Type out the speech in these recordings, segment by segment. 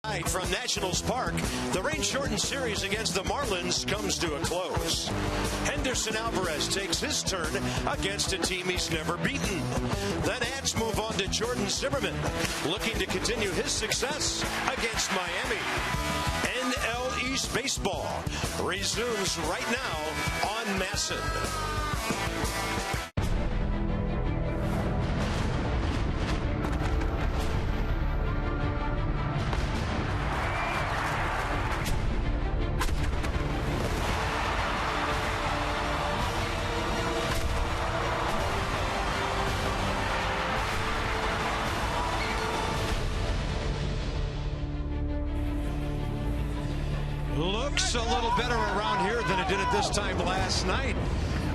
From Nationals Park, the rain-shortened series against the Marlins comes to a close. Henderson Alvarez takes his turn against a team he's never beaten. The Nats move on to Jordan Zimmermann, looking to continue his success against Miami. NL East Baseball resumes right now on MASN. Looks a little better around here than it did at this time last night.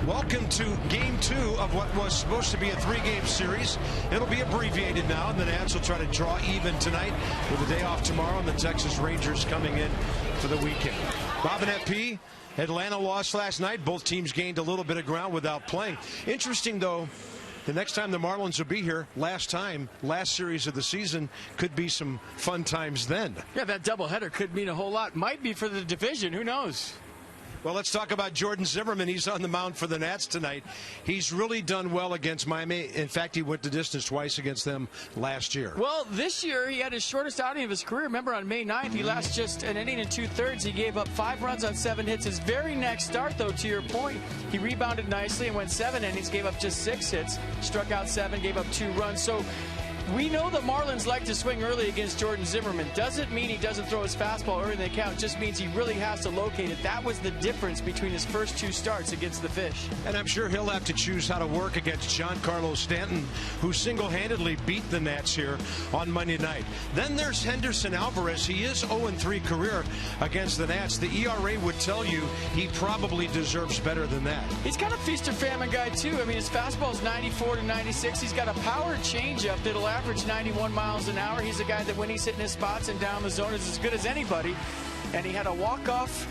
Welcome to Game 2 of what was supposed to be a 3-game series. It'll be abbreviated now, and the Nats will try to draw even tonight with a day off tomorrow, and the Texas Rangers coming in for the weekend. Bob and FP, Atlanta lost last night. Both teams gained a little bit of ground without playing. Interesting, though, the next time the Marlins will be here, last series of the season, could be some fun times then. Yeah, that doubleheader could mean a whole lot. Might be for the division. Who knows? Well, let's talk about Jordan Zimmermann. He's on the mound for the Nats tonight. He's really done well against Miami. In fact, he went the distance twice against them last year. Well, this year he had his shortest outing of his career. Remember, on May 9th, he lasted just an inning and 2/3. He gave up 5 runs on 7 hits. His very next start, though, to your point, he rebounded nicely and went 7 innings, gave up just 6 hits, struck out 7, gave up 2 runs. So we know the Marlins like to swing early against Jordan Zimmermann. Doesn't mean he doesn't throw his fastball early in the count. It just means he really has to locate it. That was the difference between his first 2 starts against the Fish. And I'm sure he'll have to choose how to work against Giancarlo Stanton, who single-handedly beat the Nats here on Monday night. Then there's Henderson Alvarez. He is 0-3 career against the Nats. The ERA would tell you he probably deserves better than that. He's kind of feast or famine guy, too. I mean, his fastball is 94 to 96. He's got a power changeup that'll average 91 miles an hour. He's a guy that when he's hitting his spots and down the zone is as good as anybody. And he had a walk-off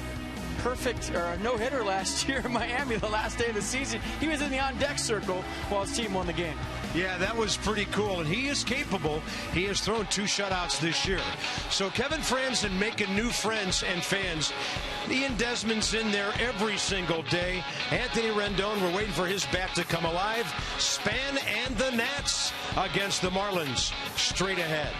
perfect or no-hitter last year in Miami the last day of the season. He was in the on-deck circle while his team won the game. Yeah, that was pretty cool, and he is capable. He has thrown 2 shutouts this year. So Kevin Franzen making new friends and fans. Ian Desmond's in there every single day. Anthony Rendon, we're waiting for his bat to come alive. Span and the Nats against the Marlins straight ahead.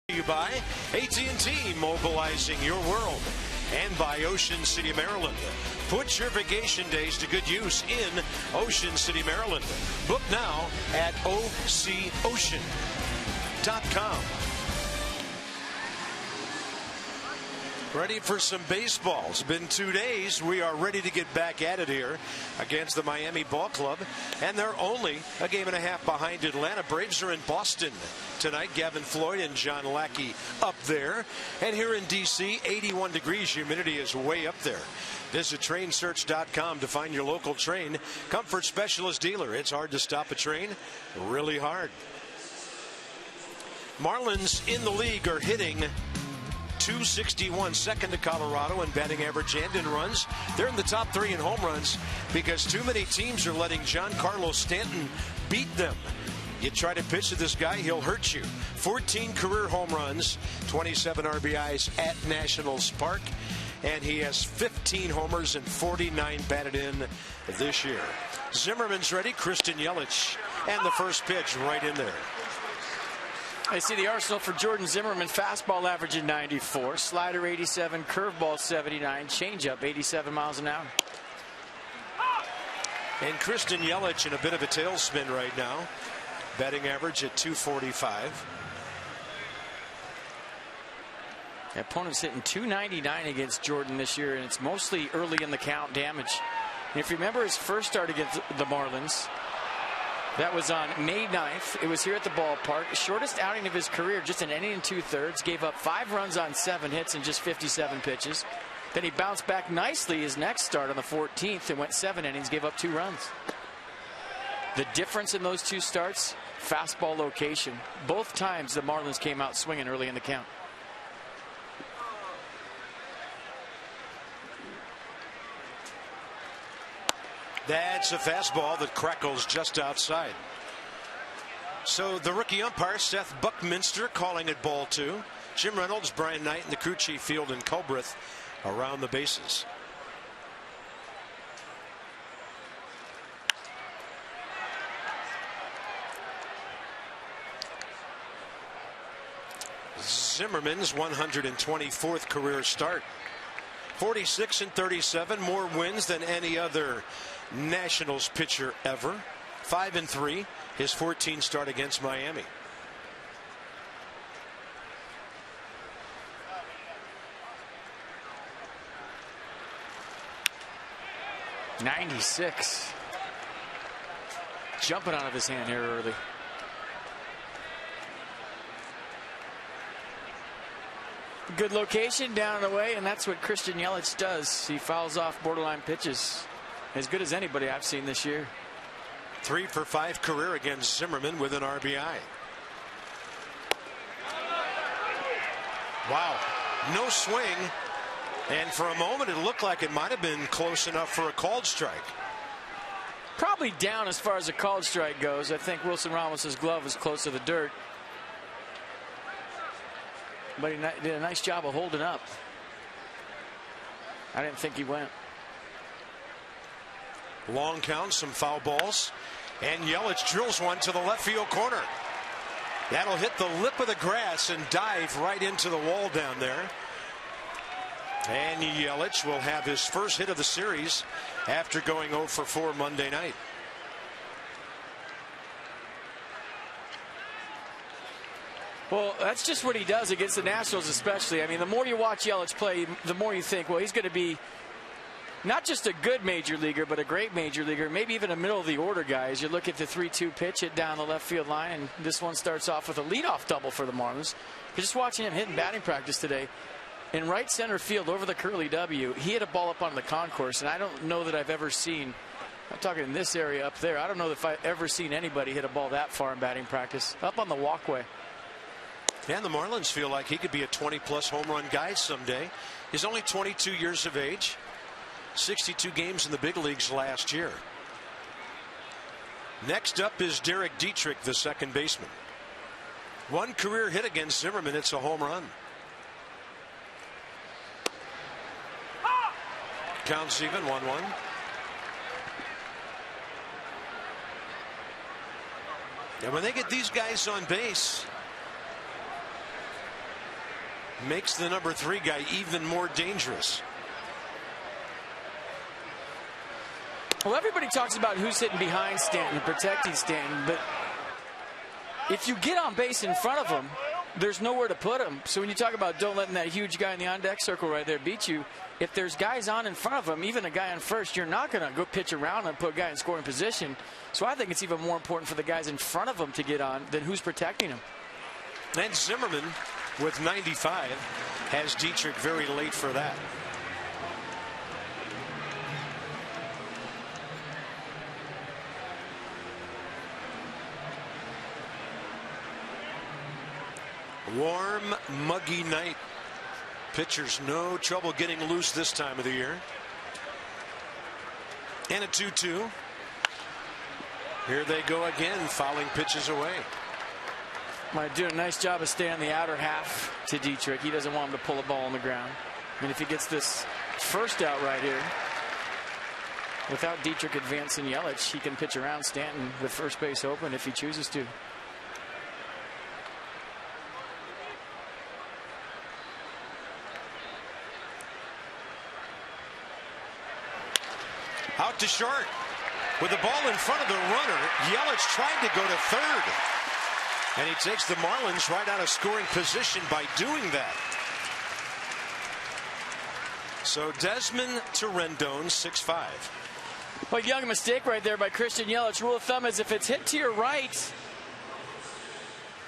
You by AT&T, mobilizing your world. and by Ocean City, Maryland. Put your vacation days to good use in Ocean City, Maryland. Book now at OCOcean.com. Ready for some baseball. It's been 2 days. We are ready to get back at it here against the Miami Ball Club. And they're only a game and a half behind Atlanta. Braves are in Boston tonight. Gavin Floyd and John Lackey up there. And here in D.C., 81 degrees. Humidity is way up there. Visit trainsearch.com to find your local Train Comfort Specialist dealer. It's hard to stop a train. Really hard. Marlins in the league are hitting .261, second to Colorado in batting average and in runs. They're in the top 3 in home runs because too many teams are letting Giancarlo Stanton beat them. You try to pitch to this guy, he'll hurt you. 14 career home runs, 27 RBIs at Nationals Park, and he has 15 homers and 49 batted in this year. Zimmerman's ready, Christian Yelich, and the first pitch right in there. I see the arsenal for Jordan Zimmerman. Fastball averaging 94, slider 87, curveball 79, changeup 87 miles an hour. And Christian Yelich in a bit of a tailspin right now. Batting average at .245. The opponent's hitting .299 against Jordan this year, and it's mostly early in the count damage. And if you remember his first start against the Marlins, that was on May 9th. It was here at the ballpark. Shortest outing of his career, just an inning and 2/3. Gave up 5 runs on 7 hits and just 57 pitches. Then he bounced back nicely his next start on the 14th and went 7 innings, gave up 2 runs. The difference in those 2 starts, fastball location. Both times the Marlins came out swinging early in the count. That's a fastball that crackles just outside. So the rookie umpire, Seth Buckminster, calling it ball 2. Jim Reynolds, Brian Knight, and the crew chief Field and Culbreth around the bases. Zimmerman's 124th career start. 46 and 37, more wins than any other Nationals pitcher ever. 5 and 3, his 14th start against Miami. .96. Jumping out of his hand here early. Good location down and away, and that's what Christian Yelich does. He fouls off borderline pitches. As good as anybody I've seen this year. 3 for 5 career against Zimmerman with an RBI. Wow, no swing, and for a moment it looked like it might have been close enough for a called strike. Probably down as far as a called strike goes. I think Wilson Ramos's glove was close to the dirt, but he did a nice job of holding up. I didn't think he went. Long count, some foul balls, and Yelich drills one to the left field corner. That'll hit the lip of the grass and dive right into the wall down there. And Yelich will have his first hit of the series after going 0 for 4 Monday night. Well, that's just what he does against the Nationals especially. I mean, the more you watch Yelich play, the more you think, well, he's going to be not just a good major leaguer, but a great major leaguer, maybe even a middle of the order guy. As you look at the 3-2 pitch, hit down the left field line, and this one starts off with a leadoff double for the Marlins. Just watching him hitting batting practice today, in right center field over the curly W, he hit a ball up on the concourse, and I don't know that I've ever seen, I'm talking in this area up there, I don't know if I've ever seen anybody hit a ball that far in batting practice, up on the walkway. And the Marlins feel like he could be a 20-plus home run guy someday. He's only 22 years of age. 62 games in the big leagues last year. Next up is Derek Dietrich, the second baseman. 1 career hit against Zimmerman. It's a home run. Counts even, 1-1. And when they get these guys on base, makes the number 3 guy even more dangerous. Well, everybody talks about who's sitting behind Stanton and protecting Stanton, but if you get on base in front of him, there's nowhere to put him. So when you talk about don't letting that huge guy in the on-deck circle right there beat you, if there's guys on in front of him, even a guy on first, you're not going to go pitch around and put a guy in scoring position. So I think it's even more important for the guys in front of him to get on than who's protecting him. And Zimmerman, with 95, has Dietrich very late for that. Warm, muggy night. Pitchers no trouble getting loose this time of the year. And a 2-2. Here they go again, fouling pitches away. Might do a nice job of staying on the outer half to Dietrich. He doesn't want him to pull a ball on the ground. I mean, if he gets this first out right here, without Dietrich advancing Yelich, he can pitch around Stanton with first base open if he chooses to. Out to short. With the ball in front of the runner, Yelich tried to go to third. And he takes the Marlins right out of scoring position by doing that. So Desmond to Rendon, 6-5. Well, young mistake right there by Christian Yelich. Rule of thumb is if it's hit to your right,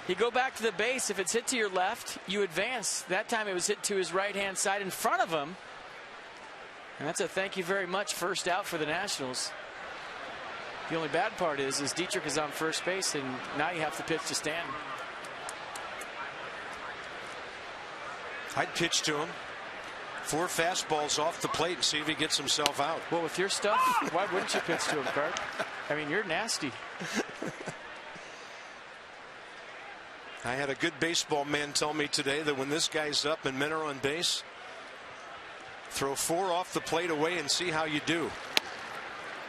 you go back to the base. If it's hit to your left, you advance. That time it was hit to his right-hand side in front of him. And that's a thank you very much first out for the Nationals. The only bad part is Dietrich is on first base, and now you have to pitch to Stanton. I'd pitch to him. 4 fastballs off the plate and see if he gets himself out. Well, with your stuff, why wouldn't you pitch to him, Cart? I mean, you're nasty. I had a good baseball man tell me today that when this guy's up and men are on base, throw 4 off the plate away and see how you do.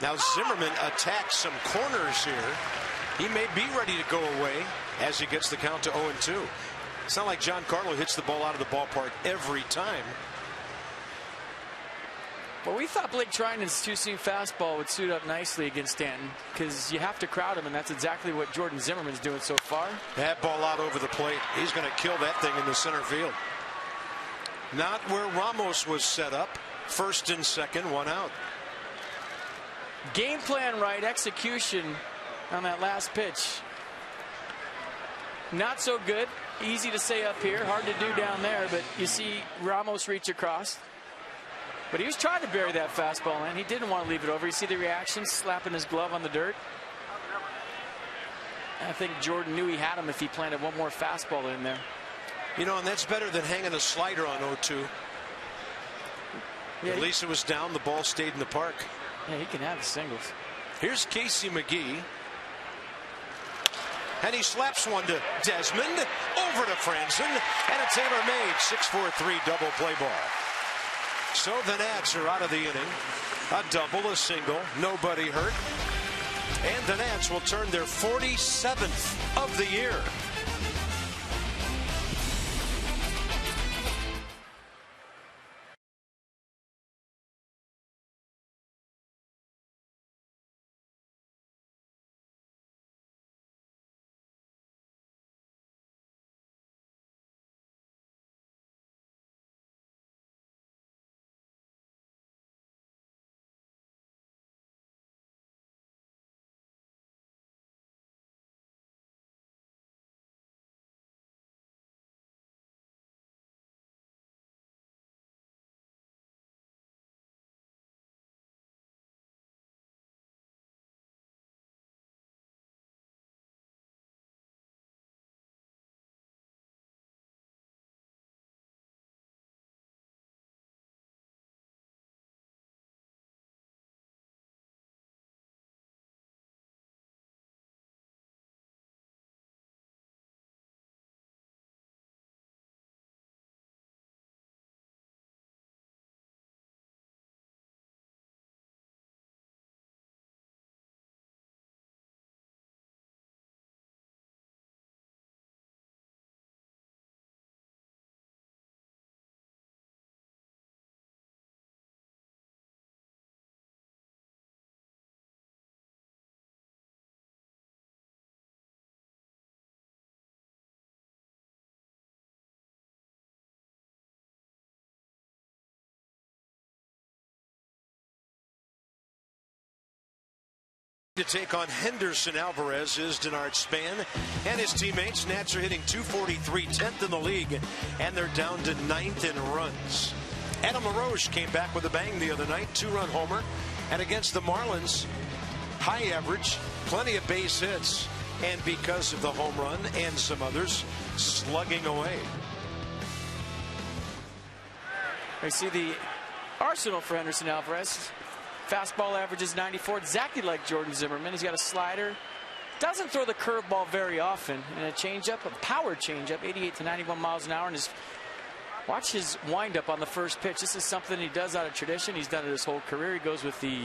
Now Zimmerman attacks some corners here. He may be ready to go away as he gets the count to 0-2. It's not like Giancarlo hits the ball out of the ballpark every time. Well, we thought Blake Treinen's two-seam fastball would suit up nicely against Stanton because you have to crowd him, and that's exactly what Jordan Zimmerman's doing so far. That ball out over the plate. He's going to kill that thing in the center field. Not where Ramos was set up. First and second, 1 out. Game plan right, execution on that last pitch. Not so good. Easy to say up here, hard to do down there, but you see Ramos reach across. But he was trying to bury that fastball in. He didn't want to leave it over. You see the reaction, slapping his glove on the dirt. I think Jordan knew he had him if he planted one more fastball in there. You know, and that's better than hanging a slider on 0-2. Yeah, at least it was down. The ball stayed in the park. Yeah, he can have the singles. Here's Casey McGee. And he slaps one to Desmond. Over to Franson. And a tailor-made 6-4-3 double play ball. So the Nats are out of the inning. A double, a single, nobody hurt. And the Nats will turn their 47th of the year. To take on Henderson Alvarez is Denard Span and his teammates. Nats are hitting .243, 10th in the league, and they're down to 9th in runs. Adam LaRoche came back with a bang the other night, 2-run homer, and against the Marlins, high average, plenty of base hits, and because of the home run and some others, slugging away. I see the arsenal for Henderson Alvarez. Fastball averages 94, exactly like Jordan Zimmerman. He's got a slider. Doesn't throw the curveball very often. And a changeup, a power changeup, 88 to 91 miles an hour. And watch his windup on the first pitch. This is something he does out of tradition. He's done it his whole career. He goes with the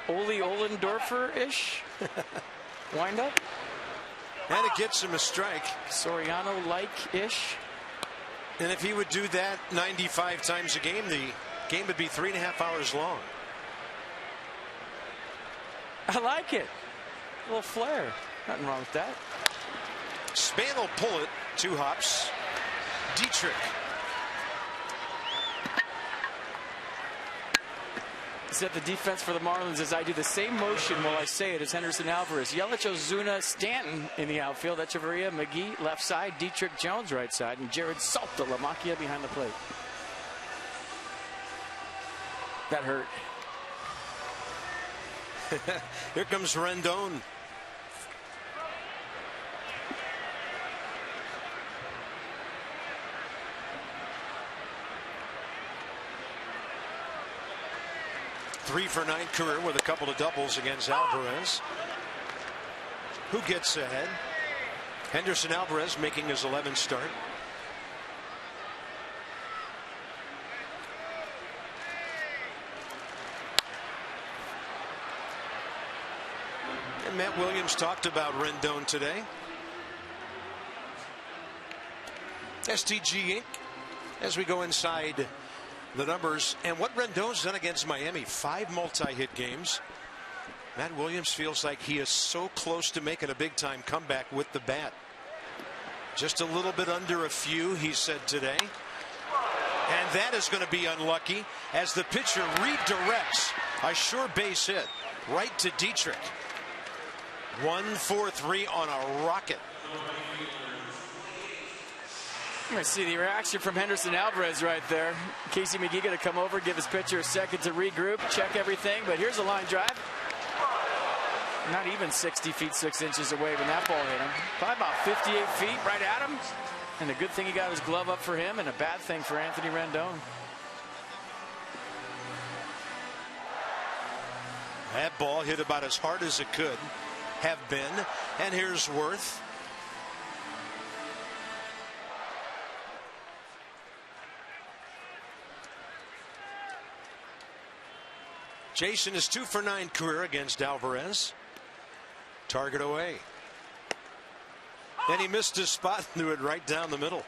Ole Ollendorfer-ish windup. And it gets him a strike. Soriano-like-ish. And if he would do that 95 times a game, the game would be 3.5 hours long. I like it. A little flair. Nothing wrong with that. Span will pull it. 2 hops. Dietrich. Said the defense for the Marlins as I do the same motion while I say it as Henderson Alvarez. Yelich, Ozuna, Stanton in the outfield. Echeverria, McGee left side. Dietrich Jones right side. And Jared Salta Lamacchia behind the plate. That hurt. Here comes Rendon. Three for 9 career with a couple of doubles against Alvarez. Who gets ahead? Henderson Alvarez making his 11th start. And Matt Williams talked about Rendon today. STG Inc. as we go inside the numbers and what Rendon's done against Miami. 5 multi-hit games. Matt Williams feels like he is so close to making a big-time comeback with the bat. Just a little bit under a few, he said today. And that is going to be unlucky as the pitcher redirects a sure base hit right to Dietrich. 1-4-3 on a rocket. I'm going to see the reaction from Henderson Alvarez right there. Casey McGee going to come over, give his pitcher a second to regroup, check everything. But here's a line drive. Not even 60 feet 6 inches away when that ball hit him. Probably about 58 feet right at him. And a good thing he got his glove up for him, and a bad thing for Anthony Rendon. That ball hit about as hard as it could have been. And here's Worth. Jason is 2 for 9 career against Alvarez. Target away. Then he missed his spot and threw it right down the middle.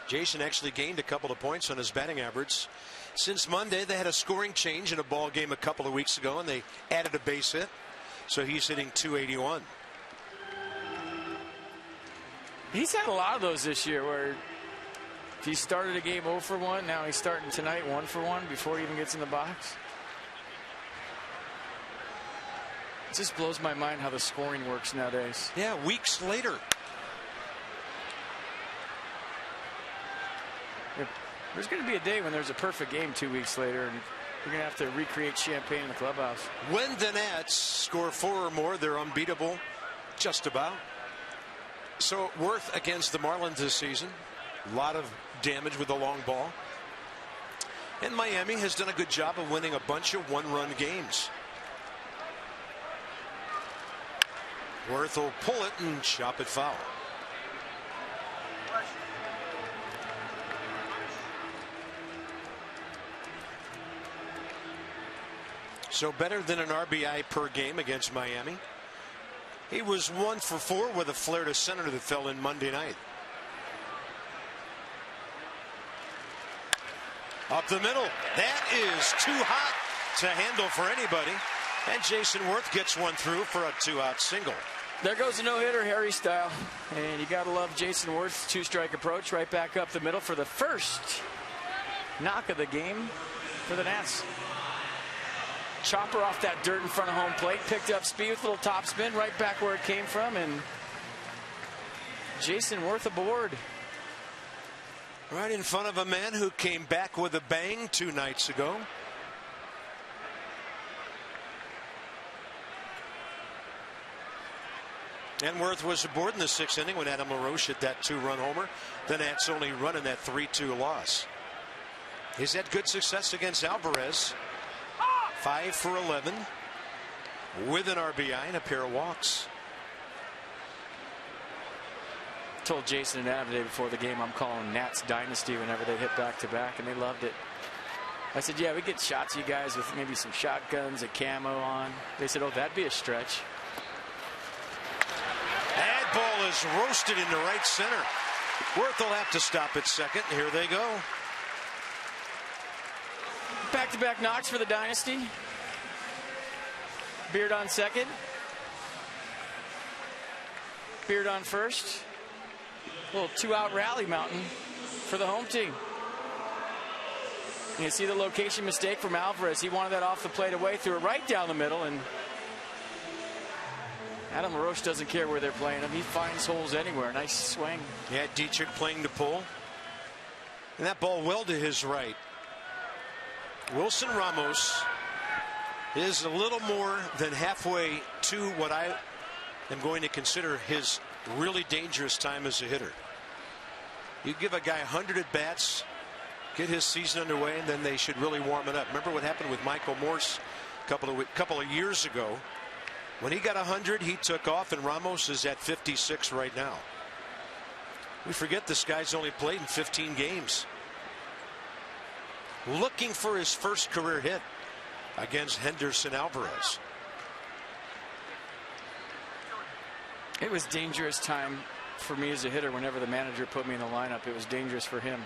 Jason actually gained a couple of points on his batting average. Since Monday, they had a scoring change in a ball game a couple of weeks ago, and they added a base hit. So he's hitting .281. He's had a lot of those this year where he started a game 0 for 1. Now he's starting tonight 1 for 1 before he even gets in the box. It just blows my mind how the scoring works nowadays. Yeah, weeks later. There's going to be a day when there's a perfect game 2 weeks later, and you're going to have to recreate champagne in the clubhouse. When the Nats score 4 or more, they're unbeatable. Just about. So Worth against the Marlins this season. A lot of damage with the long ball. And Miami has done a good job of winning a bunch of 1-run games. Worth will pull it and chop it foul. So better than an RBI per game against Miami. He was 1 for 4 with a flare to center that fell in Monday night. Up the middle. That is too hot to handle for anybody. And Jason Worth gets one through for a 2-out single. There goes a no-hitter, Harry style. And you got to love Jason Worth's two-strike approach right back up the middle for the first knock of the game for the Nats. Chopper off that dirt in front of home plate, picked up speed with a little top spin right back where it came from, and Jason Worth aboard. Right in front of a man who came back with a bang 2 nights ago. And Worth was aboard in the 6th inning when Adam LaRoche hit that 2-run homer. The Nats only running that 3-2 loss. He's had good success against Alvarez. 5 for 11 with an RBI and a pair of walks. Told Jason and Adam the day before the game I'm calling Nats Dynasty whenever they hit back-to-back, and they loved it. I said, yeah, we get shots of you guys with maybe some shotguns, a camo on. They said, oh, that'd be a stretch. That ball is roasted into right center. Worth will have to stop at second. Here they go. Back-to-back knocks for the Dynasty. Beard on second. Beard on first. A little 2-out rally mountain for the home team. And you see the location mistake from Alvarez. He wanted that off the plate away, threw it right down the middle, and Adam LaRoche doesn't care where they're playing him. He finds holes anywhere. Nice swing. Yeah, Dietrich playing the pull. And that ball well to his right. Wilson Ramos is a little more than halfway to what I am going to consider his really dangerous time as a hitter. You give a guy 100 at bats, get his season underway, and then they should really warm it up. Remember what happened with Michael Morse a couple of years ago? When he got 100, he took off, and Ramos is at 56 right now. We forget this guy's only played in 15 games. Looking for his first career hit against Henderson Alvarez. It was dangerous time for me as a hitter whenever the manager put me in the lineup. It was dangerous for him.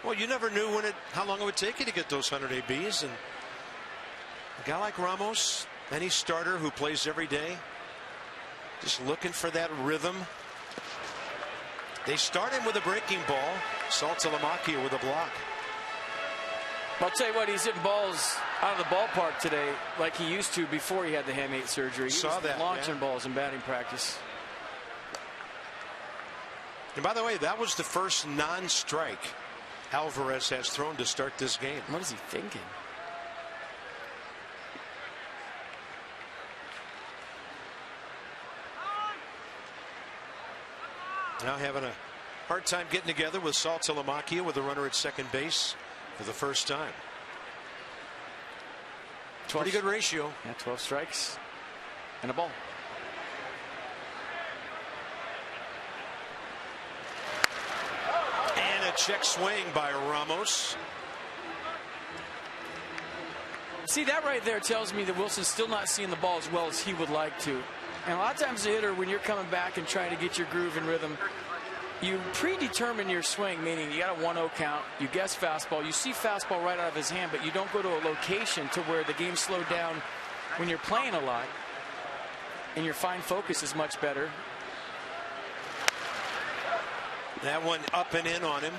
Well, you never knew how long it would take you to get those 100 ABs, and a guy like Ramos, any starter who plays every day, just looking for that rhythm. They start him with a breaking ball. Saltalamacchia with a block. I'll tell you what, he's hitting balls out of the ballpark today like he used to before he had the hamate surgery. He saw that, launching balls in batting practice. And by the way, that was the first non-strike Alvarez has thrown to start this game. What is he thinking? Now having a hard time getting together with Saltalamacchia with a runner at second base for the first time. Pretty good ratio. Yeah, 12 strikes and a ball. And a check swing by Ramos. See, that right there tells me that Wilson's still not seeing the ball as well as he would like to. And a lot of times, a hitter, when you're coming back and trying to get your groove and rhythm, you predetermine your swing, meaning you got a 1-0 count, you guess fastball, you see fastball right out of his hand, but you don't go to a location to where the game's slowed down when you're playing a lot, and your fine focus is much better. That one up and in on him.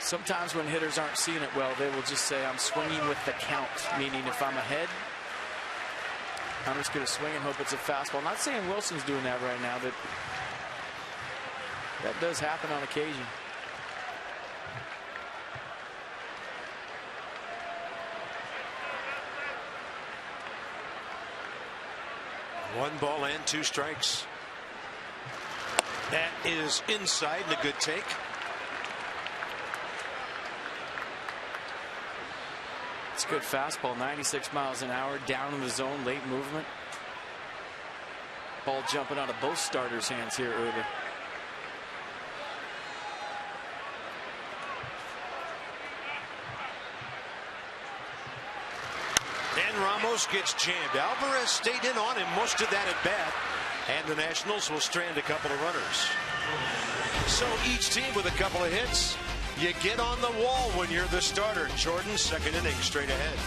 Sometimes when hitters aren't seeing it well, they will just say, I'm swinging with the count, meaning if I'm ahead, I'm just going to swing and hope it's a fastball. I'm not saying Wilson's doing that right now, but that does happen on occasion. One ball and 2 strikes. That is inside and a good take. It's a good fastball, 96 miles an hour, down in the zone, late movement. Ball jumping out of both starters' hands here early. And Ramos gets jammed. Alvarez stayed in on him most of that at bat, and the Nationals will strand a couple of runners. So each team with a couple of hits. You get on the wall when you're the starter. Jordan, second inning, straight ahead.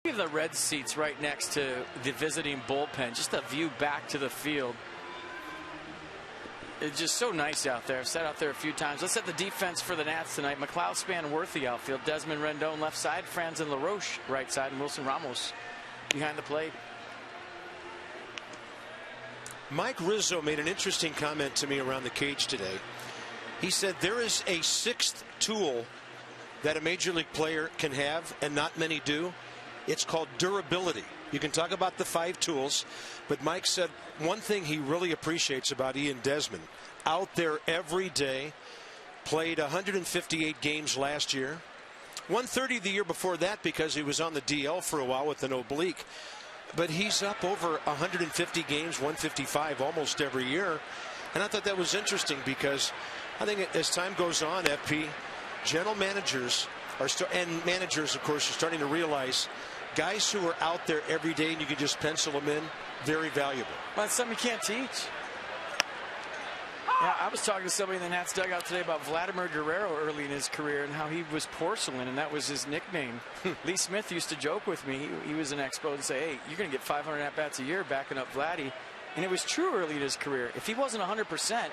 The red seats right next to the visiting bullpen, just a view back to the field. It's just so nice out there. I've sat out there a few times. Let's set the defense for the Nats tonight. McLeod, Span, Worthy outfield. Desmond Rendon left side. Franzen LaRoche right side. And Wilson Ramos behind the plate. Mike Rizzo made an interesting comment to me around the cage today. He said there is a sixth tool that a major league player can have and not many do. It's called durability. You can talk about the 5 tools, but Mike said one thing he really appreciates about Ian Desmond, out there every day, played 158 games last year, 130 the year before that because he was on the DL for a while with an oblique, but he's up over 150 games, 155 almost every year. And I thought that was interesting because I think as time goes on, FP, general managers and managers, of course, are starting to realize guys who are out there every day and you can just pencil them in, very valuable. Well, that's something you can't teach. Yeah, I was talking to somebody in the Nats dugout today about Vladimir Guerrero early in his career and how he was porcelain, and that was his nickname. Lee Smith used to joke with me. He was an expo and say, hey, you're going to get 500 at-bats a year backing up Vladdy. And it was true early in his career. If he wasn't 100%,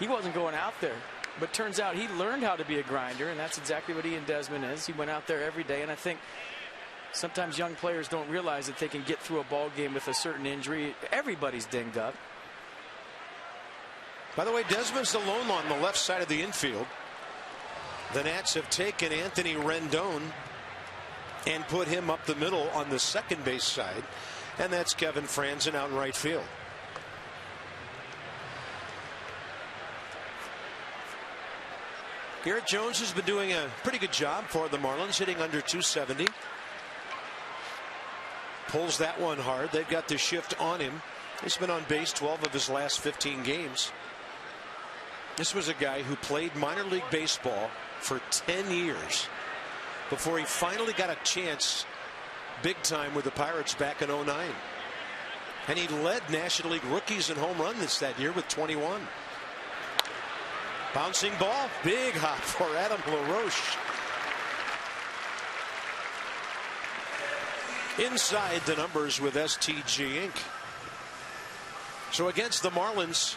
he wasn't going out there. But turns out he learned how to be a grinder, and that's exactly what Ian Desmond is. He went out there every day, and I think sometimes young players don't realize that they can get through a ball game with a certain injury. Everybody's dinged up. By the way, Desmond's alone on the left side of the infield. The Nats have taken Anthony Rendon and put him up the middle on the second base side, and that's Kevin Franzen out in right field. Garrett Jones has been doing a pretty good job for the Marlins, hitting under 270. Pulls that one hard. They've got the shift on him. He's been on base 12 of his last 15 games. This was a guy who played minor league baseball for 10 years before he finally got a chance big time with the Pirates back in 09. And he led National League rookies in home runs that year with 21. Bouncing ball, big hop for Adam LaRoche. Inside the numbers with STG Inc. So against the Marlins,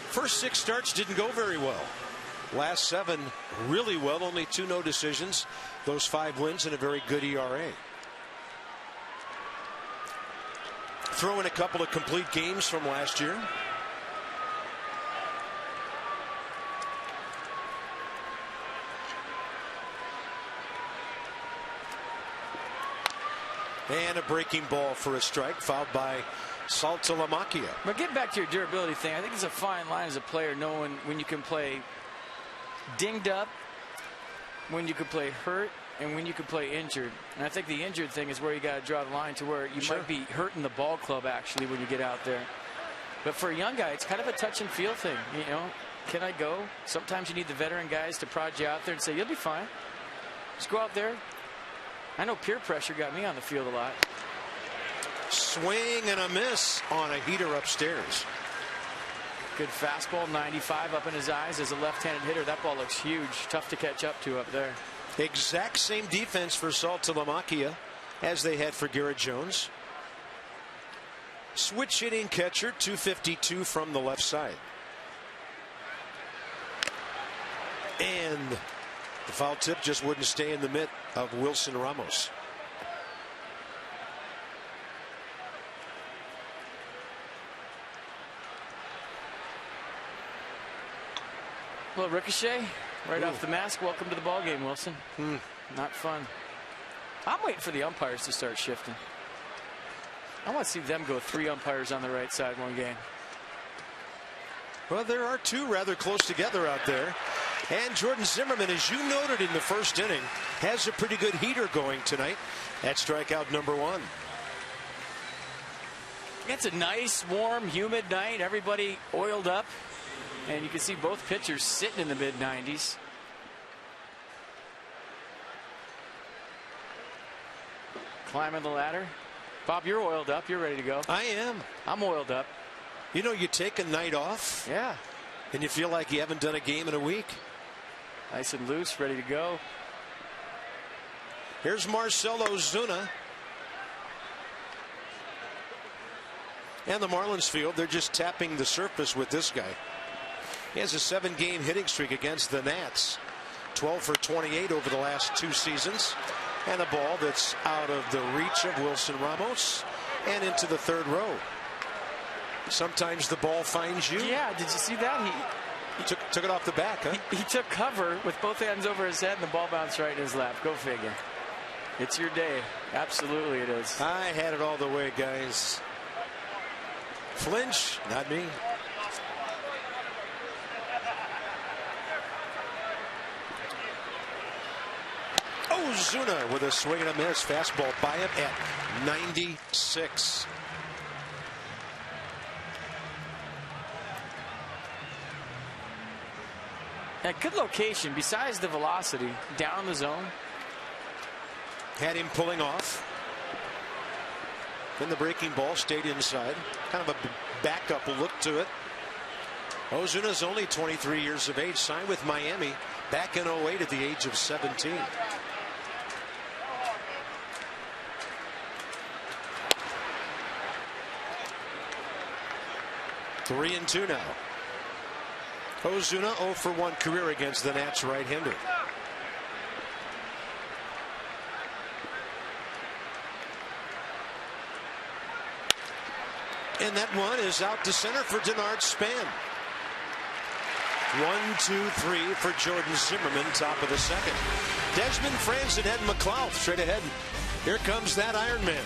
first 6 starts didn't go very well. Last 7 really well, only 2 no decisions. Those 5 wins and a very good ERA. Throw in a couple of complete games from last year. And a breaking ball for a strike, fouled by Saltalamacchia. But getting back to your durability thing, I think it's a fine line as a player knowing when you can play dinged up, when you can play hurt, and when you can play injured. And I think the injured thing is where you got to draw the line to where you might be hurting the ball club actually when you get out there. But for a young guy, it's kind of a touch and feel thing. You know, can I go? Sometimes you need the veteran guys to prod you out there and say, you'll be fine. Just go out there. I know peer pressure got me on the field a lot. Swing and a miss on a heater upstairs. Good fastball, 95 up in his eyes as a left-handed hitter. That ball looks huge. Tough to catch up to up there. Exact same defense for Saltalamacchia as they had for Garrett Jones. Switch hitting catcher, 252 from the left side. And the foul tip just wouldn't stay in the mitt of Wilson Ramos. Well, ricochet right off the mask. Welcome to the ball game, Wilson. Not fun. I'm waiting for the umpires to start shifting. I want to see them go 3 umpires on the right side one game. Well, there are 2 rather close together out there. And Jordan Zimmerman, as you noted in the first inning, has a pretty good heater going tonight at strikeout number 1. It's a nice, warm, humid night. Everybody oiled up. And you can see both pitchers sitting in the mid-90s. Climbing the ladder. Bob, you're oiled up. You're ready to go. I am. I'm oiled up. You know, you take a night off. Yeah. And you feel like you haven't done a game in a week. Nice and loose, ready to go. Here's Marcell Ozuna. And the Marlins field, they're just tapping the surface with this guy. He has a 7-game hitting streak against the Nats. 12 for 28 over the last 2 seasons. And a ball that's out of the reach of Wilson Ramos and into the 3rd row. Sometimes the ball finds you. Yeah, did you see that? He took it off the back, huh? He took cover with both hands over his head and the ball bounced right in his lap. Go figure. It's your day. Absolutely it is. I had it all the way, guys. Flinch, not me. Ozuna with a swing and a miss. Fastball by him at 96. A good location besides the velocity down the zone. Had him pulling off. Then the breaking ball stayed inside. Kind of a backup look to it. Ozuna's only 23 years of age. Signed with Miami back in 08 at the age of 17. Three and 2 now. Ozuna 0 for 1 career against the Nats right-hander. And that one is out to center for Denard Span. 1, 2, 3 for Jordan Zimmerman, top of the 2nd. Desmond Franzen and McLeod straight ahead. Here comes that Iron Man.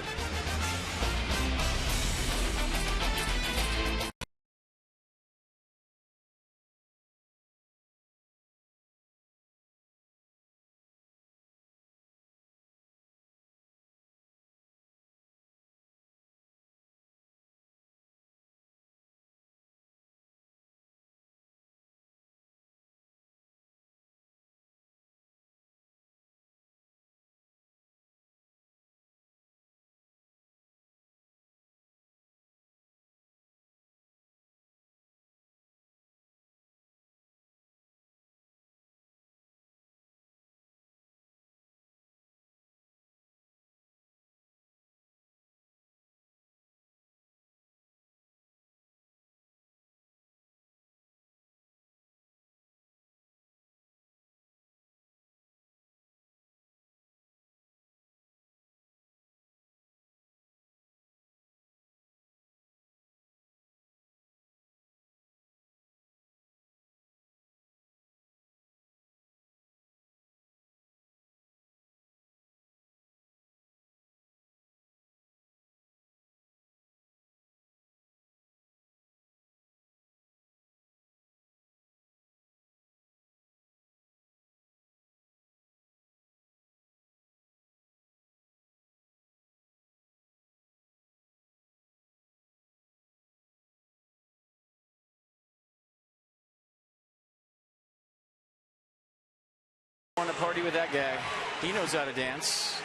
Want to party with that guy. He knows how to dance.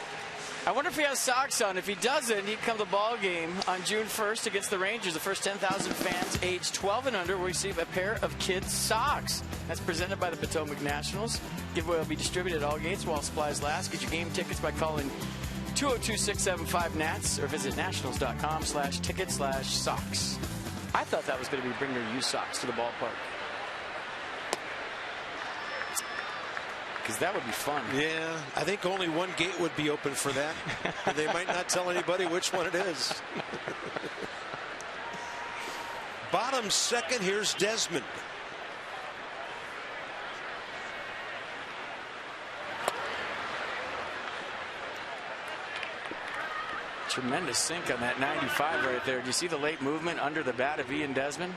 I wonder if he has socks on. If he doesn't, he'd come to the ball game on June 1st against the Rangers. The first 10,000 fans aged 12 and under will receive a pair of kids' socks. That's presented by the Potomac Nationals. Giveaway will be distributed at all gates while supplies last. Get your game tickets by calling 202-675-NATS or visit nationals.com/ticket/socks. I thought that was going to be bring your used socks to the ballpark. That would be fun. Yeah, I think only one gate would be open for that. And they might not tell anybody which one it is. Bottom 2nd, here's Desmond. Tremendous sink on that 95 right there. Do you see the late movement under the bat of Ian Desmond?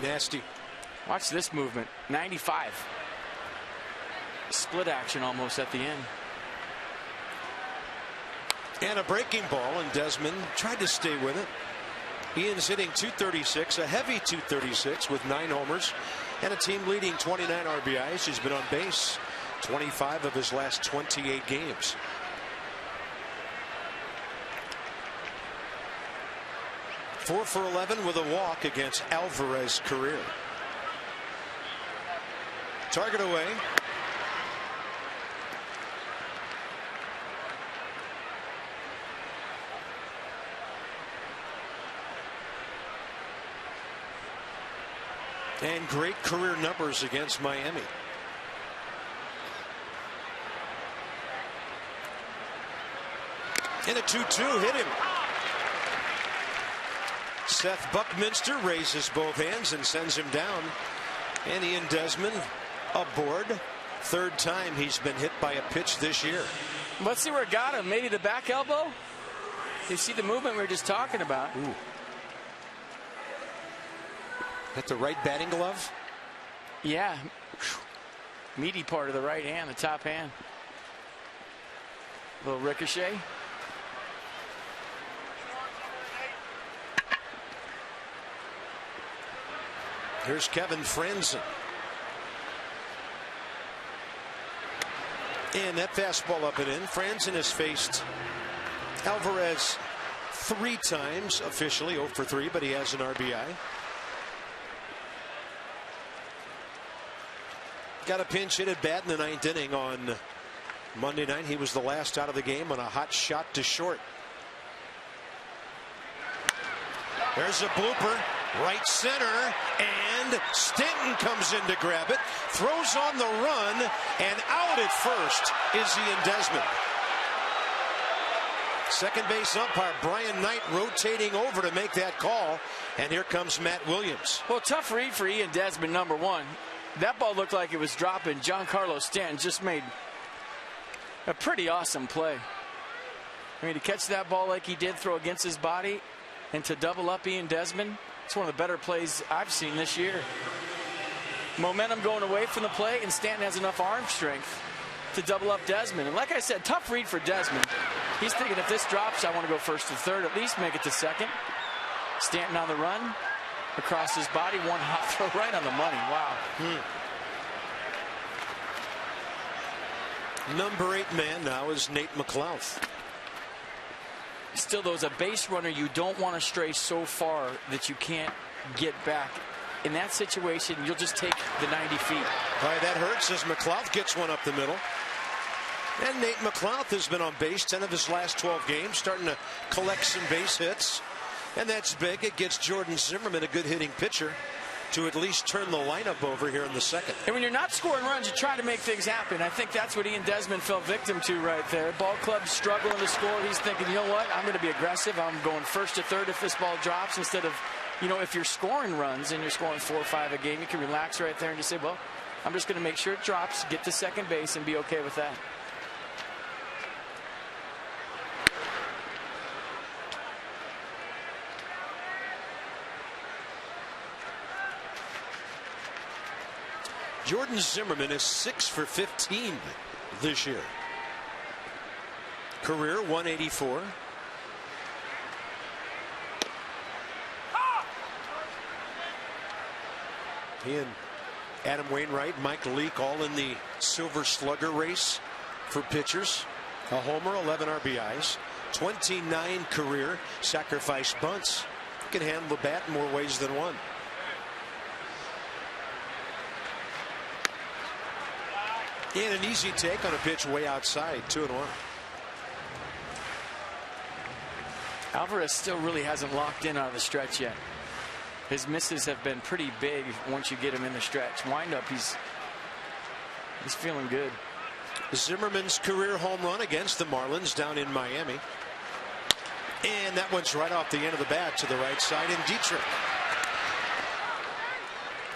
Nasty. Watch this movement. 95. Split action almost at the end. And a breaking ball, and Desmond tried to stay with it. Ian's hitting .236, a heavy .236 with 9 homers and a team leading 29 RBIs. He's been on base 25 of his last 28 games. Four for 11 with a walk against Alvarez career. Target away. And great career numbers against Miami. And a 2-2 hit him. Seth Buckminster raises both hands and sends him down. And Ian Desmond aboard. Third time he's been hit by a pitch this year. Let's see where it got him. Maybe the back elbow? You see the movement we were just talking about. Ooh. At the right batting glove? Yeah. Meaty part of the right hand, the top hand. A little ricochet. Here's Kevin Franzen. And that fastball up and in. Franzen has faced Alvarez 3 times officially, 0 for 3, but he has an RBI. Got a pinch hit at bat in the 9th inning on Monday night. He was the last out of the game on a hot shot to short. There's a blooper, right center, and Stanton comes in to grab it, throws on the run, and out at first is Ian Desmond. Second base umpire Brian Knight rotating over to make that call, and here comes Matt Williams. Well, tough read for Ian Desmond, number one. That ball looked like it was dropping. Giancarlo Stanton just made a pretty awesome play. I mean, to catch that ball like he did, throw against his body, and to double up Ian Desmond, it's one of the better plays I've seen this year. Momentum going away from the plate, and Stanton has enough arm strength to double up Desmond. And like I said, tough read for Desmond. He's thinking if this drops, I want to go first to third, at least make it to second. Stanton on the run, across his body, one hot throw right on the money. Wow. Number 8 man now is Nate McLouth. Still, though, as a base runner, you don't want to stray so far that you can't get back. In that situation, you'll just take the 90 feet. All right, that hurts as McLouth gets one up the middle. And Nate McLouth has been on base 10 of his last 12 games, starting to collect some base hits. And that's big. It gets Jordan Zimmerman, a good hitting pitcher, to at least turn the lineup over here in the second. And when you're not scoring runs, you try to make things happen. I think that's what Ian Desmond fell victim to right there. Ball club struggling to score. He's thinking, you know what, I'm going to be aggressive. I'm going first to third if this ball drops, instead of, you know, if you're scoring runs and you're scoring 4 or 5 a game, you can relax right there and just say, well, I'm just going to make sure it drops, get to second base, and be okay with that. Jordan Zimmerman is 6 for 15 this year. Career 184. He and Adam Wainwright, Mike Leake, all in the Silver Slugger race for pitchers. A homer, 11 RBIs, 29 career sacrifice bunts. Can handle the bat in more ways than one. And an easy take on a pitch way outside, 2-1. Alvarez still really hasn't locked in out of the stretch yet. His misses have been pretty big once you get him in the stretch. Wind up, he's feeling good. Zimmerman's career home run against the Marlins down in Miami. And that one's right off the end of the bat to the right side in Dietrich.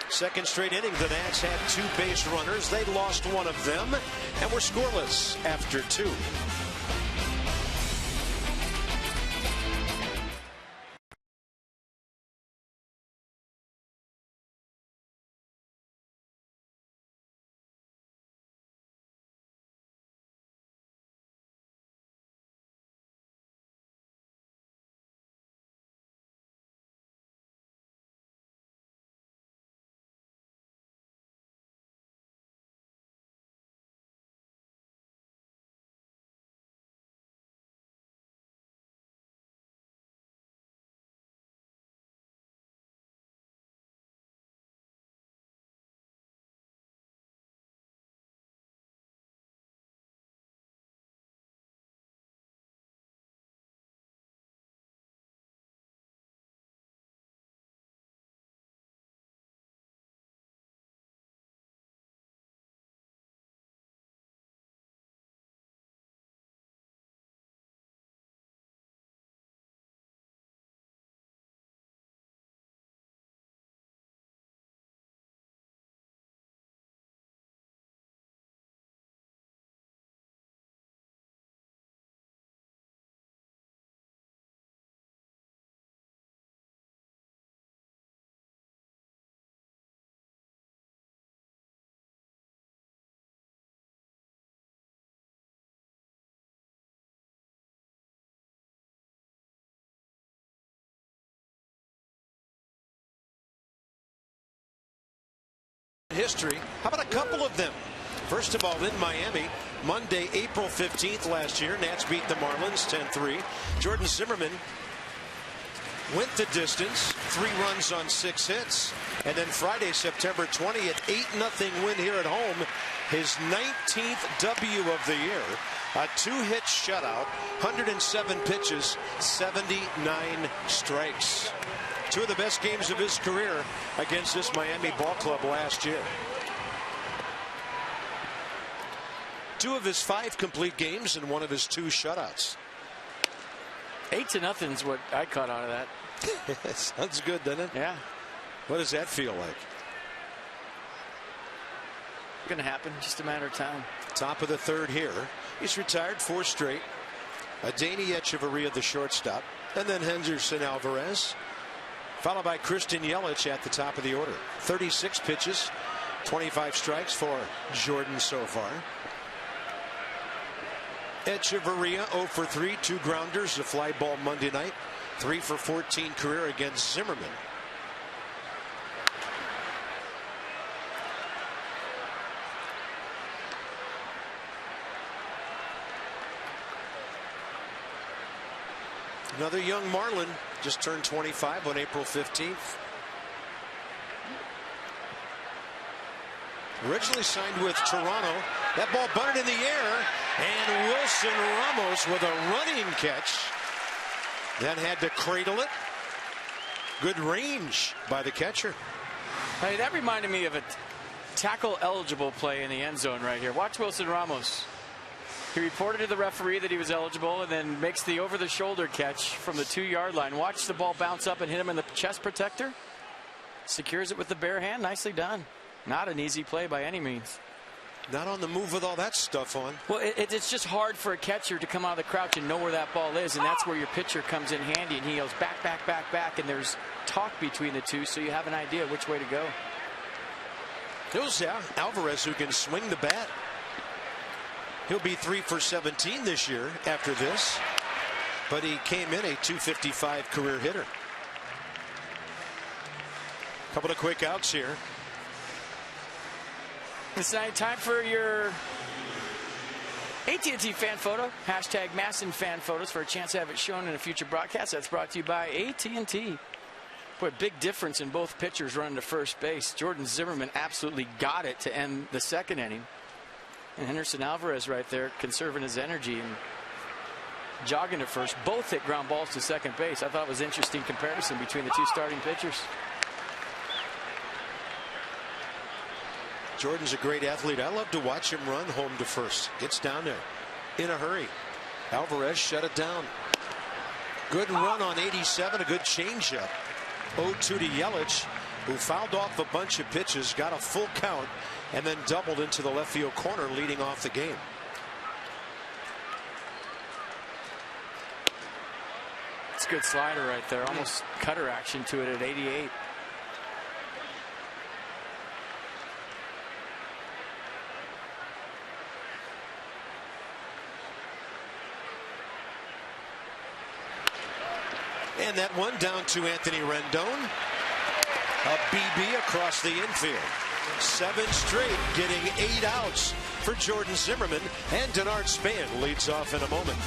Second straight inning, the Nats had 2 base runners. They lost one of them and were scoreless after 2. history. How about a couple of them? First of all, in Miami, Monday, April 15th last year, Nats beat the Marlins 10-3. Jordan Zimmermann went the distance, 3 runs on 6 hits. And then Friday, September 20th, 8-0 win here at home. His 19th W of the year. A 2-hit shutout, 107 pitches, 79 strikes. 2 of the best games of his career against this Miami ball club last year. 2 of his 5 complete games and 1 of his 2 shutouts. 8-0 is what I caught out of that. Sounds good, doesn't it? Yeah. What does that feel like? Going to happen, just a matter of time. Top of the 3rd here. He's retired 4 straight. Adeiny Echeverria, the shortstop, and then Henderson Alvarez, followed by Christian Yelich at the top of the order. 36 pitches, 25 strikes for Jordan so far. Echeverria 0 for 3, 2 grounders, a fly ball Monday night, 3 for 14 career against Zimmermann. Another young Marlin, just turned 25 on April 15th. Originally signed with Toronto. That ball bunted in the air, and Wilson Ramos with a running catch. Then had to cradle it. Good range by the catcher. Hey, that reminded me of a tackle eligible play in the end zone right here. Watch Wilson Ramos. He reported to the referee that he was eligible and then makes the over-the-shoulder catch from the 2-yard line. Watch the ball bounce up and hit him in the chest protector. Secures it with the bare hand. Nicely done. Not an easy play by any means. Not on the move with all that stuff on. Well, it's just hard for a catcher to come out of the crouch and know where that ball is, and that's where your pitcher comes in handy, and he goes back, back, back, back, and there's talk between the two, so you have an idea which way to go. There's Alvarez, who can swing the bat. He'll be 3 for 17 this year after this, but he came in a .255 career hitter. Couple of quick outs here. It's time for your AT&T fan photo. Hashtag Masson fan photos for a chance to have it shown in a future broadcast. That's brought to you by AT&T. Boy, big difference in both pitchers running to first base. Jordan Zimmermann absolutely got it to end the 2nd inning. And Henderson Alvarez right there conserving his energy and jogging to first. Both hit ground balls to second base. I thought it was an interesting comparison between the 2 starting pitchers. Jordan's a great athlete. I love to watch him run home to first. Gets down there in a hurry. Alvarez shut it down. Good run on 87. A good changeup. 0-2 to Yelich, who fouled off a bunch of pitches, got a full count, and then doubled into the left field corner, leading off the game. It's a good slider right there. Almost cutter action to it at 88. And that one down to Anthony Rendon. A BB across the infield. 7 straight, getting 8 outs for Jordan Zimmermann. And Denard Span leads off in a moment.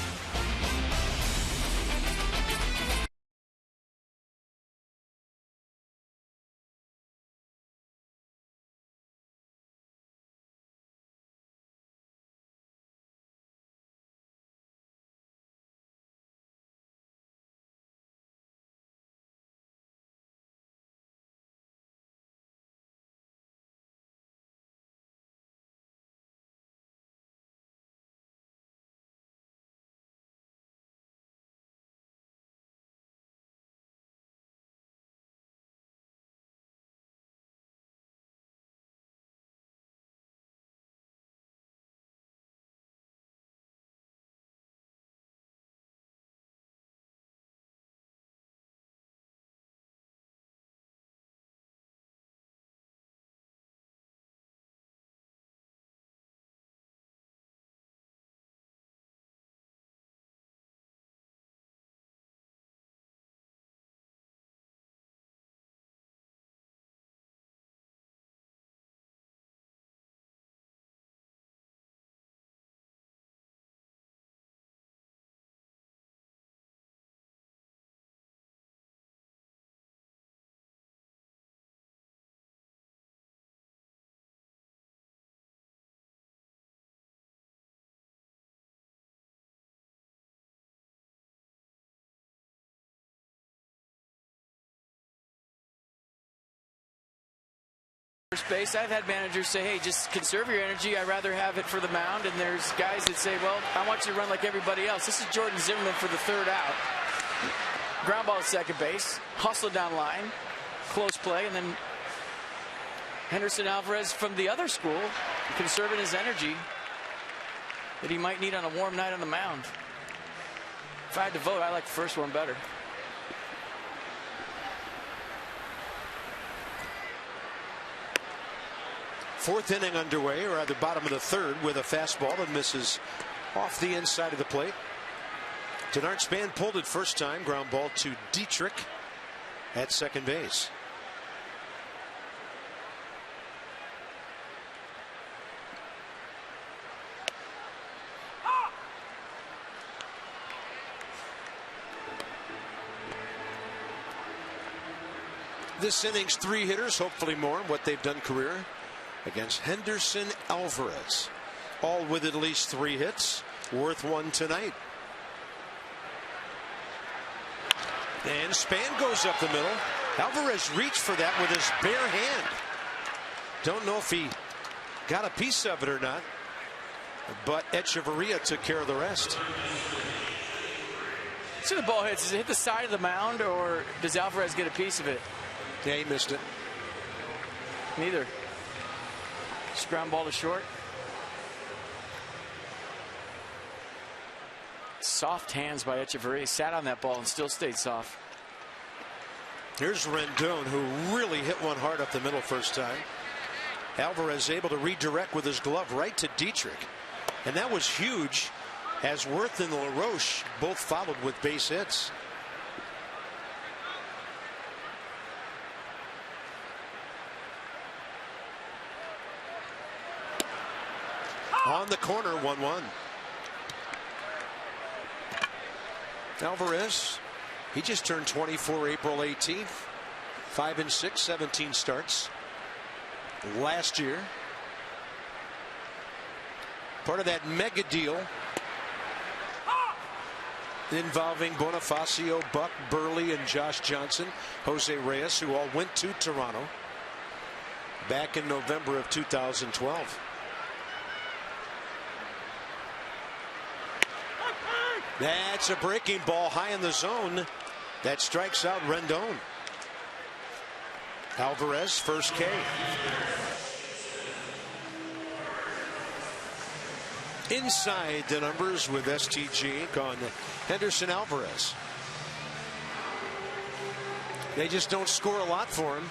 First base, I've had managers say, hey, just conserve your energy. I'd rather have it for the mound. And there's guys that say, well, I want you to run like everybody else. This is Jordan Zimmerman for the third out. Ground ball at second base. Hustle down line. Close play. And then Henderson Alvarez from the other school, conserving his energy that he might need on a warm night on the mound. If I had to vote, I like the first one better. Fourth inning underway, or at the bottom of the third, with a fastball that misses off the inside of the plate. Denard Span pulled it first time. Ground ball to Dietrich at second base. This inning's 3 hitters, hopefully more, what they've done career against Henderson Alvarez. All with at least 3 hits, worth 1 tonight. And Span goes up the middle. Alvarez reached for that with his bare hand. Don't know if he got a piece of it or not, but Echeverria took care of the rest. So the ball hits. Does it hit the side of the mound, or does Alvarez get a piece of it? Yeah, he missed it. Neither. Just ground ball to short. Soft hands by Echeverria. Sat on that ball and still stayed soft. Here's Rendon, who really hit one hard up the middle first time. Alvarez able to redirect with his glove right to Dietrich. And that was huge, as Worth and LaRoche both followed with base hits. On the corner, 1-1. Alvarez, he just turned 24 April 18th. 5-6, 17 starts last year. Part of that mega deal involving Bonifacio, Buck, Burley, and Josh Johnson, Jose Reyes, who all went to Toronto back in November of 2012. That's a breaking ball high in the zone that strikes out Rendon. Alvarez, first K. Inside the numbers with STG Inc. on Henderson Alvarez. They just don't score a lot for him.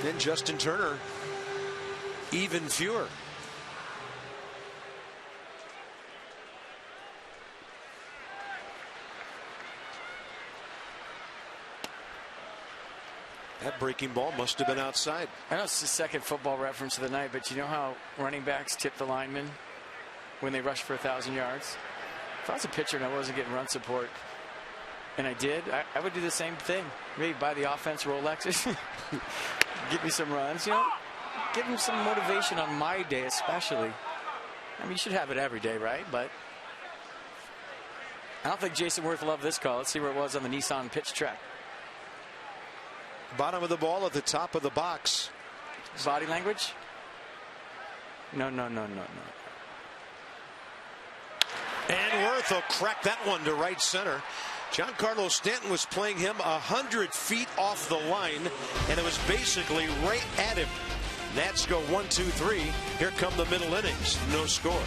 Then Justin Turner, even fewer. That breaking ball must have been outside. I know it's the second football reference of the night, but you know how running backs tip the linemen when they rush for 1,000 yards? If I was a pitcher and I wasn't getting run support, and I did, I would do the same thing. Maybe buy the offense Rolexes. Get me some runs, you know. Give them some motivation on my day especially. I mean, you should have it every day, right? But I don't think Jason Worth loved this call. Let's see where it was on the Nissan pitch track. Bottom of the ball at the top of the box. Body language? No. And Worth will crack that one to right center. Giancarlo Stanton was playing him 100 feet off the line, and it was basically right at him. Nats go 1-2-3. Here come the middle innings. No score.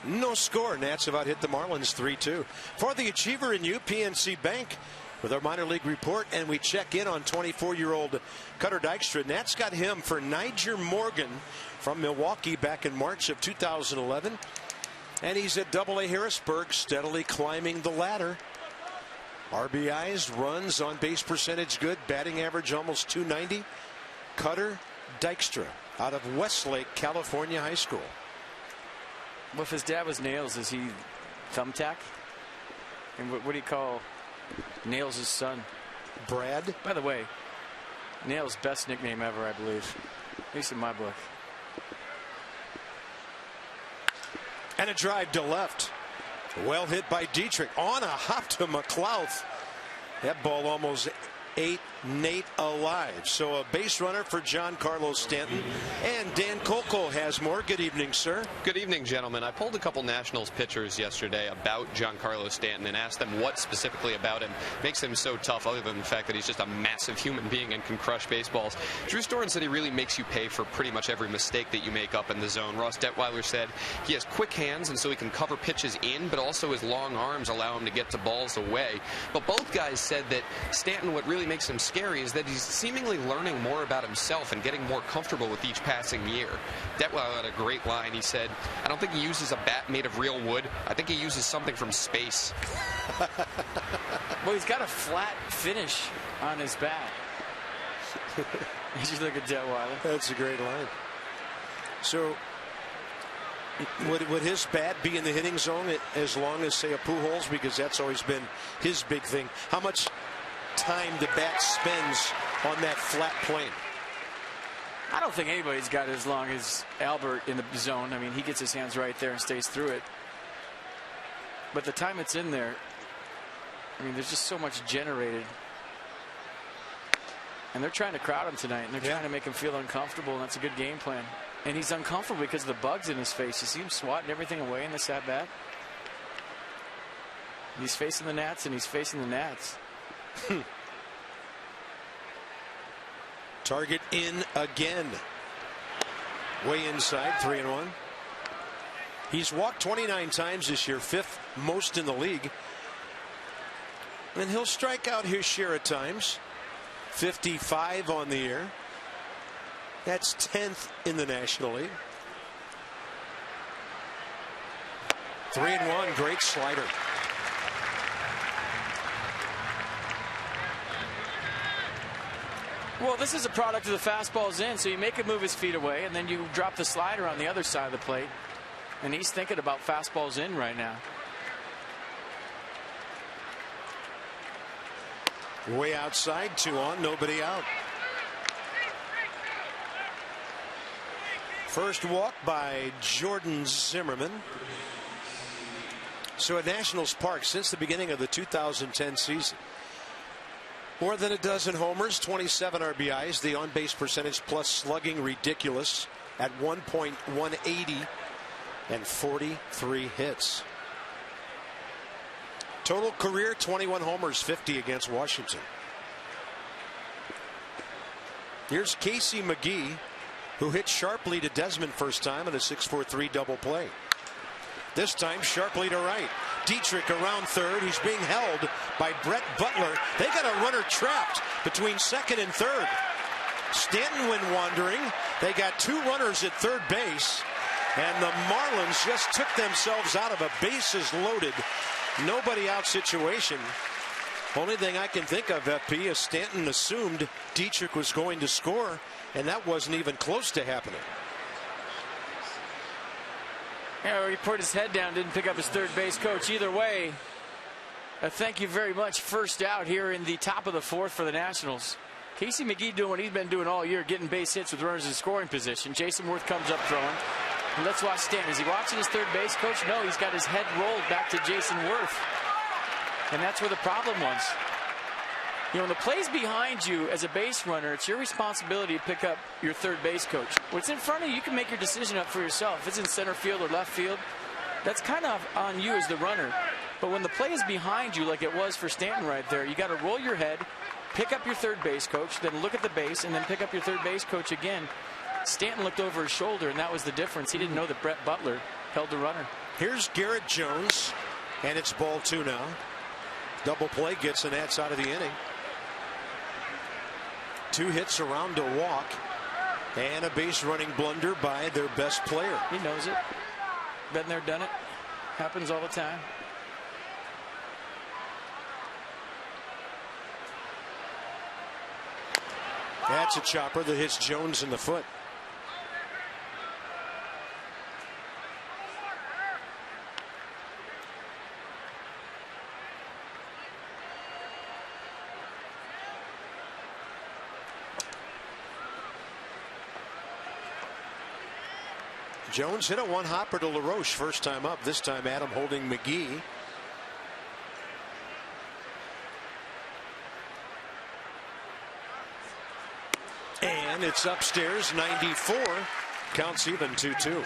No score. Nats have out hit the Marlins 3-2. For the achiever in you, PNC Bank, with our minor league report, and we check in on 24-year-old Cutter Dykstra. Nats got him for Niger Morgan from Milwaukee back in March of 2011. And he's at AA Harrisburg, steadily climbing the ladder. RBIs, runs, on base percentage good, batting average almost 290. Cutter Dykstra out of Westlake, California High School. Well, if his dad was Nails, is he Thumbtack? And what do you call Nails' son? Brad. By the way, Nails' best nickname ever, I believe. At least in my book. And a drive to left. Well hit by Dietrich. On a hop to McLouth. That ball almost ate Nate alive. So a base runner for Giancarlo Stanton. And Dan Kolko has more. Good evening, sir. Good evening, gentlemen. I pulled a couple Nationals pitchers yesterday about Giancarlo Stanton and asked them what specifically about him makes him so tough, other than the fact that he's just a massive human being and can crush baseballs. Drew Storen said he really makes you pay for pretty much every mistake that you make up in the zone. Ross Detweiler said he has quick hands, and so he can cover pitches in, but also his long arms allow him to get to balls away. But both guys said that Stanton, what really makes him scary is that he's seemingly learning more about himself and getting more comfortable with each passing year. Detweiler had a great line. He said, I don't think he uses a bat made of real wood. I think he uses something from space. Well, he's got a flat finish on his bat. You just look at Detweiler. That's a great line. So would his bat be in the hitting zone as long as, say, a Pujols? Because that's always been his big thing. How much time the bat spends on that flat plane? I don't think anybody's got it as long as Albert in the zone. I mean, he gets his hands right there and stays through it. But the time it's in there, I mean, there's just so much generated. And they're trying to crowd him tonight, and they're trying to make him feel uncomfortable, and that's a good game plan. And he's uncomfortable because of the bugs in his face. You see him swatting everything away in this at-bat. He's facing the Nats, and he's facing the Nats. Target in again. Way inside, 3-1. He's walked 29 times this year, 5th most in the league. And he'll strike out his share at times. 55 on the year. That's 10th in the National League. 3-1, great slider. Well, this is a product of the fastballs in, so you make him move his feet away, and then you drop the slider on the other side of the plate. And he's thinking about fastballs in right now. Way outside, 2 on, nobody out. First walk by Jordan Zimmerman. So at Nationals Park, since the beginning of the 2010 season, more than a dozen homers, 27 RBIs, the on-base percentage plus slugging ridiculous at 1.180, and 43 hits. Total career 21 homers, 50 against Washington. Here's Casey McGee, who hit sharply to Desmond first time in a 6-4-3 double play. This time sharply to right. Dietrich around third. He's being held by Brett Butler. They got a runner trapped between second and third. Stanton went wandering. They got 2 runners at third base. And the Marlins just took themselves out of a bases loaded, nobody out situation. Only thing I can think of, FP, is Stanton assumed Dietrich was going to score, and that wasn't even close to happening. Yeah, he put his head down, didn't pick up his third base coach. Either way, thank you very much. First out here in the top of the 4th for the Nationals. Casey McGee doing what he's been doing all year, getting base hits with runners in scoring position. Jason Worth comes up throwing. And let's watch Stanton. Is he watching his third base coach? No, he's got his head rolled back to Jason Worth. And that's where the problem was. You know, when the play's behind you as a base runner, it's your responsibility to pick up your third base coach. When it's in front of you, you can make your decision up for yourself. If it's in center field or left field, that's kind of on you as the runner. But when the play is behind you, like it was for Stanton right there, you got to roll your head, pick up your third base coach, then look at the base, and then pick up your third base coach again. Stanton looked over his shoulder, and that was the difference. He didn't know that Brett Butler held the runner. Here's Garrett Jones, and it's ball 2 now. Double play gets the Nats out of the inning. 2 hits, around a walk, and a base running blunder by their best player. He knows it. Been there, done it. Happens all the time. That's a chopper that hits Jones in the foot. Jones hit a 1-hopper to LaRoche first time up. This time Adam holding McGee. And it's upstairs, 94. Counts even, 2-2.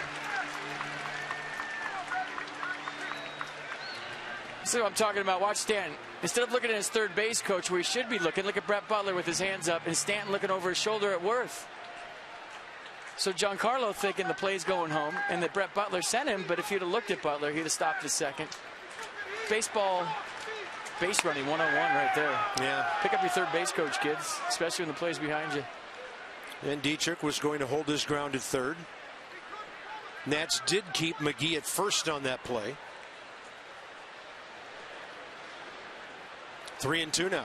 See what I'm talking about? Watch Stanton. Instead of looking at his third base coach where he should be looking, look at Brett Butler with his hands up, and Stanton looking over his shoulder at Worth. So Giancarlo thinking the play's going home and that Brett Butler sent him, but if he'd have looked at Butler, he'd have stopped a second. Baseball, base running 101 right there. Yeah. Pick up your third base coach, kids, especially when the play's behind you. And Dietrich was going to hold his ground at third. Nats did keep McGee at first on that play. 3-2 now.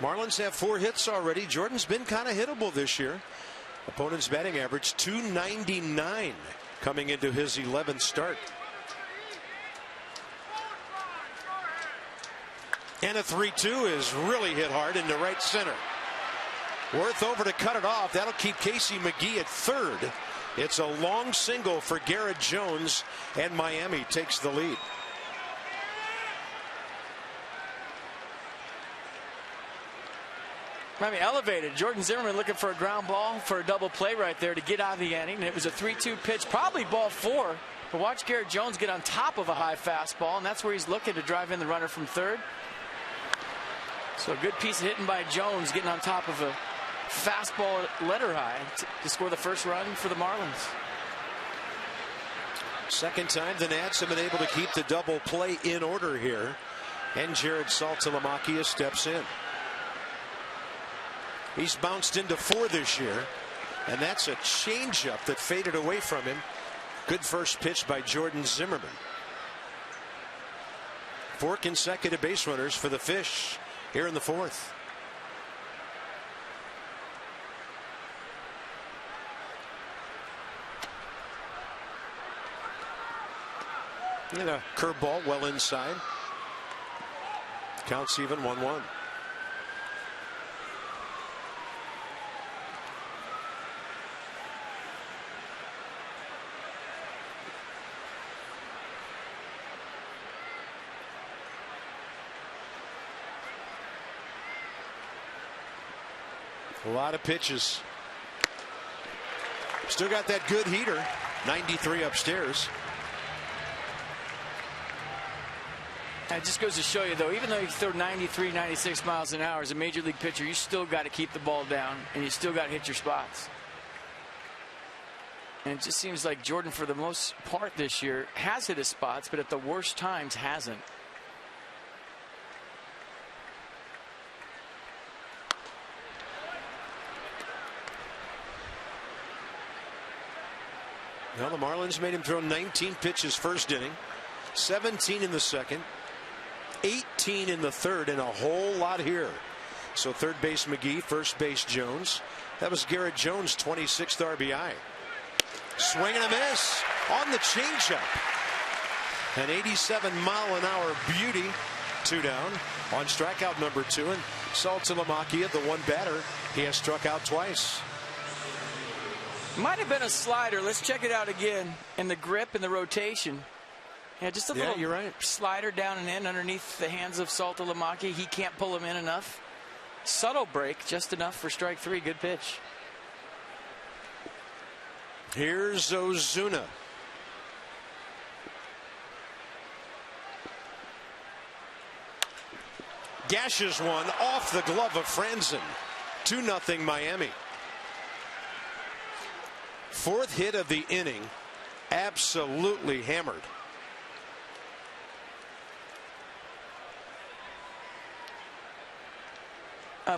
Marlins have 4 hits already. Jordan's been kind of hittable this year. Opponent's batting average .299 coming into his 11th start. And a 3-2 is really hit hard into right center. Worth over to cut it off. That'll keep Casey McGee at third. It's a long single for Garrett Jones, and Miami takes the lead. Miami elevated. Jordan Zimmerman looking for a ground ball for a double play right there to get out of the inning. It was a 3-2 pitch, probably ball 4. But watch Garrett Jones get on top of a high fastball, and that's where he's looking to drive in the runner from third. So a good piece of hitting by Jones, getting on top of a fastball letter high to score the first run for the Marlins. Second time the Nats have been able to keep the double play in order here. And Jared Saltalamacchia steps in. He's bounced into 4 this year, and that's a changeup that faded away from him. Good first pitch by Jordan Zimmerman. 4 consecutive base runners for the Fish here in the 4th. And a curveball well inside. Counts even, 1-1. A lot of pitches. Still got that good heater. 93 upstairs. It just goes to show you, though, even though you throw 93, 96 miles an hour as a major league pitcher, you still got to keep the ball down, and you still got to hit your spots. And it just seems like Jordan, for the most part this year, has hit his spots, but at the worst times hasn't. Well, the Marlins made him throw 19 pitches first inning, 17 in the second, 18 in the third, and a whole lot here. So third base McGee, first base Jones. That was Garrett Jones' 26th RBI. Swing and a miss on the changeup. An 87-mile-an-hour beauty. 2 down on strikeout number 2. And Saltalamacchia, the one batter, he has struck out twice. Might have been a slider. Let's check it out again. And the grip and the rotation. Yeah, just a little you're right. Slider down and in underneath the hands of Saltalamacchia. He can't pull him in enough. Subtle break, just enough for strike 3. Good pitch. Here's Ozuna. Gashes one off the glove of Franzen. 2-0 Miami. Fourth hit of the inning. Absolutely hammered.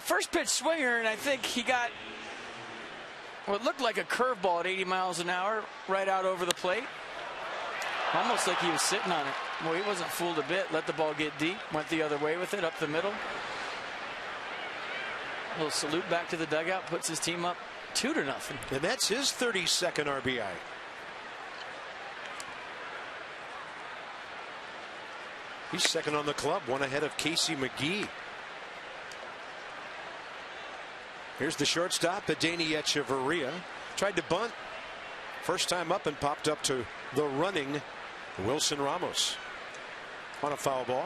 First pitch swinger, and I think he got what looked like a curveball at 80 miles an hour right out over the plate. Almost like he was sitting on it. Well, he wasn't fooled a bit. Let the ball get deep. Went the other way with it, up the middle. A little salute back to the dugout. Puts his team up 2-0. And that's his 32nd RBI. He's second on the club, one ahead of Casey McGee. Here's the shortstop, Adeiny Echeverria. Tried to bunt. First time up and popped up to the running Wilson Ramos on a foul ball.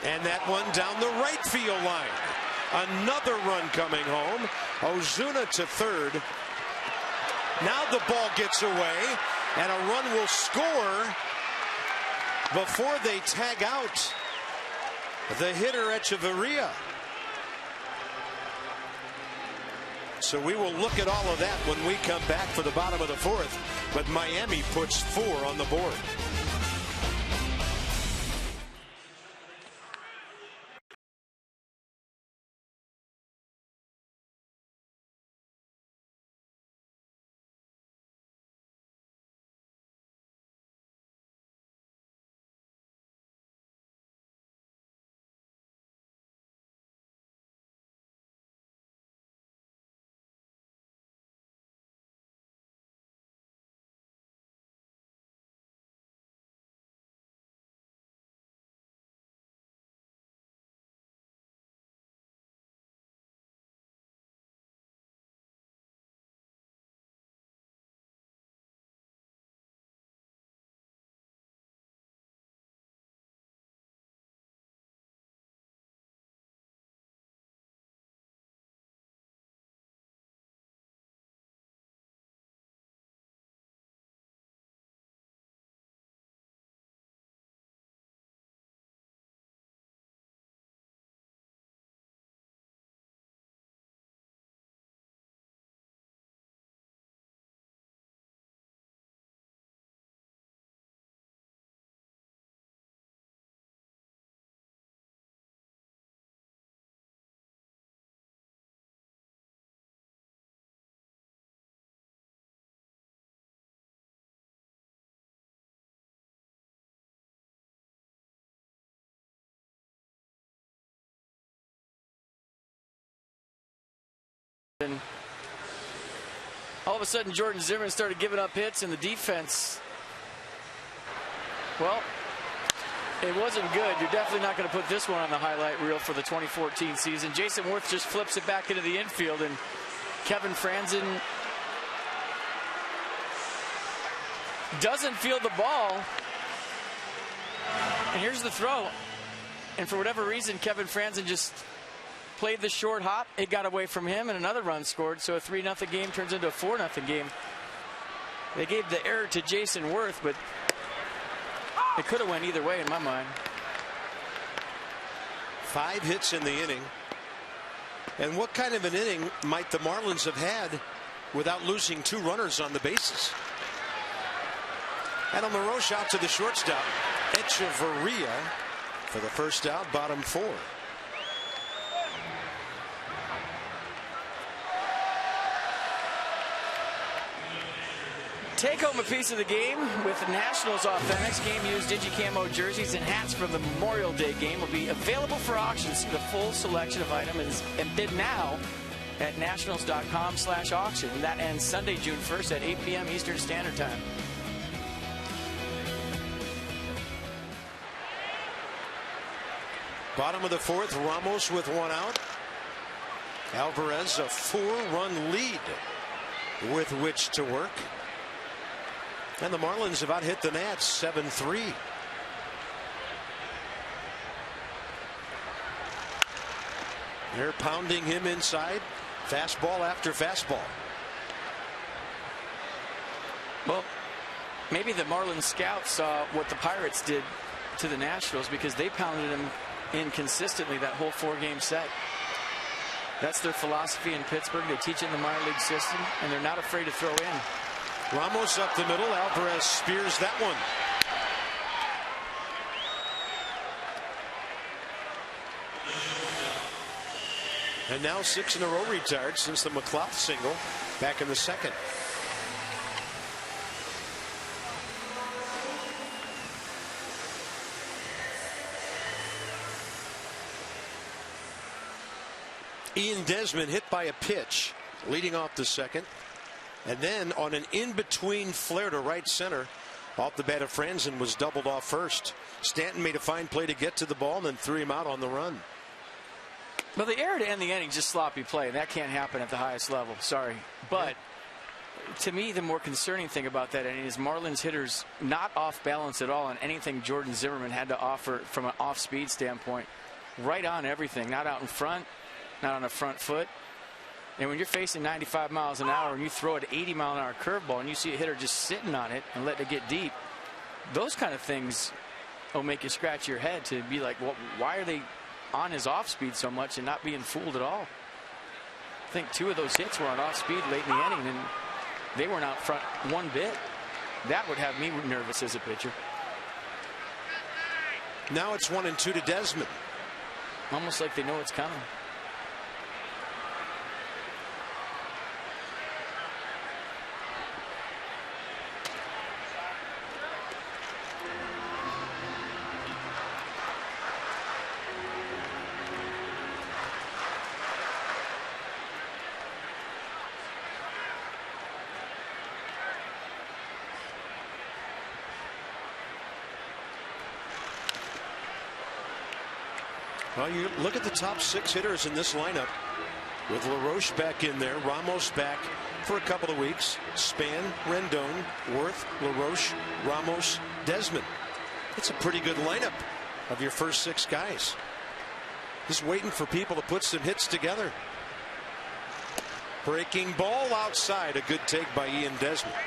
And that one down the right field line. Another run coming home. Ozuna to third. Now the ball gets away, and a run will score before they tag out the hitter Echeverria. So we will look at all of that when we come back for the bottom of the fourth. But Miami puts 4 on the board. And all of a sudden, Jordan Zimmerman started giving up hits, and the defense, well, it wasn't good. You're definitely not going to put this one on the highlight reel for the 2014 season. Jason Worth just flips it back into the infield, and Kevin Franzen doesn't field the ball. And here's the throw. And for whatever reason, Kevin Franzen just played the short hop. It got away from him, and another run scored. So a 3-0 game turns into a 4-0 game. They gave the error to Jason Worth, but it could have went either way in my mind. 5 hits in the inning. And what kind of an inning might the Marlins have had without losing 2 runners on the bases? And on the row shot to the shortstop, Echeverria for the first out, bottom 4. Take home a piece of the game with Nationals Authentics. Game used Digicamo jerseys and hats from the Memorial Day game will be available for auction. See the full selection of items and bid now at nationals.com/auction. That ends Sunday, June 1st at 8 p.m. Eastern Standard Time. Bottom of the 4th, Ramos with 1 out. Alvarez a 4-run lead with which to work. And the Marlins have out-hit the Nats 7-3. They're pounding him inside. Fastball after fastball. Well, maybe the Marlins scouts saw what the Pirates did to the Nationals because they pounded him inconsistently that whole 4-game set. That's their philosophy in Pittsburgh. They teach it in the minor league system, and they're not afraid to throw in. Ramos up the middle. Alvarez spears that one. And now 6 in a row retired since the McLeod single back in the second. Ian Desmond hit by a pitch leading off the second, and then on an in-between flare to right center off the bat of Franzen was doubled off first. Stanton made a fine play to get to the ball and then threw him out on the run. Well, the error to end the inning, just sloppy play, and that can't happen at the highest level. Sorry. But to me, the more concerning thing about that inning is Marlins hitters not off balance at all on anything Jordan Zimmermann had to offer from an off-speed standpoint. Right on everything, not out in front, not on the front foot. And when you're facing 95 miles an hour and you throw an 80-mile-an-hour curveball and you see a hitter just sitting on it and letting it get deep, those kind of things will make you scratch your head to be like, well, why are they on his off speed so much and not being fooled at all? I think 2 of those hits were on off speed late in the inning, and they weren't out front one bit. That would have me nervous as a pitcher. Now it's 1-2 to Desmond. Almost like they know it's coming. Well, you look at the top 6 hitters in this lineup with LaRoche back in there, Ramos back for a couple of weeks, Span, Rendon, Worth, LaRoche, Ramos, Desmond. It's a pretty good lineup of your first 6 guys. Just waiting for people to put some hits together. Breaking ball outside, a good take by Ian Desmond.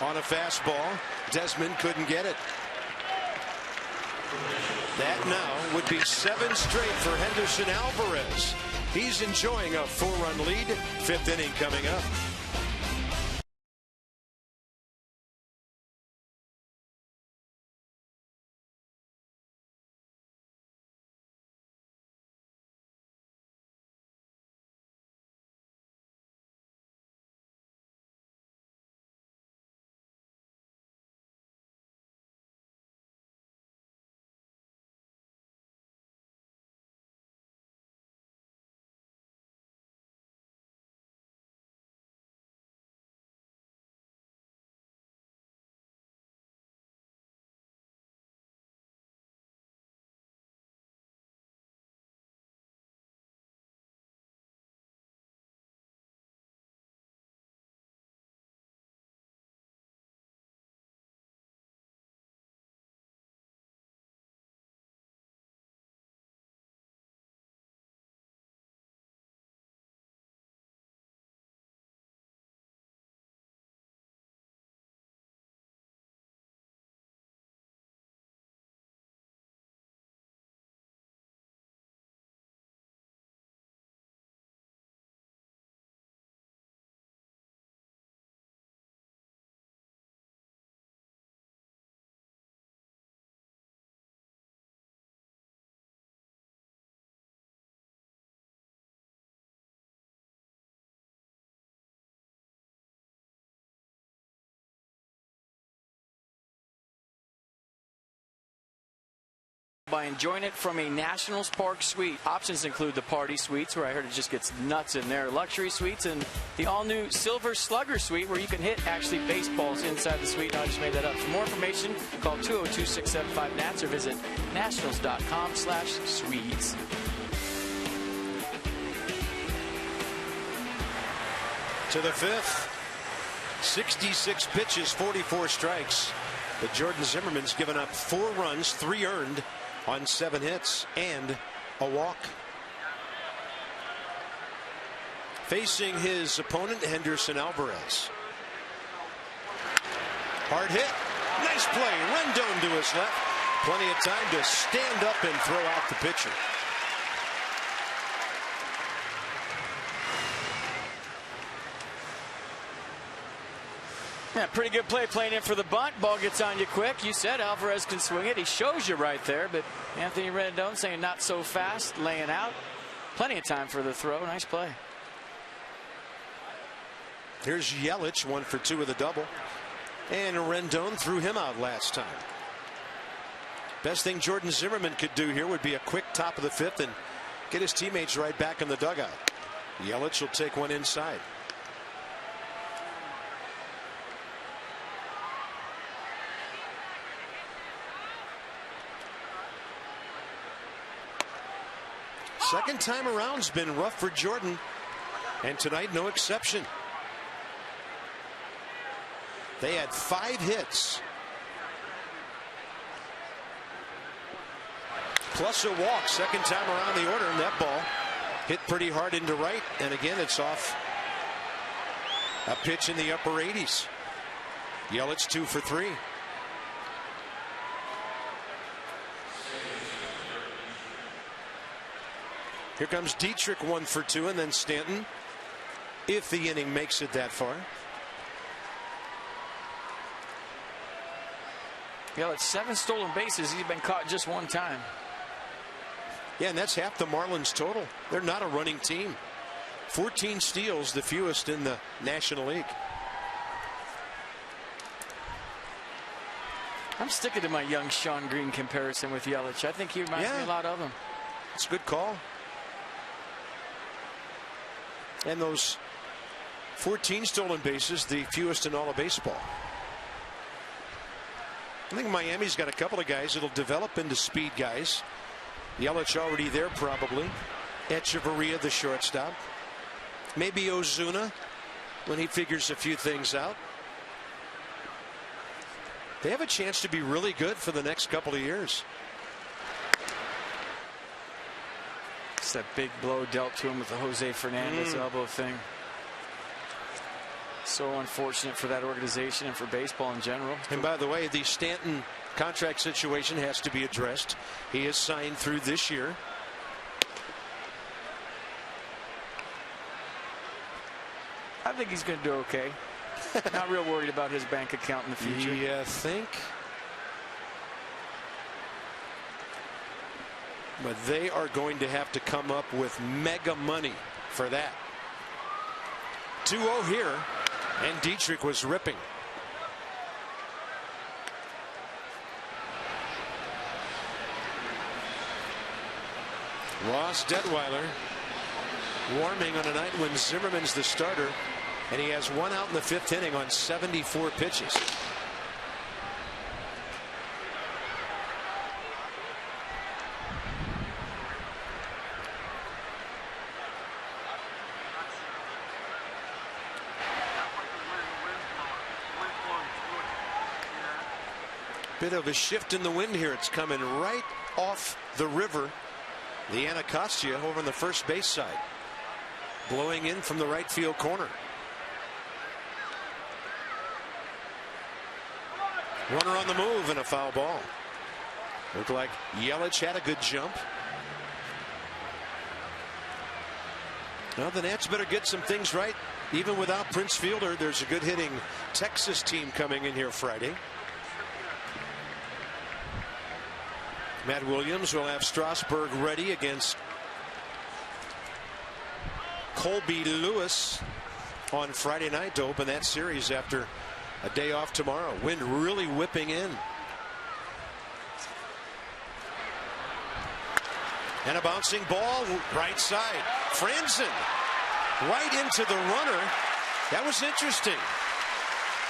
On a fastball, Desmond couldn't get it. That now would be 7 straight for Henderson Alvarez. He's enjoying a 4-run lead. 5th inning coming up. By enjoying it from a Nationals Park suite. Options include the party suites, where I heard it just gets nuts in there, luxury suites, and the all-new Silver Slugger suite, where you can hit actually baseballs inside the suite. No, I just made that up. For more information, call 202-675-NATS or visit nationals.com/suites. To the 5th, 66 pitches, 44 strikes. But Jordan Zimmermann's given up 4 runs, 3 earned, on 7 hits and a walk. Facing his opponent, Henderson Alvarez. Hard hit. Nice play. Rendon to his left. Plenty of time to stand up and throw out the pitcher. Yeah, pretty good play playing in for the bunt. Ball gets on you quick. You said Alvarez can swing it. He shows you right there, but Anthony Rendon saying not so fast, laying out. Plenty of time for the throw. Nice play. Here's Yelich, 1 for 2 with a double. And Rendon threw him out last time. Best thing Jordan Zimmerman could do here would be a quick top of the 5th and get his teammates right back in the dugout. Yelich will take one inside. Second time around's been rough for Jordan, and tonight no exception. They had 5 hits plus a walk second time around the order, and that ball hit pretty hard into right, and again it's off a pitch in the upper 80s. Yelich 2 for 3. Here comes Dietrich, 1 for 2, and then Stanton, if the inning makes it that far. Yeah, it's 7 stolen bases. He's been caught just 1 time. Yeah, and that's half the Marlins total. They're not a running team. 14 steals, the fewest in the National League. I'm sticking to my young Sean Green comparison with Yelich. I think he reminds me a lot of him. It's a good call. And those 14 stolen bases, the fewest in all of baseball. I think Miami's got a couple of guys that'll develop into speed guys. Yelich already there probably. Echeverria, the shortstop. Maybe Ozuna when he figures a few things out. They have a chance to be really good for the next couple of years. It's that big blow dealt to him with the Jose Fernandez elbow thing. So unfortunate for that organization and for baseball in general. And by the way, the Stanton contract situation has to be addressed. He is signed through this year. I think he's going to do okay. Not real worried about his bank account in the future. You think? But they are going to have to come up with mega money for that. 2-0 here, and Dietrich was ripping. Ross Detweiler warming on a night when Zimmerman's the starter, and he has 1 out in the 5th inning on 74 pitches. Bit of a shift in the wind here. It's coming right off the river. The Anacostia over on the first base side. Blowing in from the right field corner. Runner on the move and a foul ball. Looked like Yelich had a good jump. Well, the Nats better get some things right. Even without Prince Fielder, there's a good hitting Texas team coming in here Friday. Matt Williams will have Strasburg ready against Colby Lewis on Friday night to open that series after a day off tomorrow. Wind really whipping in. And a bouncing ball right side. Franzen right into the runner. That was interesting.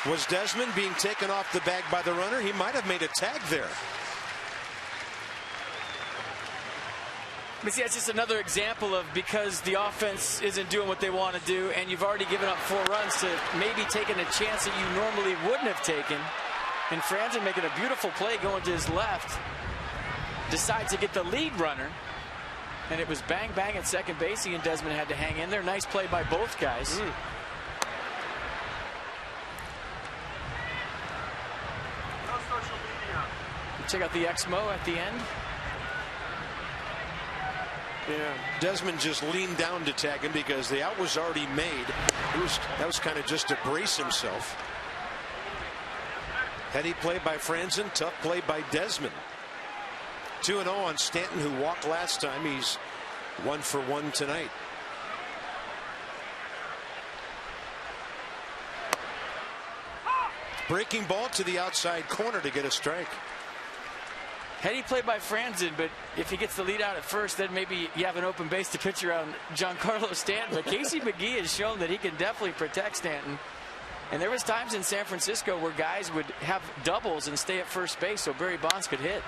Was Desmond being taken off the bag by the runner? He might have made a tag there. But see, that's just another example of because the offense isn't doing what they want to do, and you've already given up 4 runs to maybe taking a chance that you normally wouldn't have taken. And Franzen making a beautiful play going to his left. decides to get the lead runner. And it was bang, bang at second base. And Desmond had to hang in there. Nice play by both guys. Check out the Exmo at the end. Yeah, Desmond just leaned down to tag him because the out was already made. That was kind of just to brace himself. Heady play by Franzen, tough play by Desmond. 2-0 on Stanton, who walked last time. He's 1 for 1 tonight. Breaking ball to the outside corner to get a strike. Heady play by Franzen, but if he gets the lead out at first, then maybe you have an open base to pitch around Giancarlo Stanton. But Casey McGee has shown that he can definitely protect Stanton. And there was times in San Francisco where guys would have doubles and stay at first base so Barry Bonds could hit.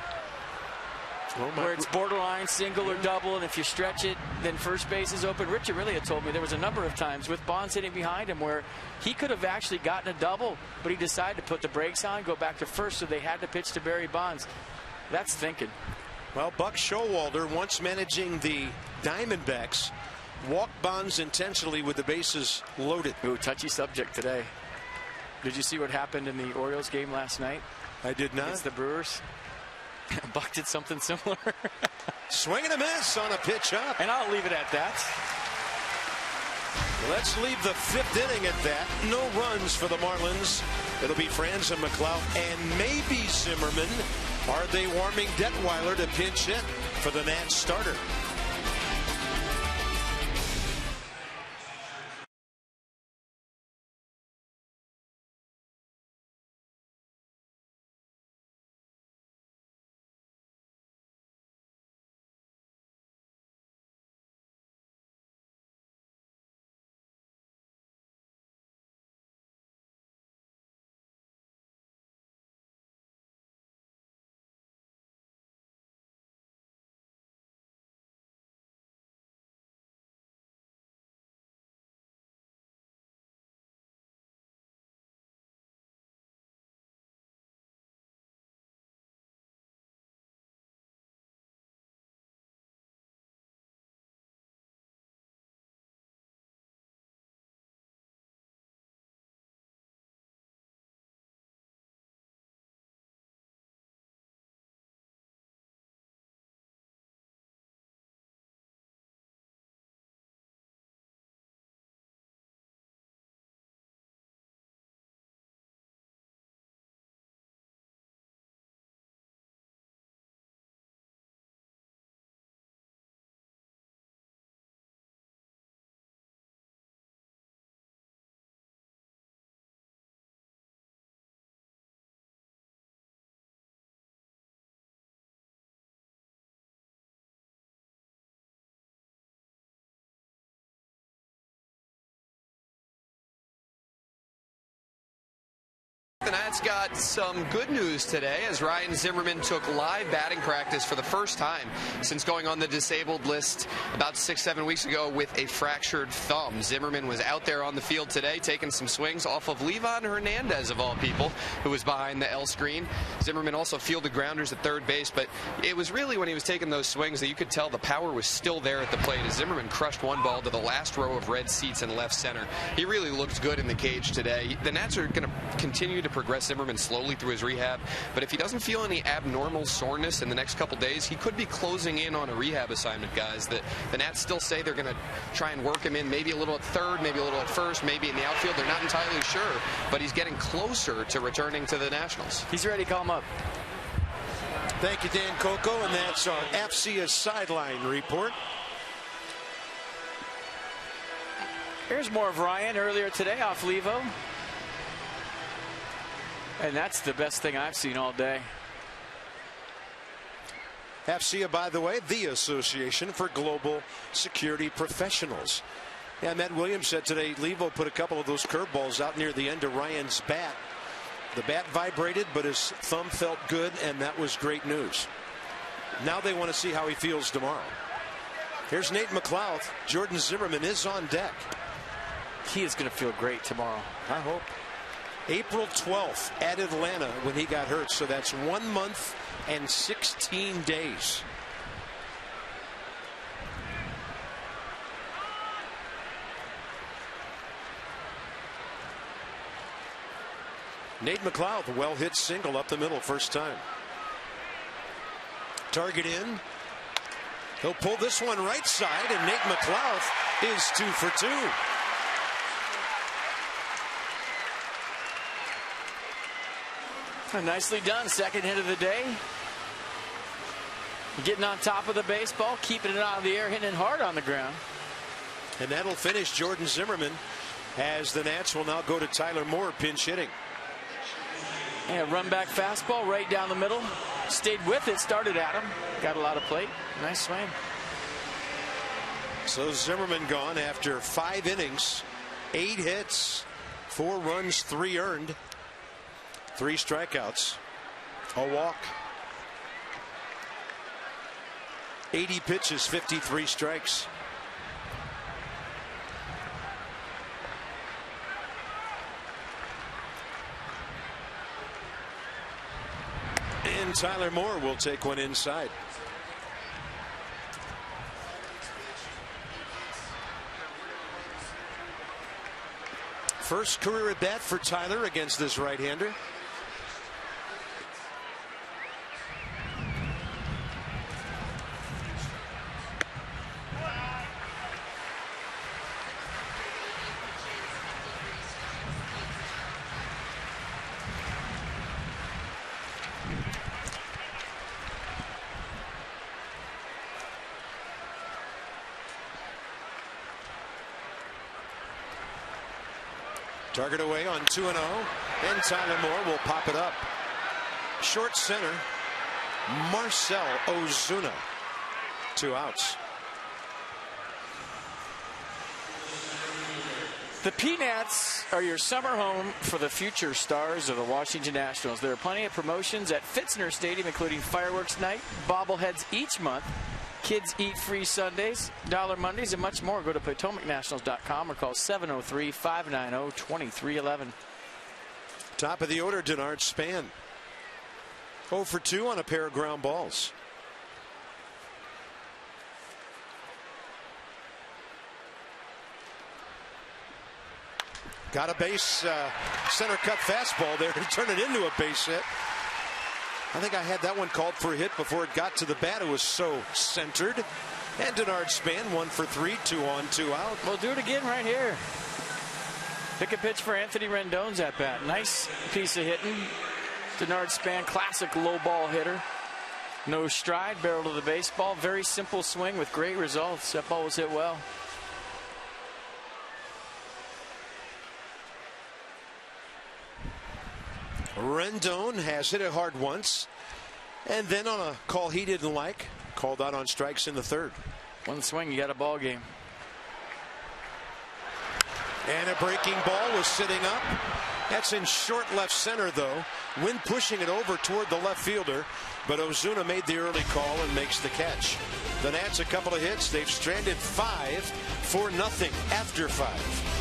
Where it's borderline single or double, and if you stretch it, then first base is open. Richard really had told me there was a number of times with Bonds hitting behind him where he could have actually gotten a double, but he decided to put the brakes on, go back to first, so they had to pitch to Barry Bonds. That's thinking. Well, Buck Showalter, once managing the Diamondbacks, walked Bonds intentionally with the bases loaded. Ooh, touchy subject today. Did you see what happened in the Orioles game last night? I did not. It's the Brewers. Buck did something similar. Swing and a miss on a pitch up. And I'll leave it at that. Let's leave the 5th inning at that. No runs for the Marlins. It'll be Franzen, McLeod, and maybe Zimmerman. Are they warming Detweiler to pinch hit for the Nats starter? The Nats got some good news today as Ryan Zimmerman took live batting practice for the first time since going on the disabled list about 6-7 weeks ago with a fractured thumb. Zimmerman was out there on the field today taking some swings off of Livan Hernandez, of all people, who was behind the L screen. Zimmerman also fielded grounders at third base, but it was really when he was taking those swings that you could tell the power was still there at the plate as Zimmerman crushed one ball to the last row of red seats in left center. He really looked good in the cage today. The Nats are going to continue to progress Zimmerman slowly through his rehab, but if he doesn't feel any abnormal soreness in the next couple days, he could be closing in on a rehab assignment, guys. The Nats still say they're going to try and work him in, maybe a little at third, maybe a little at first, maybe in the outfield. They're not entirely sure, but he's getting closer to returning to the Nationals. He's ready. Call him up. Thank you, Dan Coco, and that's our FCA sideline report. Here's more of Ryan earlier today off Levo. And that's the best thing I've seen all day. FCA, by the way, the Association for Global Security Professionals. Yeah, Matt Williams said today Levo put a couple of those curveballs out near the end of Ryan's bat. The bat vibrated, but his thumb felt good, and that was great news. Now they want to see how he feels tomorrow. Here's Nate McLeod. Jordan Zimmerman is on deck. He is going to feel great tomorrow. I hope. April 12th at Atlanta when he got hurt. So that's 1 month and 16 days. Nate McLeod, a well-hit single up the middle, first time. Target in. He'll pull this one right side, and Nate McLeod is 2 for 2. Nicely done. Second hit of the day. Getting on top of the baseball, keeping it out of the air, hitting it hard on the ground. And that'll finish Jordan Zimmerman as the Nats will now go to Tyler Moore, pinch hitting. Yeah, run back fastball right down the middle. Stayed with it, started at him. Got a lot of plate. Nice swing. So Zimmerman gone after 5 innings, 8 hits, 4 runs, 3 earned, 3 strikeouts, a walk. 80 pitches, 53 strikes. And Tyler Moore will take one inside. First career at bat for Tyler against this right-hander. Target away on 2-0, and Tyler Moore will pop it up. Short center, Marcell Ozuna. 2 outs. The Peanuts are your summer home for the future stars of the Washington Nationals. There are plenty of promotions at Fitzner Stadium, including fireworks night, bobbleheads each month, kids eat free Sundays, Dollar Mondays, and much more. Go to PotomacNationals.com or call 703-590-2311. Top of the order, Denard Span. 0 for 2 on a pair of ground balls. Got a base center cut fastball there to turn it into a base hit. I think I had that one called for a hit before it got to the bat. It was so centered. And Denard Span 1 for 3, 2 on, 2 out. We'll do it again right here. Pick a pitch for Anthony Rendon's at bat. Nice piece of hitting. Denard Span, classic low ball hitter. No stride, barrel to the baseball. Very simple swing with great results. That ball was hit well. Rendon has hit it hard once, and then on a call he didn't like, called out on strikes in the 3rd. One swing, you got a ball game. And a breaking ball was sitting up. That's in short left center, though. Wind pushing it over toward the left fielder, but Ozuna made the early call and makes the catch. The Nats a couple of hits. They've stranded 5 for nothing after 5.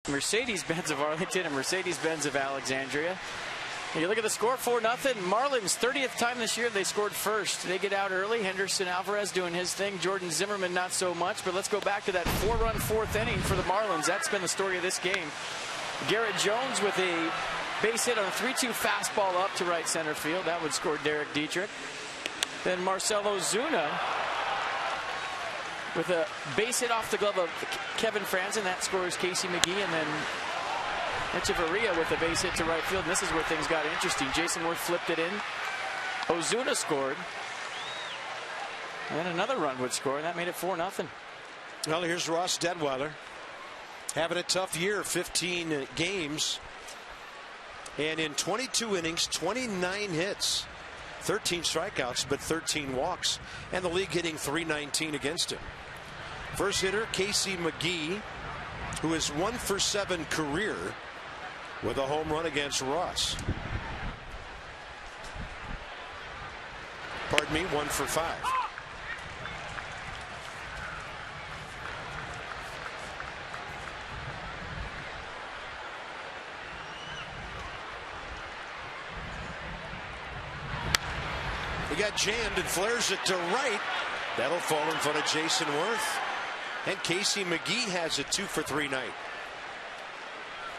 Mercedes-Benz of Arlington and Mercedes-Benz of Alexandria. You look at the score, 4-0. Marlins, 30th time this year they scored first. They get out early. Henderson Alvarez doing his thing. Jordan Zimmerman not so much. But let's go back to that 4-run fourth inning for the Marlins. That's been the story of this game. Garrett Jones with a base hit on a 3-2 fastball up to right center field. That would score Derek Dietrich. Then Marcelo Zuna with a base hit off the glove of Kevin Franzen. That scores Casey McGee. And then Echeverria with a base hit to right field. And this is where things got interesting. Jason Worth flipped it in. Ozuna scored. And then another run would score, and that made it 4-0. Well, here's Ross Detweiler. Having a tough year, 15 games. And in 22 innings, 29 hits. 13 strikeouts, but 13 walks. And the league hitting .319 against him. First hitter, Casey McGee, who is 1 for 7 career with a home run against Ross. Pardon me, 1 for 5. He got jammed and flares it to right. That'll fall in front of Jason Worth. And Casey McGee has a 2 for 3 night.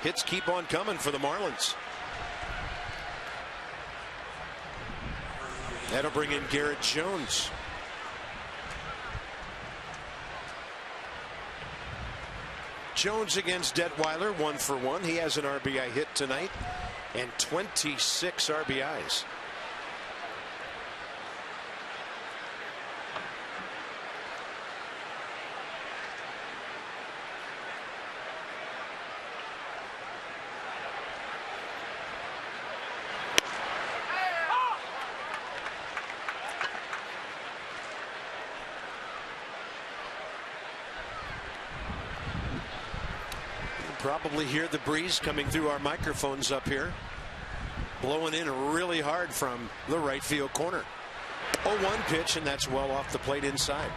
Hits keep on coming for the Marlins. That'll bring in Garrett Jones. Jones against Detweiler, 1 for 1. He has an RBI hit tonight and 26 RBIs. Probably hear the breeze coming through our microphones up here, blowing in really hard from the right field corner. 0-1 pitch, and that's well off the plate inside.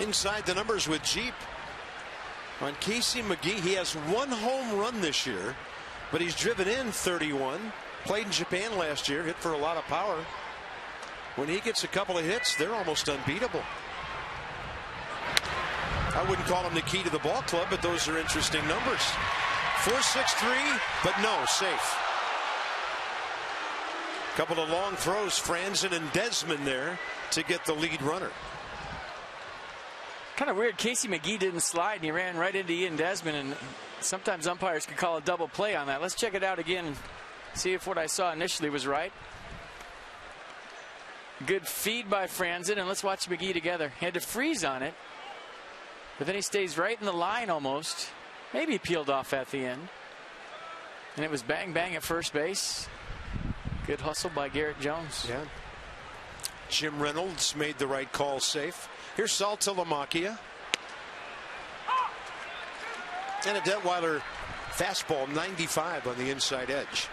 Inside the numbers with Jeep. On Casey McGee, he has 1 home run this year, but he's driven in 31. Played in Japan last year, hit for a lot of power. When he gets a couple of hits, they're almost unbeatable. I wouldn't call him the key to the ball club, but those are interesting numbers. 4.63, but no, safe. Couple of long throws, Franzen and Desmond there to get the lead runner. Kind of weird. Casey McGee didn't slide, and he ran right into Ian Desmond, and sometimes umpires can call a double play on that. Let's check it out again and see if what I saw initially was right. Good feed by Franzen, and let's watch McGee together. He had to freeze on it, but then he stays right in the line almost. Maybe peeled off at the end. And it was bang bang at first base. Good hustle by Garrett Jones. Yeah. Jim Reynolds made the right call, safe. Here's Saltalamacchia. And a Detweiler fastball, 95 on the inside edge.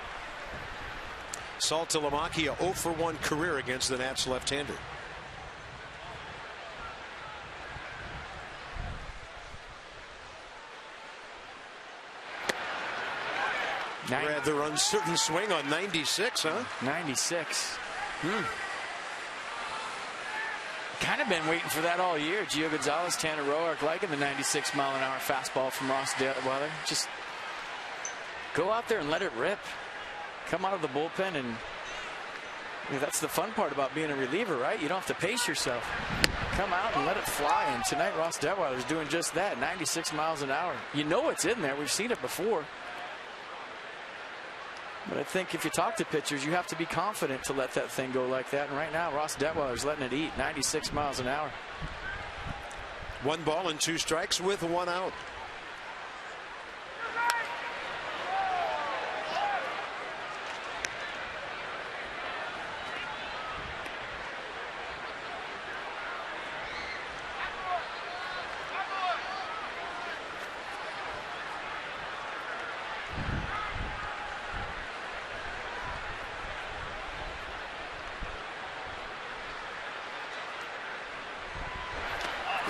Saltalamacchia 0 for 1 career against the Nats left-hander. Rather uncertain swing on 96, huh? 96. Kind of been waiting for that all year. Gio Gonzalez, Tanner Roark liking the 96-mile-an-hour fastball from Ross Detweiler. Just go out there and let it rip. Come out of the bullpen, and that's the fun part about being a reliever, right? You don't have to pace yourself. Come out and let it fly. And tonight, Ross Detweiler is doing just that, 96 miles an hour. You know it's in there. We've seen it before. But I think if you talk to pitchers, you have to be confident to let that thing go like that. And right now, Ross Detweiler's letting it eat, 96 miles an hour. 1 ball and 2 strikes with 1 out.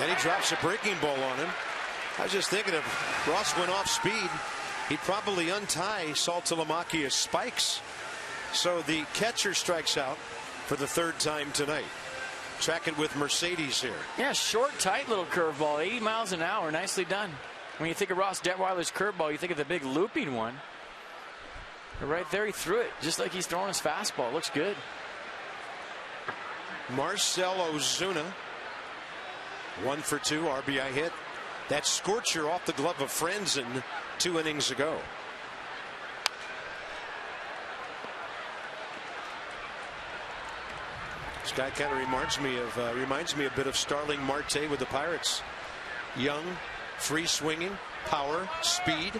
And he drops a breaking ball on him. I was just thinking, if Ross went off speed, he'd probably untie Saltalamacchia's spikes. So the catcher strikes out for the 3rd time tonight. Tracking with Mercedes here. Yeah, short, tight little curveball, 80 miles an hour. Nicely done. When you think of Ross Detweiler's curveball, you think of the big looping one. But right there, he threw it just like he's throwing his fastball. Looks good. Marcell Ozuna, 1 for 2, RBI hit. That scorcher off the glove of Franzen 2 innings ago. This guy kind of reminds me a bit of Starling Marte with the Pirates. Young, free swinging, power, speed.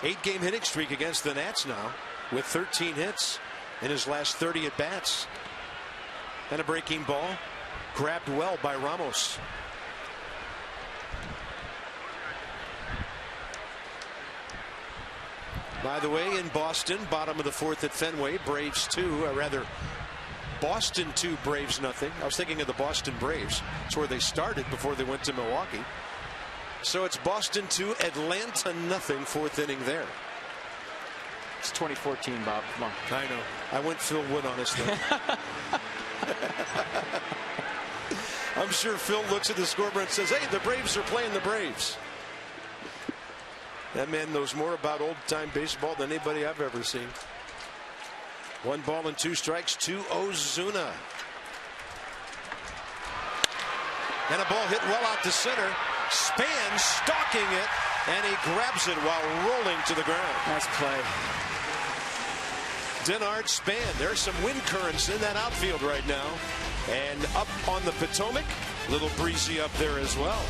8-game hitting streak against the Nats now, with 13 hits in his last 30 at bats. And a breaking ball grabbed well by Ramos. By the way, in Boston, bottom of the 4th at Fenway, Braves 2, or rather Boston 2, Braves nothing. I was thinking of the Boston Braves. That's where they started before they went to Milwaukee. So it's Boston 2, Atlanta nothing, 4th inning there. It's 2014, Bob. Come on. I know. I went Phil Wood on us though. I'm sure Phil looks at the scoreboard and says, hey, the Braves are playing the Braves. That man knows more about old-time baseball than anybody I've ever seen. 1 ball and 2 strikes to Ozuna. And a ball hit well out to center. Span stalking it, and he grabs it while rolling to the ground. Nice play. Denard Span. There's some wind currents in that outfield right now. And up on the Potomac, a little breezy up there as well.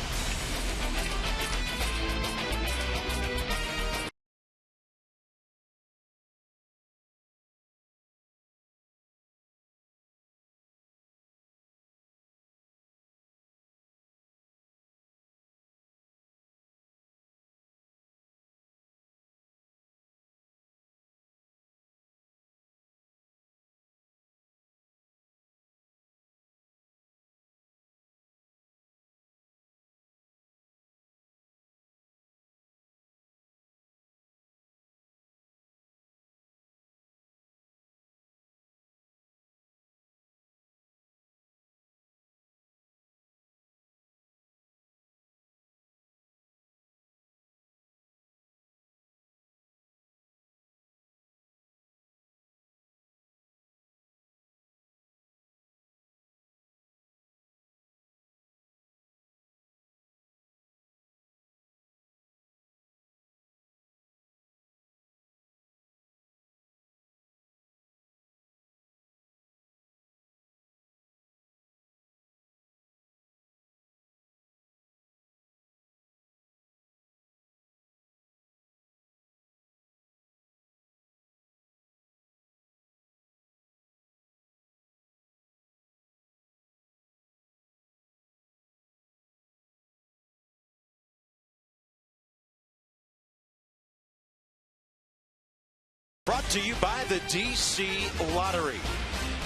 Brought to you by the DC Lottery.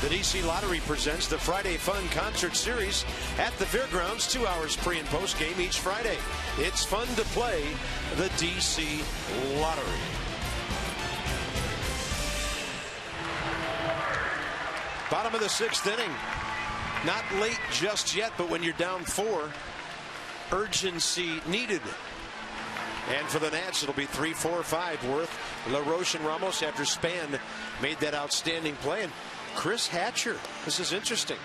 The DC Lottery presents the Friday Fun Concert Series at the Fairgrounds, 2 hours pre and post game each Friday. It's fun to play the DC Lottery. Bottom of the 6th inning. Not late just yet, but when you're down 4, urgency needed. And for the Nats, it'll be 3, 4, 5 worth. LaRoche and Ramos after Span made that outstanding play. And Chris Hatcher, this is interesting.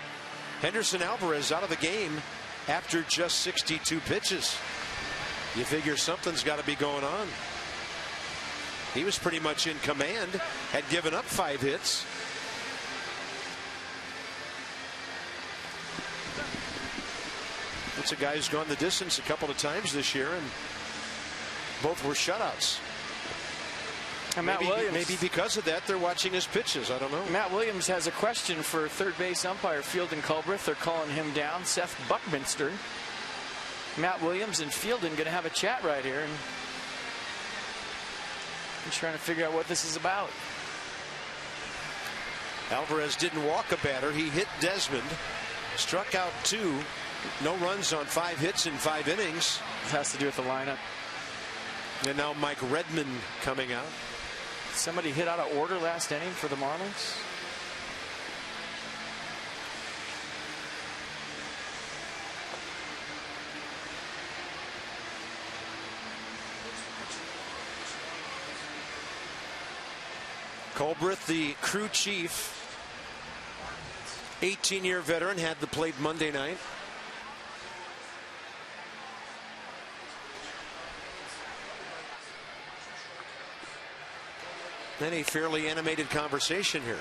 Henderson Alvarez out of the game after just 62 pitches. You figure something's got to be going on. He was pretty much in command, had given up 5 hits. That's a guy who's gone the distance a couple of times this year, and both were shutouts. And Matt Williams, maybe because of that, they're watching his pitches. I don't know. Matt Williams has a question for third base umpire Fielden Culbreth. They're calling him down. Seth Buckminster. Matt Williams and Fielden going to have a chat right here. And I'm trying to figure out what this is about. Alvarez didn't walk a batter. He hit Desmond. Struck out 2. No runs on 5 hits in 5 innings. It has to do with the lineup. And now Mike Redmond coming out. Somebody hit out of order last inning for the Marlins. Colbreth, the crew chief, 18-year veteran, had played Monday night. Then a fairly animated conversation here.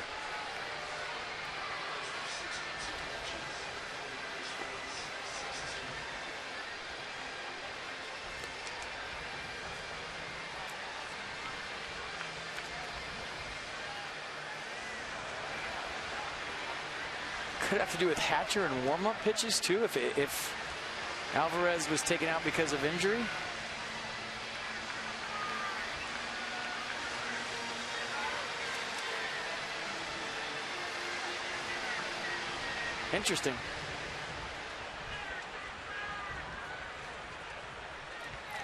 Could have to do with Hatcher and warm-up pitches too, if Alvarez was taken out because of injury. Interesting.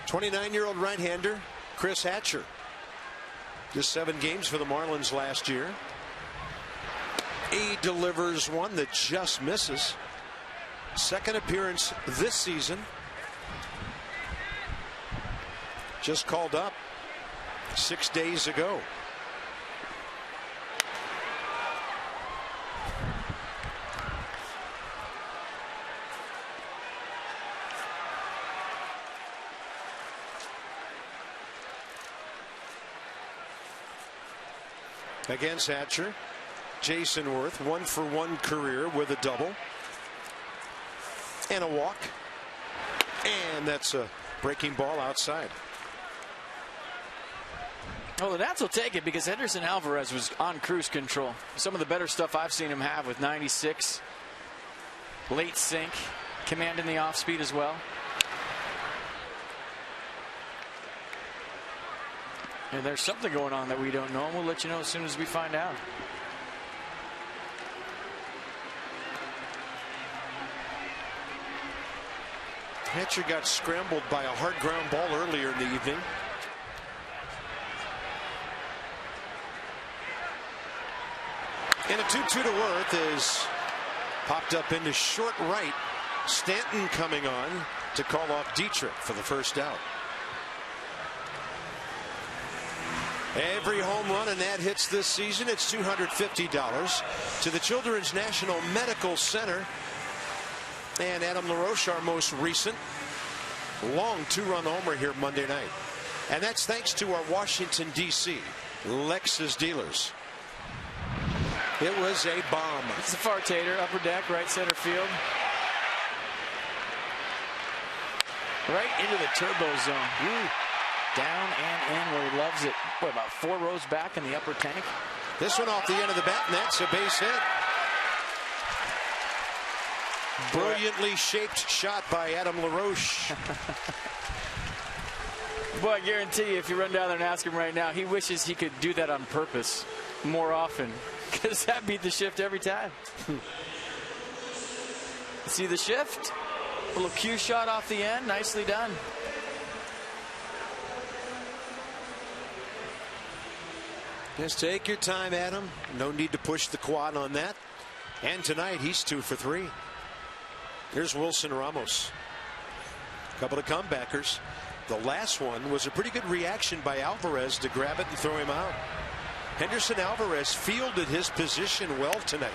'29-year-old right-hander Chris Hatcher. Just 7 games for the Marlins last year. He delivers one that just misses. Second appearance this season. Just called up 6 days ago. Against Hatcher, Jason Worth, 1-for-1 career with a double and a walk, and that's a breaking ball outside. Oh, the Nats will take it because Henderson Alvarez was on cruise control. Some of the better stuff I've seen him have with 96, late sink, commanding the off speed as well. And there's something going on that we don't know, and we'll let you know as soon as we find out. Hatcher got scrambled by a hard ground ball earlier in the evening. And a 2-2 to Worth is popped up into short right. Stanton coming on to call off Dietrich for the first out. Every home run and that hits this season, it's $250 to the Children's National Medical Center. And Adam LaRoche, our most recent long 2-run homer here Monday night. And that's thanks to our Washington, D.C. Lexus dealers. It was a bomb. It's a fartator, upper deck, right center field. Right into the turbo zone. Ooh. Down and in where he loves it. What, about 4 rows back in the upper tank? This one off the end of the bat, and that's a base hit. Brilliantly shaped shot by Adam LaRoche. Boy, I guarantee you, if you run down there and ask him right now, he wishes he could do that on purpose more often, because that beat the shift every time. See the shift? A little cue shot off the end. Nicely done. Just take your time, Adam. No need to push the quad on that. And tonight, he's 2 for 3. Here's Wilson Ramos. A couple of comebackers. The last one was a pretty good reaction by Alvarez to grab it and throw him out. Henderson Alvarez fielded his position well tonight.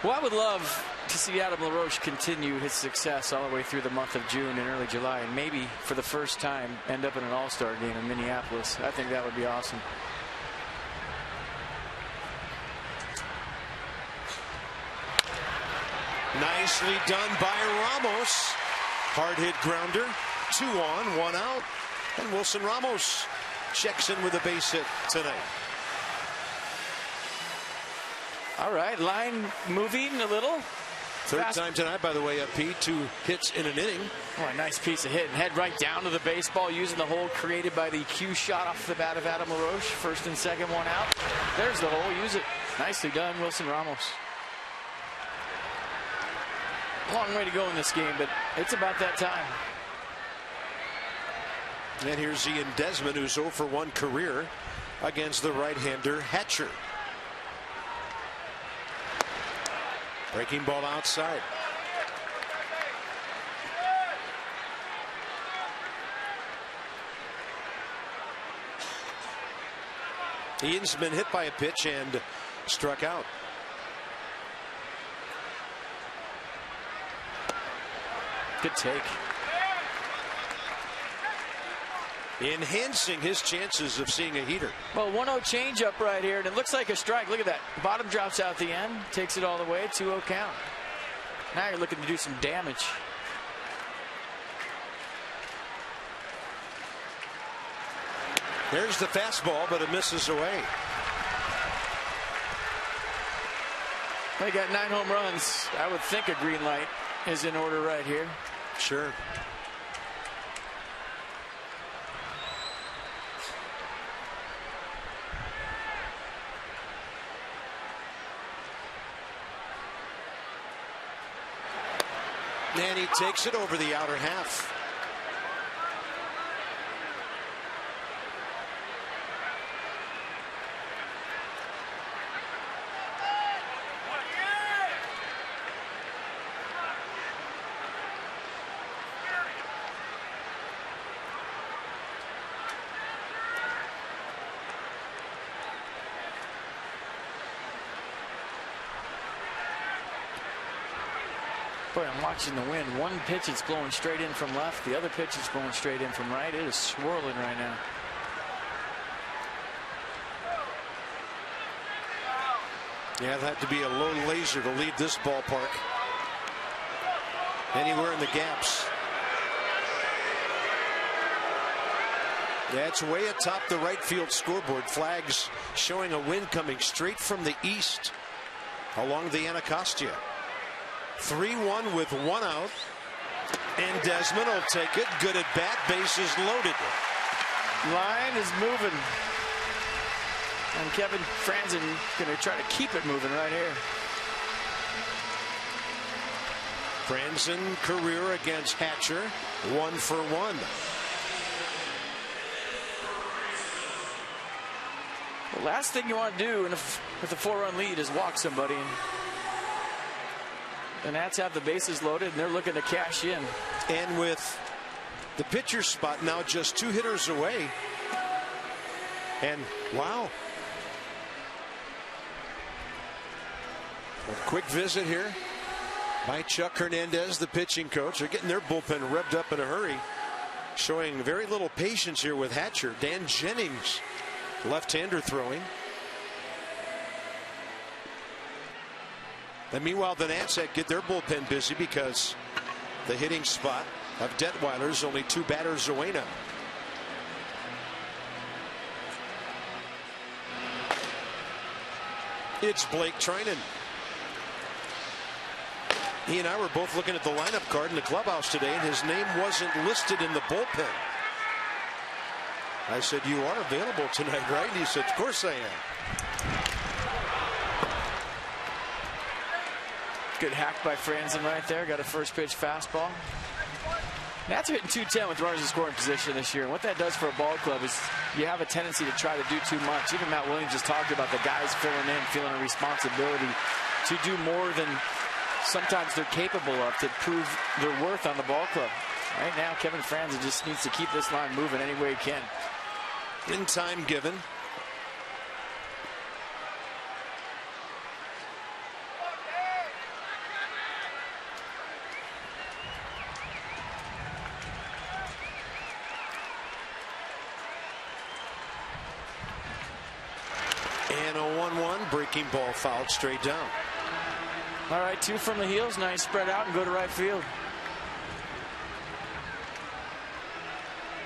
Well, I would love to see Adam LaRoche continue his success all the way through the month of June and early July, and maybe for the first time end up in an all-star game in Minneapolis. I think that would be awesome. Nicely done by Ramos. Hard hit grounder. 2 on, 1 out. And Wilson Ramos checks in with a base hit tonight. All right, line moving a little. Third time tonight, by the way, Pete. 2 hits in an inning. Oh, a nice piece of hit and head right down to the baseball using the hole created by the cue shot off the bat of Adam LaRoche. First and second, 1 out. There's the hole. Use it. Nicely done, Wilson Ramos. 9 Long way to go in this game, but it's about that time. And here's Ian Desmond, who's 0 for 1 career against the right-hander Hatcher. Breaking ball outside. Ian's been hit by a pitch and struck out. Good take. Enhancing his chances of seeing a heater. Well, 1-0 changeup right here, and it looks like a strike. Look at that. Bottom drops out the end, takes it all the way, 2-0 count. Now you're looking to do some damage. There's the fastball, but it misses away. They got 9 home runs. I would think a green light is in order right here. Sure. And he takes it over the outer half. Boy, I'm watching the wind. One pitch is blowing straight in from left. The other pitch is blowing straight in from right. It is swirling right now. Yeah, it'd have to be a low laser to lead this ballpark. Anywhere in the gaps. Yeah, it's way atop the right field scoreboard. Flags showing a wind coming straight from the east along the Anacostia. 3-1 with 1 out. And Desmond will take it. Good at bat. Bases loaded. Line is moving. And Kevin Franzen going to try to keep it moving right here. Franzen career against Hatcher. 1 for 1. The last thing you want to do with a 4-run lead is walk somebody. And Nats have the bases loaded, and they're looking to cash in. And with the pitcher spot now just 2 hitters away. And wow. A quick visit here by Chuck Hernandez, the pitching coach. They're getting their bullpen revved up in a hurry. Showing very little patience here with Hatcher. Dan Jennings, left-hander throwing. And meanwhile, the Nats get their bullpen busy because the hitting spot of Detweiler's only 2 batters away now. It's Blake Trinan. He and I were both looking at the lineup card in the clubhouse today, and his name wasn't listed in the bullpen. I said, "You are available tonight, right?" And he said, "Of course I am." Good hack by Franzen right there. Got a first pitch fastball. Nats are hitting .210 with runners in scoring position this year. And what that does for a ball club is you have a tendency to try to do too much. Even Matt Williams just talked about the guys filling in, feeling a responsibility to do more than sometimes they're capable of to prove their worth on the ball club. Right now, Kevin Franzen just needs to keep this line moving any way he can. In time given. And a 1-1 breaking ball fouled straight down. All right, 2 from the heels. Nice spread out and go to right field.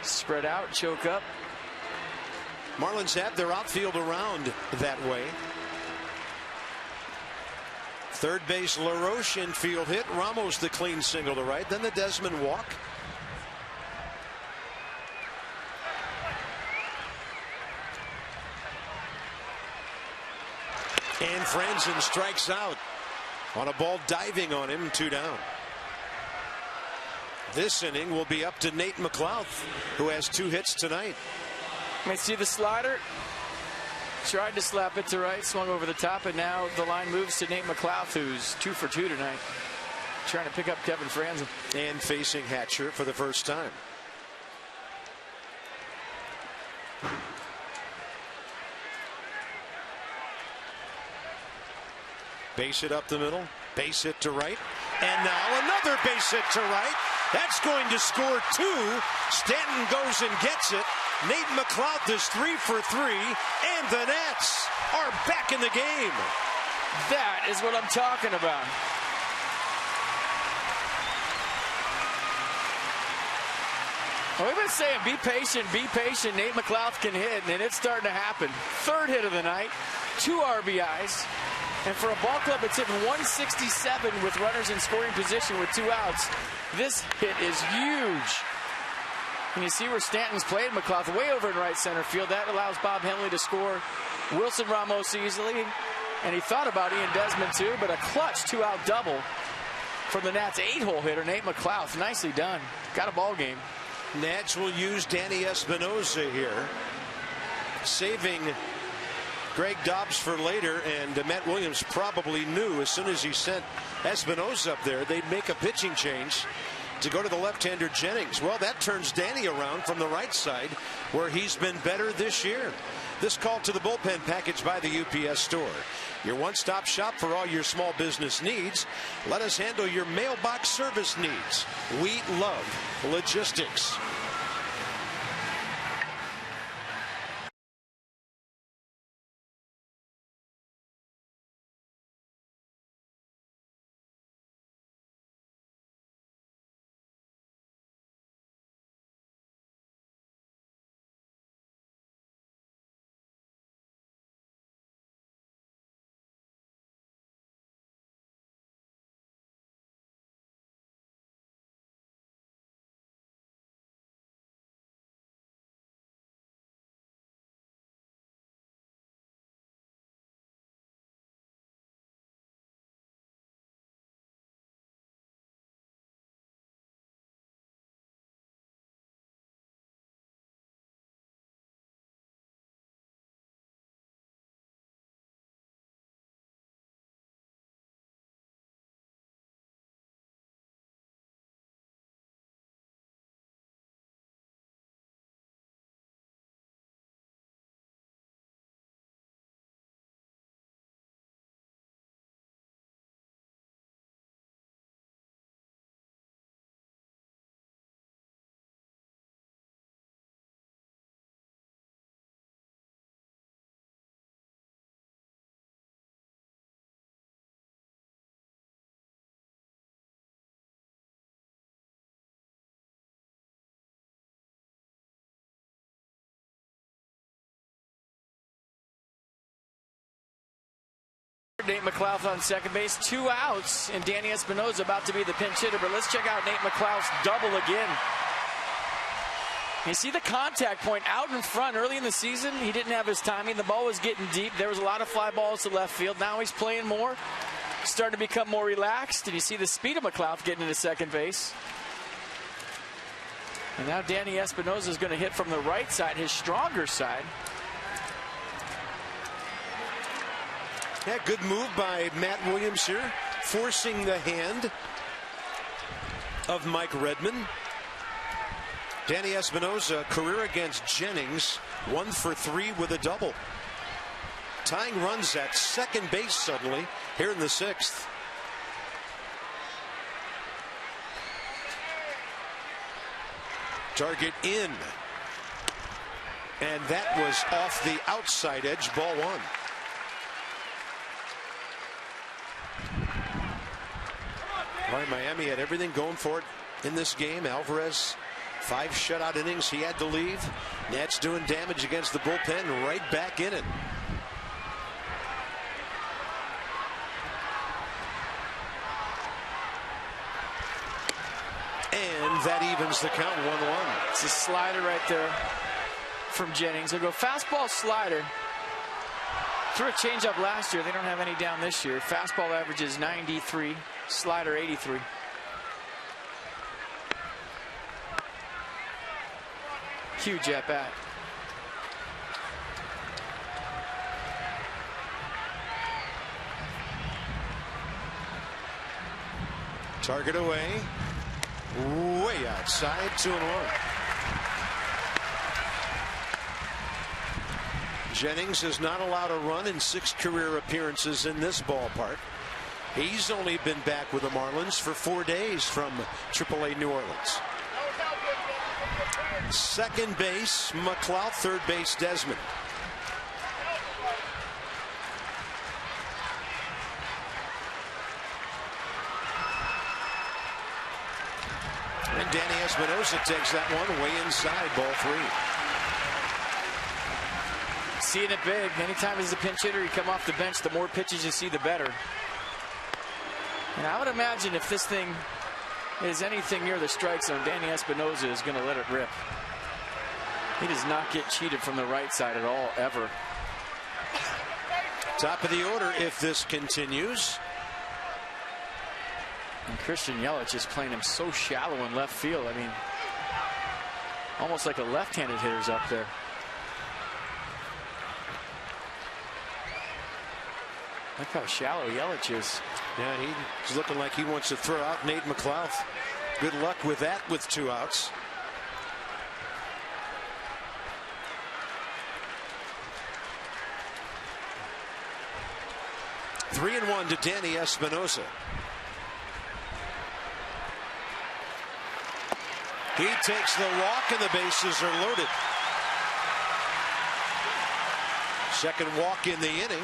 Spread out, choke up. Marlins have their outfield around that way. Third base LaRoche infield hit. Ramos the clean single to right. Then the Desmond walk. And Franzen strikes out on a ball diving on him. 2 down. This inning will be up to Nate McLouth, who has 2 hits tonight. You see the slider? Tried to slap it to right, swung over the top, and now the line moves to Nate McLouth, who's 2 for 2 tonight. Trying to pick up Kevin Franzen. And facing Hatcher for the first time. Base hit up the middle, base hit to right, and now another base hit to right. That's going to score 2. Stanton goes and gets it. Nate McLouth is 3 for 3, and the Nats are back in the game. That is what I'm talking about. Well, we've been saying be patient. Nate McLouth can hit, and it's starting to happen. 3rd hit of the night, 2 RBIs. And for a ball club that's hitting 167 with runners in scoring position with 2 outs, this hit is huge. And you see where Stanton's played McLouth way over in right center field. That allows Bob Henley to score Wilson Ramos easily. And he thought about Ian Desmond too, but a clutch 2-out double from the Nats 8-hole hitter, Nate McLouth. Nicely done. Got a ball game. Nats will use Danny Espinosa here, saving Greg Dobbs for later, and Matt Williams probably knew as soon as he sent Espinosa up there they'd make a pitching change to go to the left-hander Jennings. Well, that turns Danny around from the right side, where he's been better this year. This call to the bullpen package by the UPS Store. Your one-stop shop for all your small business needs. Let us handle your mailbox service needs. We love logistics. Nate McLouth on second base, 2 outs, and Danny Espinosa about to be the pinch hitter. But let's check out Nate McLouth's double again. You see the contact point out in front early in the season. He didn't have his timing. The ball was getting deep. There was a lot of fly balls to left field. Now he's playing more, starting to become more relaxed. And you see the speed of McLouth getting into second base. And now Danny Espinosa is going to hit from the right side, his stronger side. Yeah, good move by Matt Williams here, forcing the hand of Mike Redmond. Danny Espinosa, career against Jennings, 1 for 3 with a double. Tying runs at second base suddenly here in the 6th. Target in. And that was off the outside edge, ball 1. All right, Miami had everything going for it in this game. Alvarez, 5 shutout innings. He had to leave. Nats doing damage against the bullpen, right back in it. And that evens the count, 1-1. It's a slider right there from Jennings. He'll go fastball, slider. Threw a changeup last year. They don't have any down this year. Fastball averages 93. Slider 83. Huge at bat. Target away. Way outside. 2-1. Jennings has not allowed a run in 6 career appearances in this ballpark. He's only been back with the Marlins for 4 days from AAA New Orleans. Second base, McLeod. Third base, Desmond. And Danny Espinosa takes that one way inside, ball 3. Seeing it big. Anytime he's a pinch hitter, you come off the bench, the more pitches you see, the better. And I would imagine if this thing is anything near the strike zone, Danny Espinosa is going to let it rip. He does not get cheated from the right side at all, ever. Top of the order if this continues. And Christian Yelich is playing him so shallow in left field. I mean, almost like a left-handed hitter's up there. Look how shallow Yelich is. Yeah, he's looking like he wants to throw out Nate McLeod. Good luck with that with 2 outs. Three and 1 to Danny Espinosa. He takes the walk and the bases are loaded. Second walk in the inning.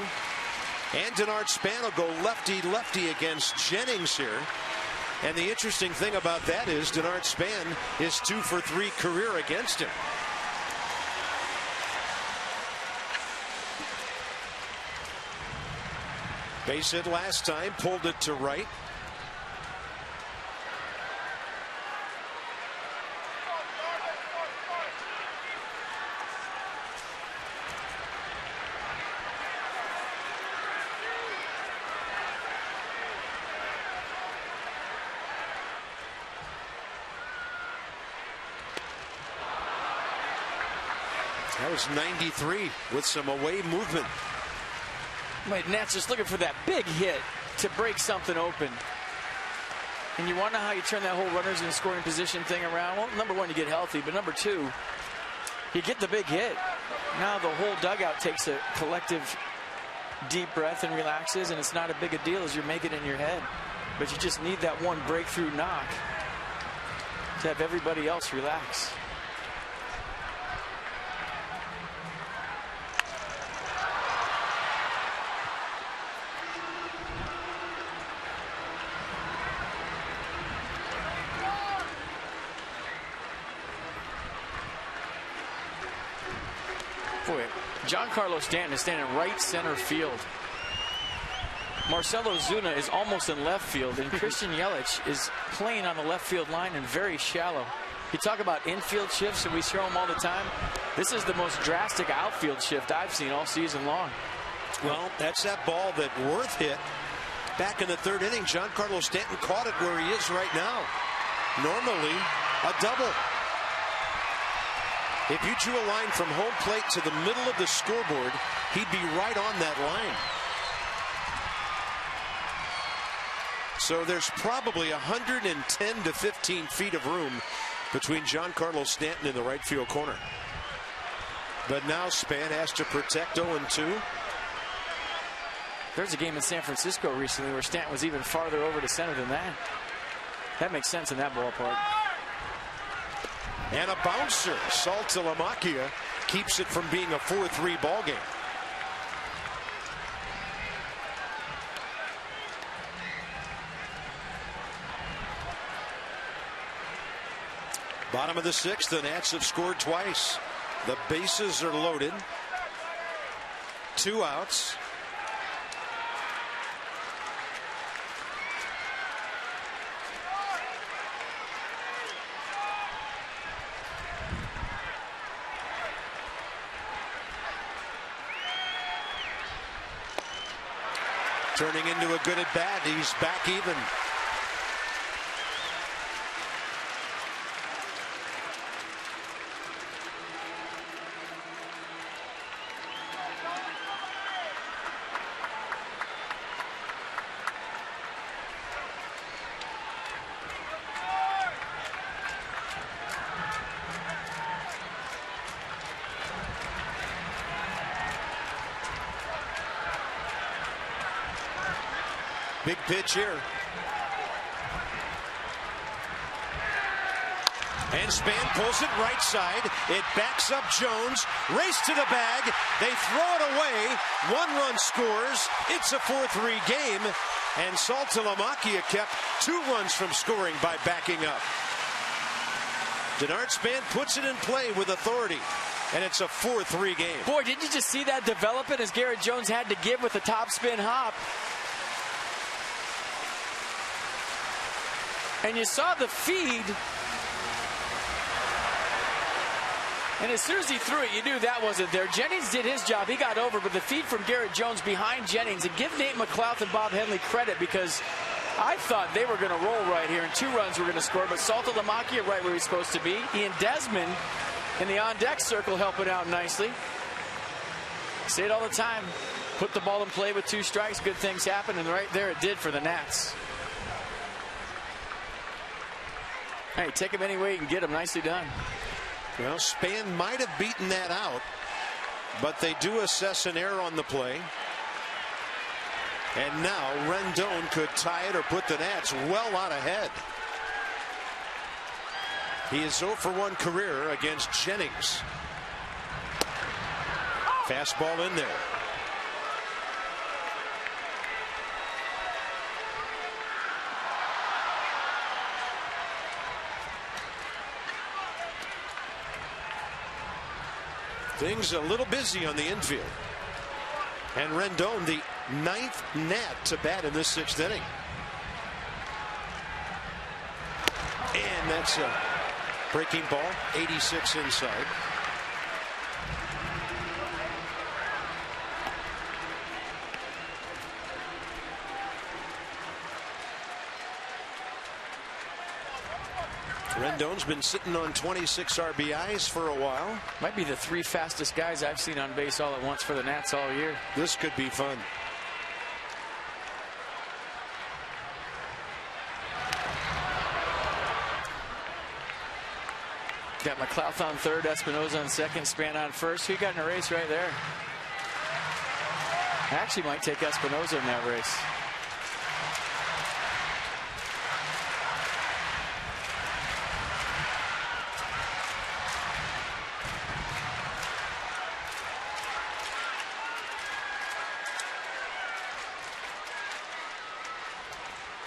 And Denard Span will go lefty-lefty against Jennings here. And the interesting thing about that is Denard Span is 2 for 3 career against him. Base hit last time, pulled it to right. That was 93 with some away movement. Wait, Nat's just looking for that big hit to break something open. And you want to know how you turn that whole runners in scoring position thing around? Well, number one, you get healthy, but number two, you get the big hit. Now the whole dugout takes a collective deep breath and relaxes, and it's not as big a deal as you make it in your head. But you just need that one breakthrough knock to have everybody else relax. Boy, Giancarlo Stanton is standing right center field. Marcell Ozuna is almost in left field, and Christian Yelich is playing on the left field line and very shallow. You talk about infield shifts, and we show them all the time. This is the most drastic outfield shift I've seen all season long. Well, that's that ball that Worth hit back in the 3rd inning. Giancarlo Stanton caught it where he is right now. Normally, a double. If you drew a line from home plate to the middle of the scoreboard, he'd be right on that line. So there's probably 110 to 15 feet of room between Giancarlo Stanton and the right field corner. But now Span has to protect 0-2. There's a game in San Francisco recently where Stanton was even farther over to center than that. That makes sense in that ballpark. And a bouncer. Saltalamacchia keeps it from being a 4-3 ball game. Bottom of the 6th, the Nats have scored twice. The bases are loaded. 2 outs. Turning into a good at bat. He's back even. Big pitch here. And Span pulls it right side. It backs up Jones. Race to the bag. They throw it away. 1 run scores. It's a 4-3 game. And Saltalamacchia kept 2 runs from scoring by backing up. Denard Span puts it in play with authority. And it's a 4-3 game. Boy, did you just see that development as Garrett Jones had to give with the top spin hop? And you saw the feed. And as soon as he threw it, you knew that wasn't there. Jennings did his job. He got over, but the feed from Garrett Jones behind Jennings. And give Nate McLouth and Bob Henley credit, because I thought they were going to roll right here and 2 runs were going to score. But Saltalamacchia right where he's supposed to be. Ian Desmond in the on-deck circle helping out nicely. Say it all the time. Put the ball in play with 2 strikes. Good things happen. And right there it did for the Nats. Hey, take him any way you can get him. Nicely done. Well, Span might have beaten that out, but they do assess an error on the play. And now Rendon could tie it or put the Nats well out ahead. He is 0 for 1 career against Jennings. Fastball in there. Things a little busy on the infield. And Rendon, the 9th Nat to bat in this 6th inning. And that's a breaking ball, 86 inside. Rendon's been sitting on 26 RBIs for a while. Might be the 3 fastest guys I've seen on base all at once for the Nats all year. This could be fun. Got McLouth on third, Espinosa on second, Span on first. Who got in a race right there? Actually might take Espinosa in that race.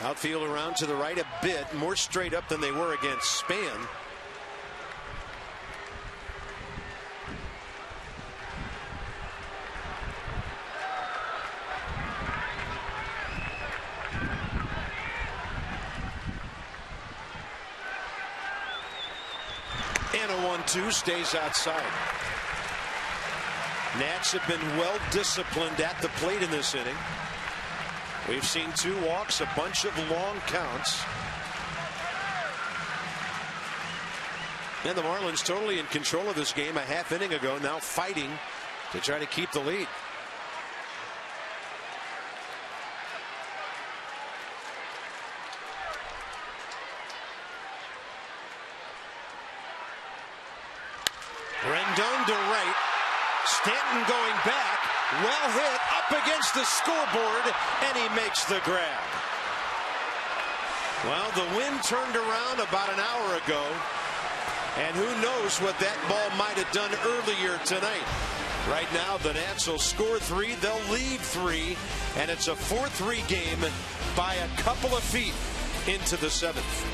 Outfield around to the right a bit, more straight up than they were against Span. And a 1-2 stays outside. Nats have been well disciplined at the plate in this inning. We've seen 2 walks, a bunch of long counts. And the Marlins totally in control of this game a half inning ago, now fighting to try to keep the lead. Rendon to right. Stanton going back. Well hit up against the scoreboard, and he makes the grab. Well, the wind turned around about an hour ago, and who knows what that ball might have done earlier tonight. Right now, the Nats will score 3, they'll lead 3, and it's a 4-3 game by a couple of feet into the 7th.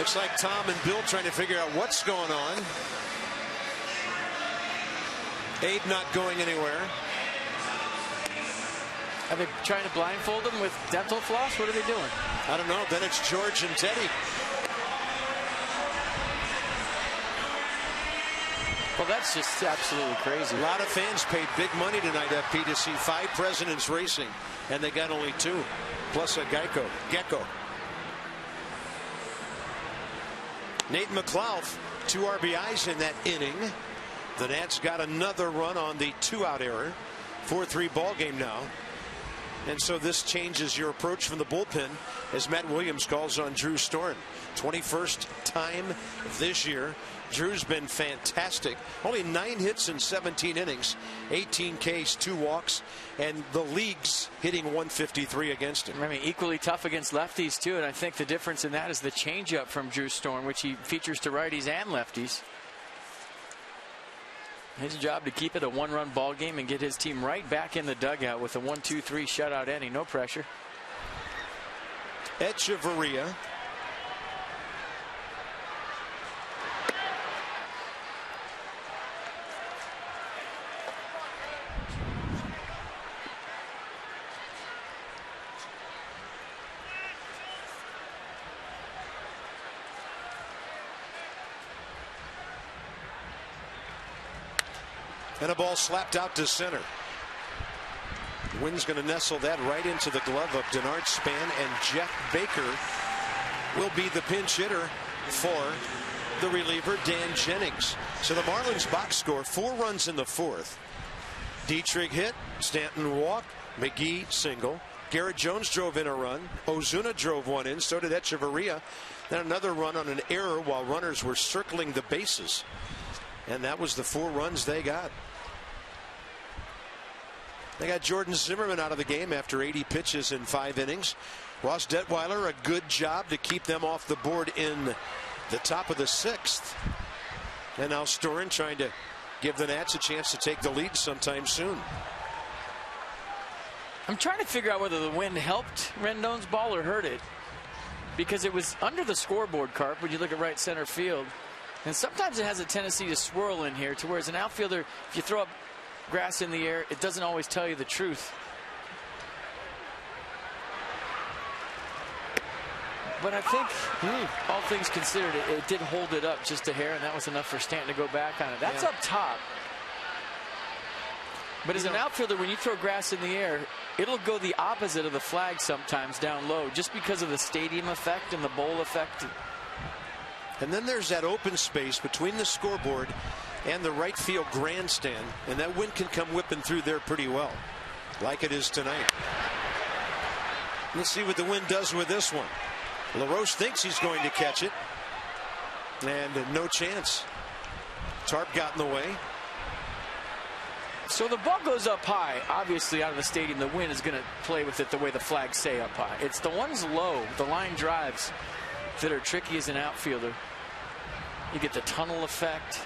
Looks like Tom and Bill trying to figure out what's going on. Abe not going anywhere. Are they trying to blindfold him with dental floss? What are they doing? I don't know. Then it's George and Teddy. Well, that's just absolutely crazy. A lot of fans paid big money tonight, FP, to see 5 presidents racing, and they got only 2, plus a gecko. Nate McLeod, 2 RBIs in that inning. The Nats got another run on the 2-out error. 4-3 ball game now. And so this changes your approach from the bullpen as Matt Williams calls on Drew Storen. 21st time this year. Drew's been fantastic. Only 9 hits in 17 innings, 18 Ks, 2 walks, and the league's hitting 153 against him. I mean, equally tough against lefties, too, and I think the difference in that is the changeup from Drew Storen, which he features to righties and lefties. His job to keep it a 1-run ball game and get his team right back in the dugout with a 1-2-3 shutout inning. No pressure. Echeverria. And a ball slapped out to center. The wind's going to nestle that right into the glove of Denard Span, and Jeff Baker will be the pinch hitter for the reliever Dan Jennings. So the Marlins box score 4 runs in the 4th. Dietrich hit, Stanton walked, McGee single, Garrett Jones drove in a run, Ozuna drove one in, so did Echeverria. Then another run on an error while runners were circling the bases. And that was the 4 runs they got. They got Jordan Zimmerman out of the game after 80 pitches in 5 innings. Ross Detweiler, a good job to keep them off the board in the top of the 6th. And now Storen trying to give the Nats a chance to take the lead sometime soon. I'm trying to figure out whether the wind helped Rendon's ball or hurt it, because it was under the scoreboard, Carp, when you look at right center field. And sometimes it has a tendency to swirl in here, to where as an outfielder, if you throw up grass in the air, it doesn't always tell you the truth. But I think, all things considered, it did hold it up just a hair, and that was enough for Stanton to go back on it. That's up top. But as an outfielder, when you throw grass in the air, it'll go the opposite of the flag sometimes down low, just because of the stadium effect and the bowl effect. And then there's that open space between the scoreboard and the right field grandstand, and that wind can come whipping through there pretty well, like it is tonight. Let's see what the wind does with this one. LaRoche thinks he's going to catch it, and no chance. Tarp got in the way. So the ball goes up high. Obviously, out of the stadium, the wind is going to play with it the way the flags say up high. It's the ones low, the line drives, that are tricky as an outfielder. You get the tunnel effect.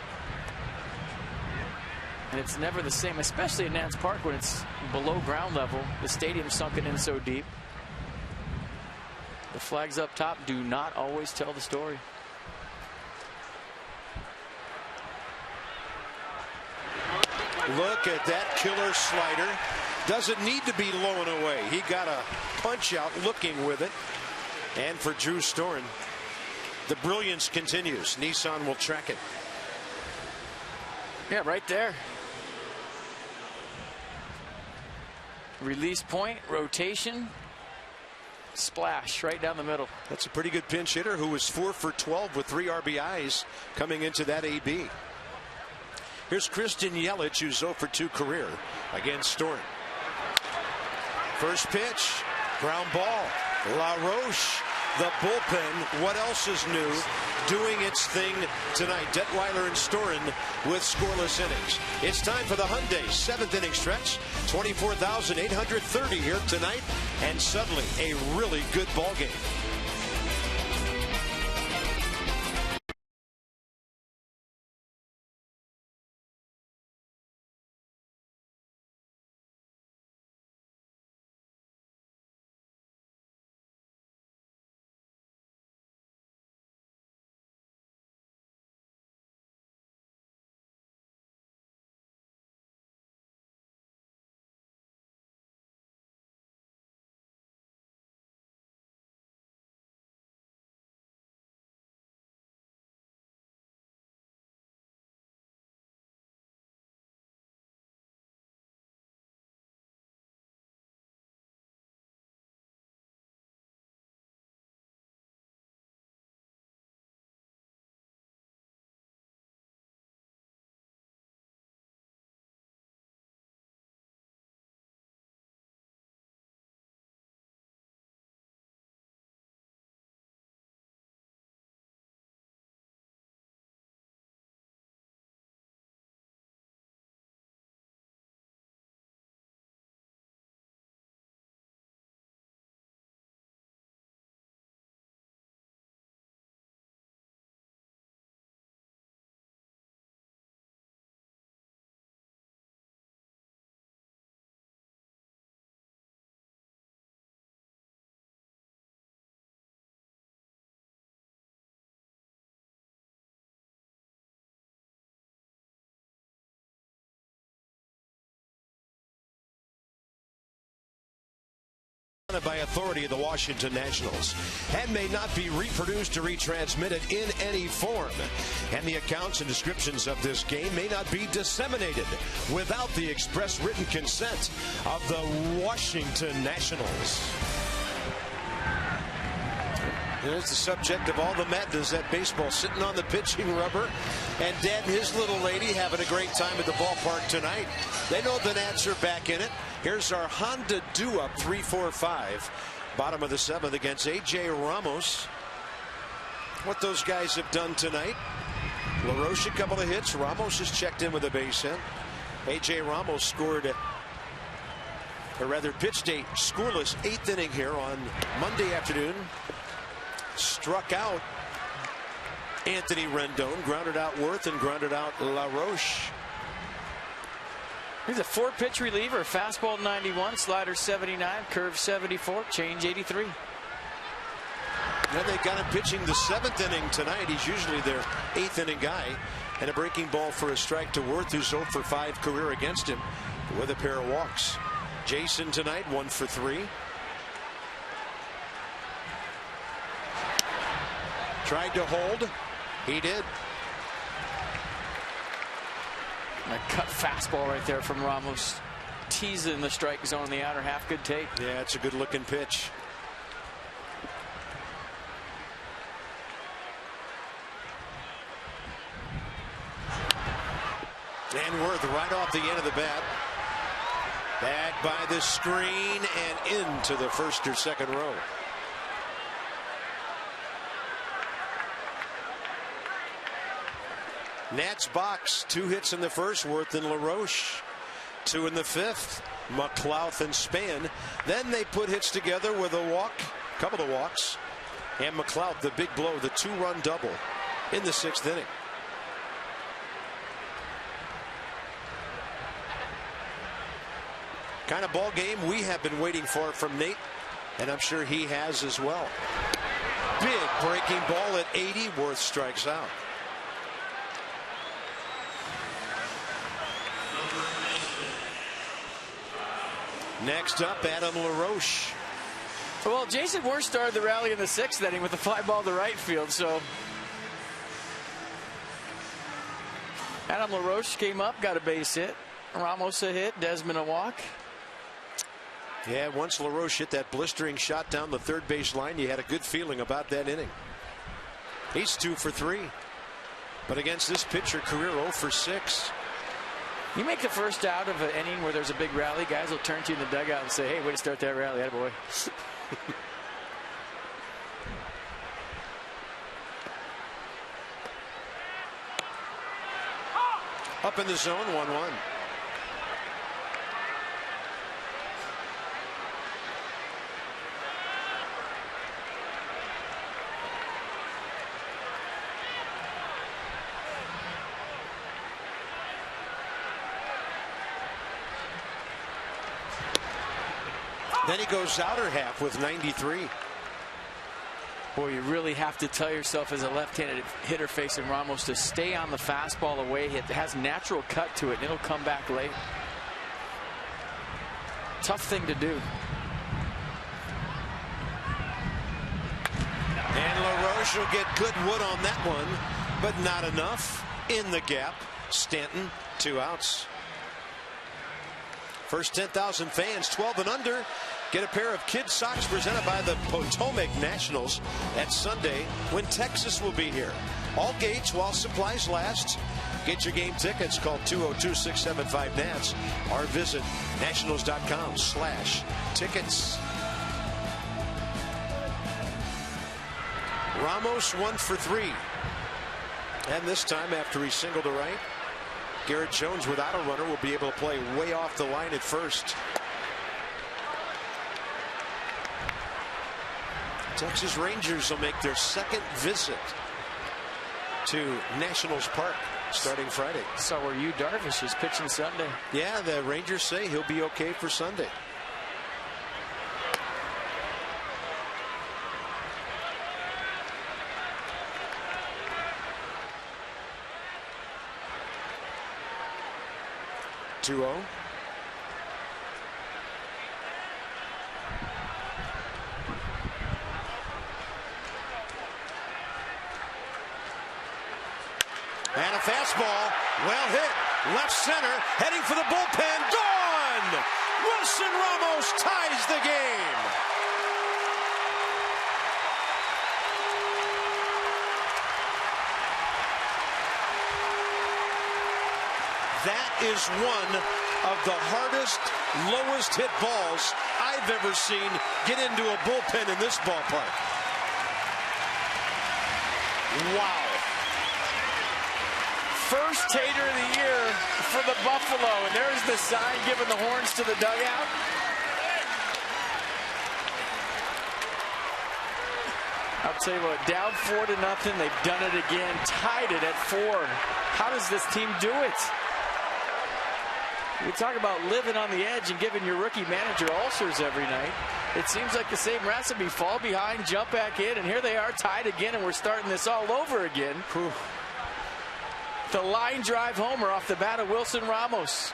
And it's never the same, especially at Nats Park when it's below ground level. The stadium's sunken in so deep. The flags up top do not always tell the story. Look at that killer slider. Doesn't need to be low and away. He got a punch out looking with it. And for Drew Storen, the brilliance continues. Nissan will track it. Yeah, right there. Release point, rotation, splash right down the middle. That's a pretty good pinch hitter who was 4 for 12 with 3 RBIs coming into that AB. Here's Christian Yelich, who's 0 for 2 career against Storen. First pitch, ground ball. LaRoche, the bullpen, what else is new, doing its thing tonight. Detweiler and Storen with scoreless innings. It's time for the Hyundai 7th inning stretch. 24,830 here tonight, and suddenly a really good ball game. by authority of the Washington Nationals and may not be reproduced or retransmitted in any form. And the accounts and descriptions of this game may not be disseminated without the express written consent of the Washington Nationals. There's the subject of all the madness at baseball, sitting on the pitching rubber, and Dad and his little lady having a great time at the ballpark tonight. They know the Nats are back in it. Here's our Honda do-up, 3-4-5. Bottom of the 7th against A.J. Ramos. What those guys have done tonight. LaRoche a couple of hits. Ramos has checked in with a base hit. A.J. Ramos scored, or rather pitched a scoreless 8th inning here on Monday afternoon. Struck out Anthony Rendon, grounded out Worth, and grounded out LaRoche. He's a 4-pitch reliever. Fastball 91, slider 79, curve 74, change 83. And they got him pitching the 7th inning tonight. He's usually their 8th inning guy. And a breaking ball for a strike to Worth, who's 0 for 5 career against him with a pair of walks. Jason tonight 1 for 3. Tried to hold. He did. A cut fastball right there from Ramos. Teasing the strike zone in the outer half. Good take. Yeah, it's a good looking pitch. And Worth right off the end of the bat. Back by the screen and into the first or second row. Nats box, 2 hits in the first, Worth and LaRoche. 2 in the 5th, McLouth and Span. Then they put hits together with a walk, couple of walks, and McLouth, the big blow, the 2-run double in the 6th inning. Kind of ball game we have been waiting for from Nate, and I'm sure he has as well. Big breaking ball at 80, Worth strikes out. Next up, Adam LaRoche. Well, Jason Worth started the rally in the 6th inning with a fly ball to right field. So Adam LaRoche came up, got a base hit. Ramos a hit, Desmond a walk. Yeah, once LaRoche hit that blistering shot down the third base line, you had a good feeling about that inning. He's 2 for 3. But against this pitcher, career 0 for 6. You make the first out of an inning where there's a big rally, guys will turn to you in the dugout and say, hey, way to start that rally, attaboy. Up in the zone, 1-1. Then he goes outer half with 93. Boy, you really have to tell yourself as a left-handed hitter facing Ramos to stay on the fastball away. It has natural cut to it, and it'll come back late. Tough thing to do. And LaRoche will get good wood on that one, but not enough. In the gap, Stanton, 2 outs. First 10,000 fans, 12 and under, get a pair of kid socks presented by the Potomac Nationals at Sunday when Texas will be here. All gates while supplies last. Get your game tickets. Call 202-675-NATS or visit nationals.com/tickets. Ramos 1 for 3. And this time after he singled to right, Garrett Jones without a runner will be able to play way off the line at first. Texas Rangers will make their 2nd visit to Nationals Park starting Friday. So were you, Darvish is pitching Sunday. Yeah, the Rangers say he'll be okay for Sunday. And a fastball, well hit, left center, heading for the bullpen, gone! Wilson Ramos ties the game. That is one of the hardest, lowest hit balls I've ever seen get into a bullpen in this ballpark. Wow. First tater of the year for the Buffalo, and there's the sign giving the horns to the dugout. I'll tell you what, down 4-0. They've done it again, tied it at 4. How does this team do it? We talk about living on the edge and giving your rookie manager ulcers every night. It seems like the same recipe. Fall behind, jump back in, and here they are tied again, and we're starting this all over again. Whew. The line drive homer off the bat of Wilson Ramos.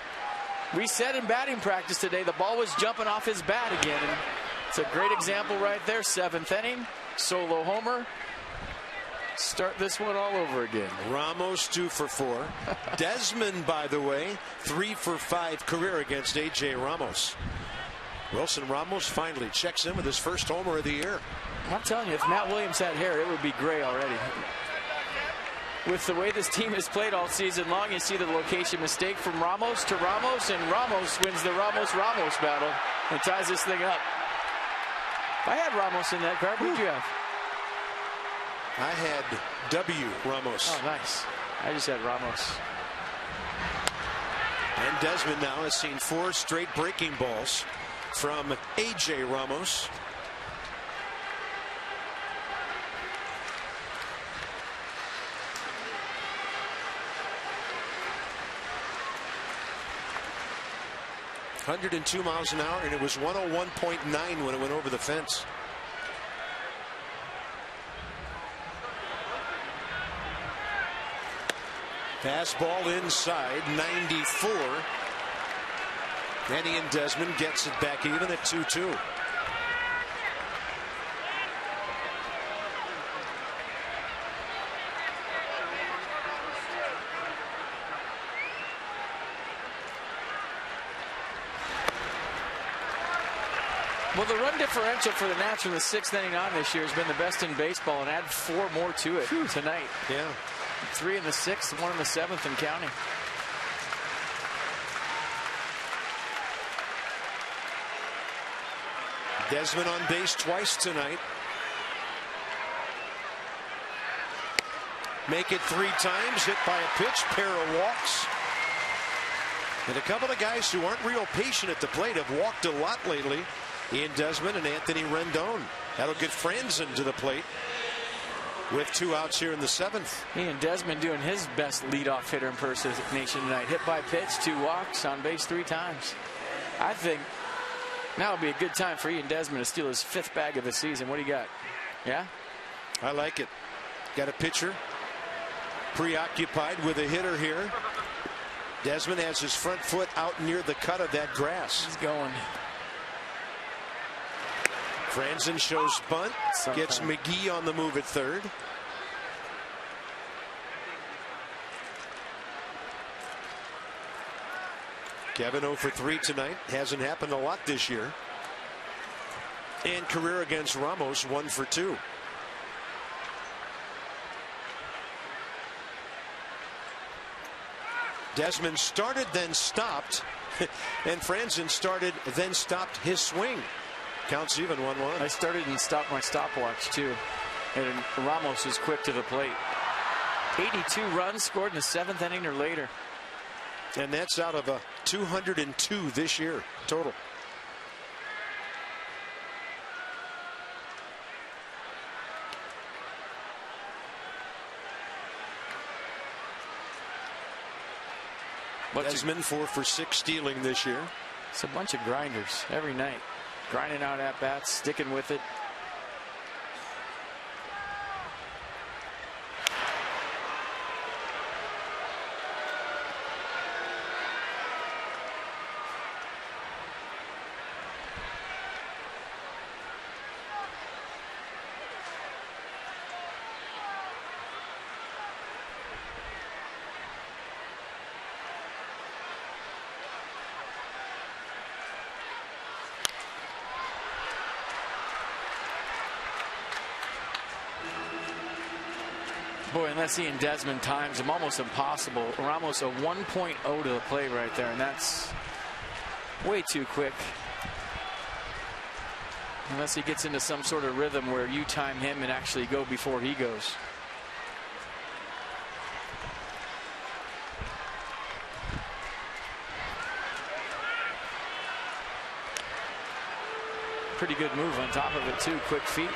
We said in batting practice today the ball was jumping off his bat again. And it's a great example right there. 7th inning, solo homer. Start this one all over again. Ramos 2 for 4. Desmond, by the way, 3 for 5 career against A.J. Ramos. Wilson Ramos finally checks in with his first homer of the year. I'm telling you, if Matt Williams had hair, it would be gray already. With the way this team has played all season long, you see the location mistake from Ramos to Ramos, and Ramos wins the Ramos-Ramos battle and ties this thing up. I had Ramos in that card. Who'd you have? I had W. Ramos. Oh, nice. I just had Ramos. And Desmond now has seen 4 straight breaking balls from A.J. Ramos. (102 miles an hour), and it was 101.9 when it went over the fence. Fastball inside, 94. And Ian Desmond gets it back even at 2-2. Well, the run differential for the Nats from the 6th inning on this year has been the best in baseball, and add 4 more to it tonight. Yeah. 3 in the 6th, 1 in the 7th, and counting. Desmond on base twice tonight. Make it 3 times, hit by a pitch, pair of walks. And a couple of guys who aren't real patient at the plate have walked a lot lately. Ian Desmond and Anthony Rendon. That'll get Franzen to the plate with 2 outs here in the 7th. Ian Desmond doing his best leadoff hitter impersonation tonight. Hit by pitch, 2 walks, on base 3 times. I think now would be a good time for Ian Desmond to steal his 5th bag of the season. What do you got? Yeah? I like it. Got a pitcher preoccupied with a hitter here. Desmond has his front foot out near the cut of that grass. He's going. Franzen shows bunt. Gets McGee on the move at 3rd. Kevin 0 for 3 tonight. Hasn't happened a lot this year. And career against Ramos 1 for 2. Desmond started, then stopped. And Franzen started, then stopped his swing. Counts even, 1-1. I started and stopped my stopwatch too. And Ramos was quick to the plate. 82 runs scored in the 7th inning or later. And that's out of a 202 this year total. Desmond 4 for 6 stealing this year. It's a bunch of grinders every night. Grinding out at bats, sticking with it. Boy, unless he and Desmond times him, almost impossible. Ramos a 1.0 to the plate right there, and that's way too quick. Unless he gets into some sort of rhythm where you time him and actually go before he goes. Pretty good move on top of it too, quick feet.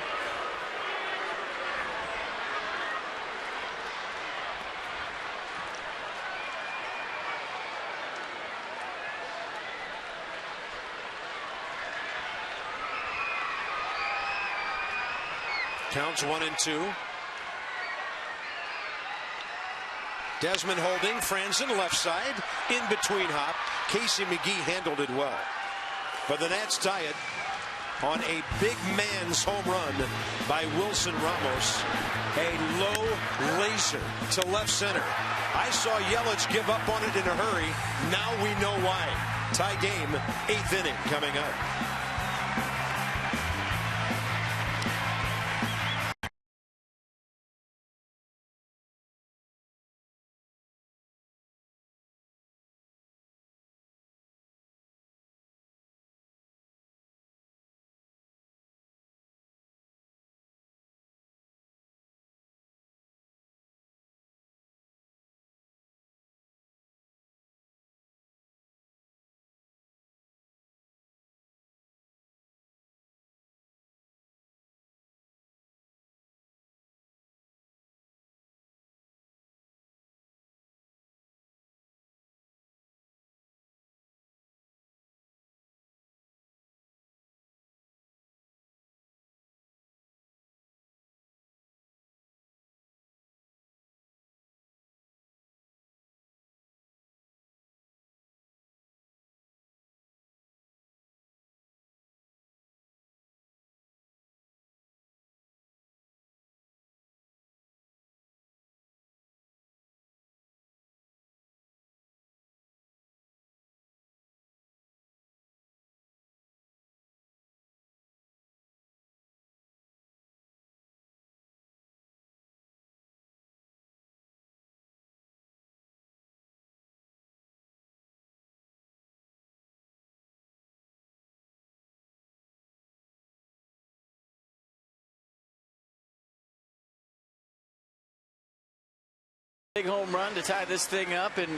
Counts 1-2. Desmond holding. Franzen left side. In between hop. Casey McGee handled it well. But the Nats tie it on a big man's home run by Wilson Ramos. A low laser to left center. I saw Yelich give up on it in a hurry. Now we know why. Tie game, 8th inning coming up. Big home run to tie this thing up, and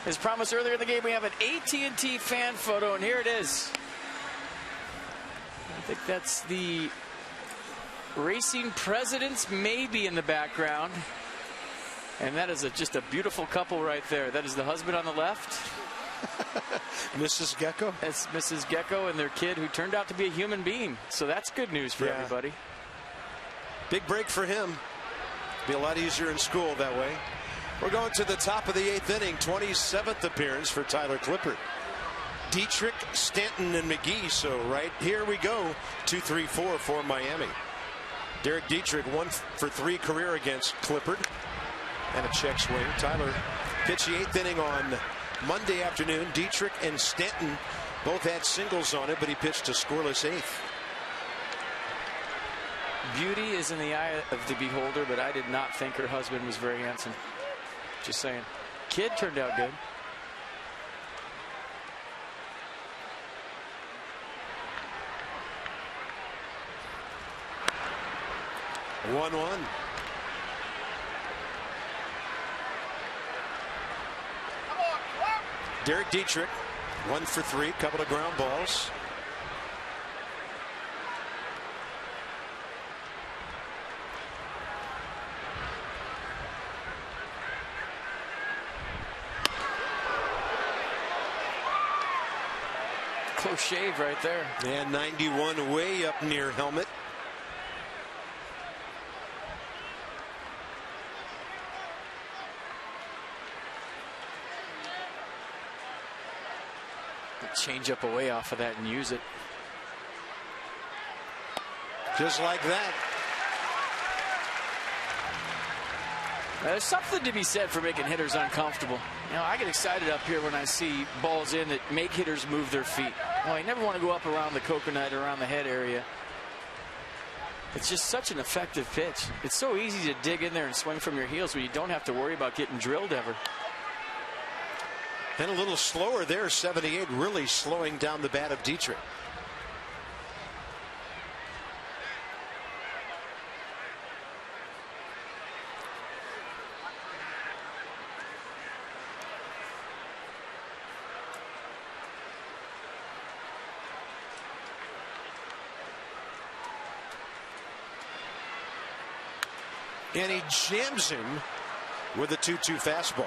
as promised earlier in the game, we have an AT&T fan photo, and here it is. I think that's the racing presidents maybe in the background, and that is just a beautiful couple right there. That is the husband on the left. Mrs. Gecko. That's Mrs. Gecko and their kid, who turned out to be a human being, so that's good news for everybody. Big break for him. Be a lot easier in school that way. We're going to the top of the 8th inning. 27th appearance for Tyler Clippard. Dietrich, Stanton, and McGee. So right here we go. 2-3-4 for Miami. Derek Dietrich 1 for 3 career against Clippard. And a check swing. Tyler pitched the 8th inning on Monday afternoon. Dietrich and Stanton both had singles on it, but he pitched a scoreless 8th. Beauty is in the eye of the beholder, but I did not think her husband was very handsome. Just saying. Kid turned out good. One. Derek Dietrich 1 for 3, couple of ground balls. Close shave right there. And 91 way up near helmet. Change up away off of that and use it. Just like that. There's something to be said for making hitters uncomfortable. You know, I get excited up here when I see balls in that make hitters move their feet. Well, you never want to go up around the coconut, around the head area. It's just such an effective pitch. It's so easy to dig in there and swing from your heels when you don't have to worry about getting drilled ever. And a little slower there, 78, really slowing down the bat of Dietrich. And he jams him with a 2-2 fastball.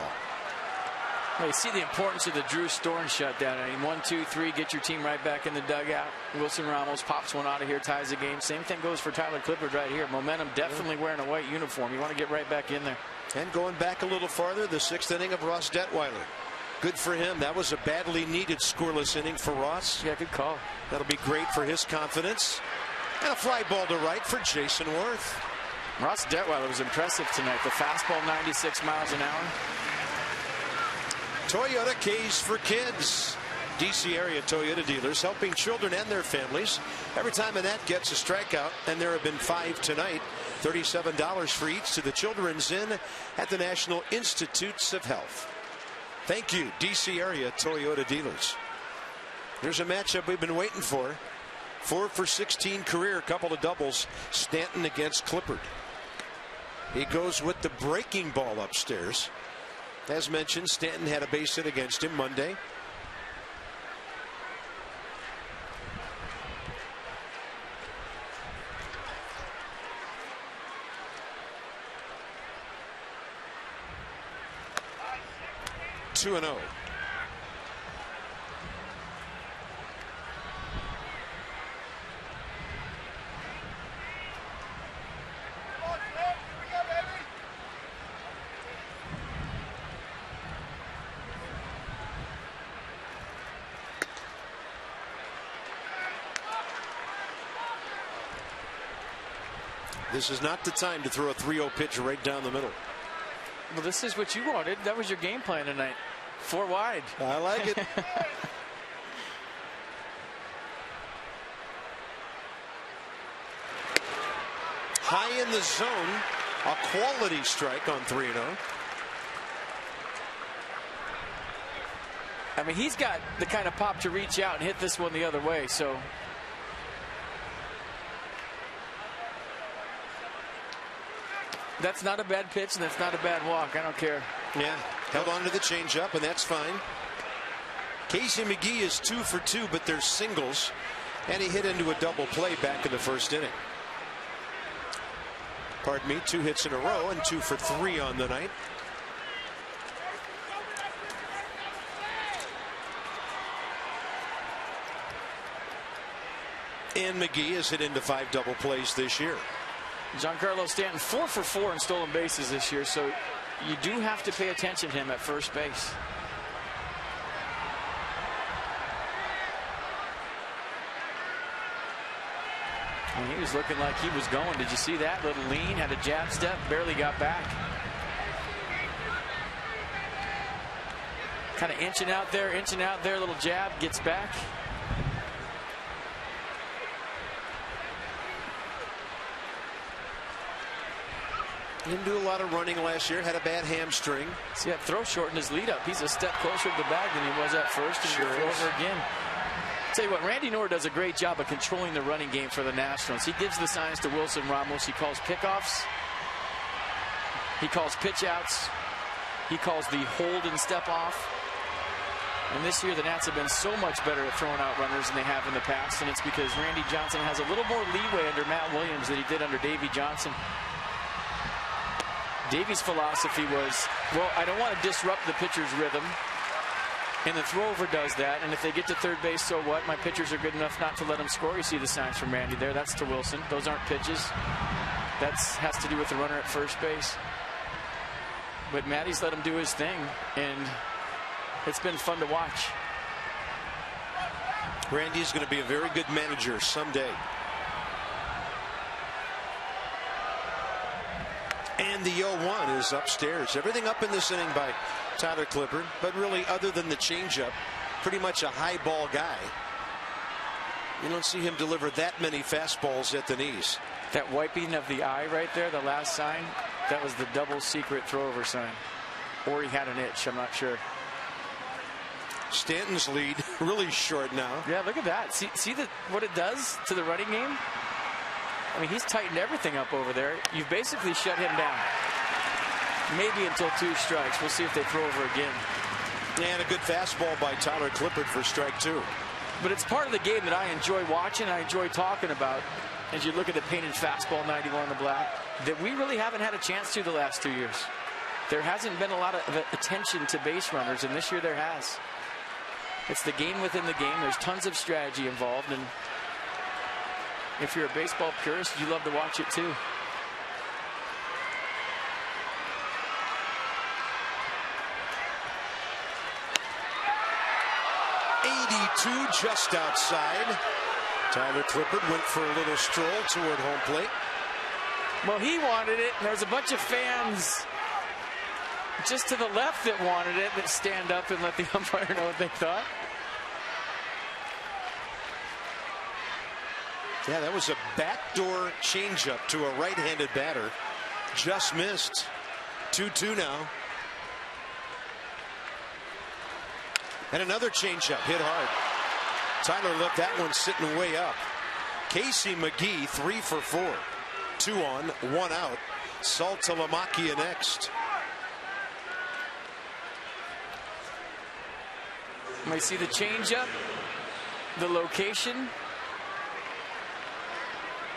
Well, you see the importance of the Drew Storen shutdown. I mean, 1, 2, 3, get your team right back in the dugout. Wilson Ramos pops one out of here, ties the game. Same thing goes for Tyler Clippard right here. Momentum, definitely wearing a white uniform. You want to get right back in there. And going back a little farther, the 6th inning of Ross Detweiler. Good for him. That was a badly needed scoreless inning for Ross. Yeah, good call. That'll be great for his confidence. And a fly ball to right for Jason Worth. Ross Detweiler was impressive tonight. The fastball, 96 miles an hour. Toyota K's for Kids. DC area Toyota dealers helping children and their families. Every time an ad gets a strikeout, and there have been 5 tonight, $37 for each to the Children's Inn at the National Institutes of Health. Thank you, DC area Toyota dealers. There's a matchup we've been waiting for. 4 for 16 career, couple of doubles. Stanton against Clippard. He goes with the breaking ball upstairs. As mentioned, Stanton had a base hit against him Monday. Two and 0. This is not the time to throw a 3-0 pitch right down the middle. Well, this is what you wanted. That was your game plan tonight. 4 wide. I like it. High in the zone. A quality strike on 3-0. I mean, he's got the kind of pop to reach out and hit this one the other way. So. That's not a bad pitch, and that's not a bad walk. I don't care. Yeah, held on to the changeup, and that's fine. Casey McGee is 2 for 2, but they're singles, and he hit into a double play back in the 1st inning. Pardon me, 2 hits in a row and 2 for 3 on the night. And McGee has hit into 5 double plays this year. Giancarlo Stanton 4 for 4 in stolen bases this year, so you do have to pay attention to him at first base. And he was looking like he was going. Did you see that little lean? Had a jab step, barely got back. Kind of inching out there, little jab, gets back. Didn't do a lot of running last year. Had a bad hamstring. See that throw shortened his lead up. He's a step closer to the bag than he was at first. And sure throw over again. Tell you what, Randy Knorr does a great job of controlling the running game for the Nationals. He gives the signs to Wilson Ramos. He calls pickoffs. He calls pitch outs. He calls the hold and step off. And this year the Nats have been so much better at throwing out runners than they have in the past. And it's because Randy Johnson has a little more leeway under Matt Williams than he did under Davey Johnson. Davey's philosophy was, well, I don't want to disrupt the pitcher's rhythm. And the throwover does that. And if they get to third base, so what? My pitchers are good enough not to let them score. You see the signs from Randy there. That's to Wilson. Those aren't pitches. That has to do with the runner at first base. But Matty's let him do his thing. And it's been fun to watch. Randy's going to be a very good manager someday. And the 0-1 is upstairs. Everything up in this inning by Tyler Clippard, but really other than the changeup, pretty much a high ball guy. You don't see him deliver that many fastballs at the knees. That wiping of the eye right there, the last sign, that was the double secret throwover sign. Or he had an itch, I'm not sure. Stanton's lead really short now. Yeah, look at that. See what it does to the running game? I mean, he's tightened everything up over there. You've basically shut him down. Maybe until 2 strikes. We'll see if they throw over again. And a good fastball by Tyler Clippard for strike 2. But it's part of the game that I enjoy watching, I enjoy talking about. As you look at the painted fastball 91 in the black, that we really haven't had a chance to the last 2 years. There hasn't been a lot of attention to base runners, and this year there has. It's the game within the game. There's tons of strategy involved, and if you're a baseball purist, you love to watch it too. Just outside. Tyler Clippard went for a little stroll toward home plate. Well, he wanted it, and there's a bunch of fans just to the left that wanted it, that stand up and let the umpire know what they thought. Yeah, that was a backdoor changeup to a right-handed batter. Just missed. 2-2 now. And another changeup hit hard. Tyler left that one sitting way up. Casey McGee 3 for 4. 2 on, 1 out. Saltalamacchia next. You see the changeup, the location,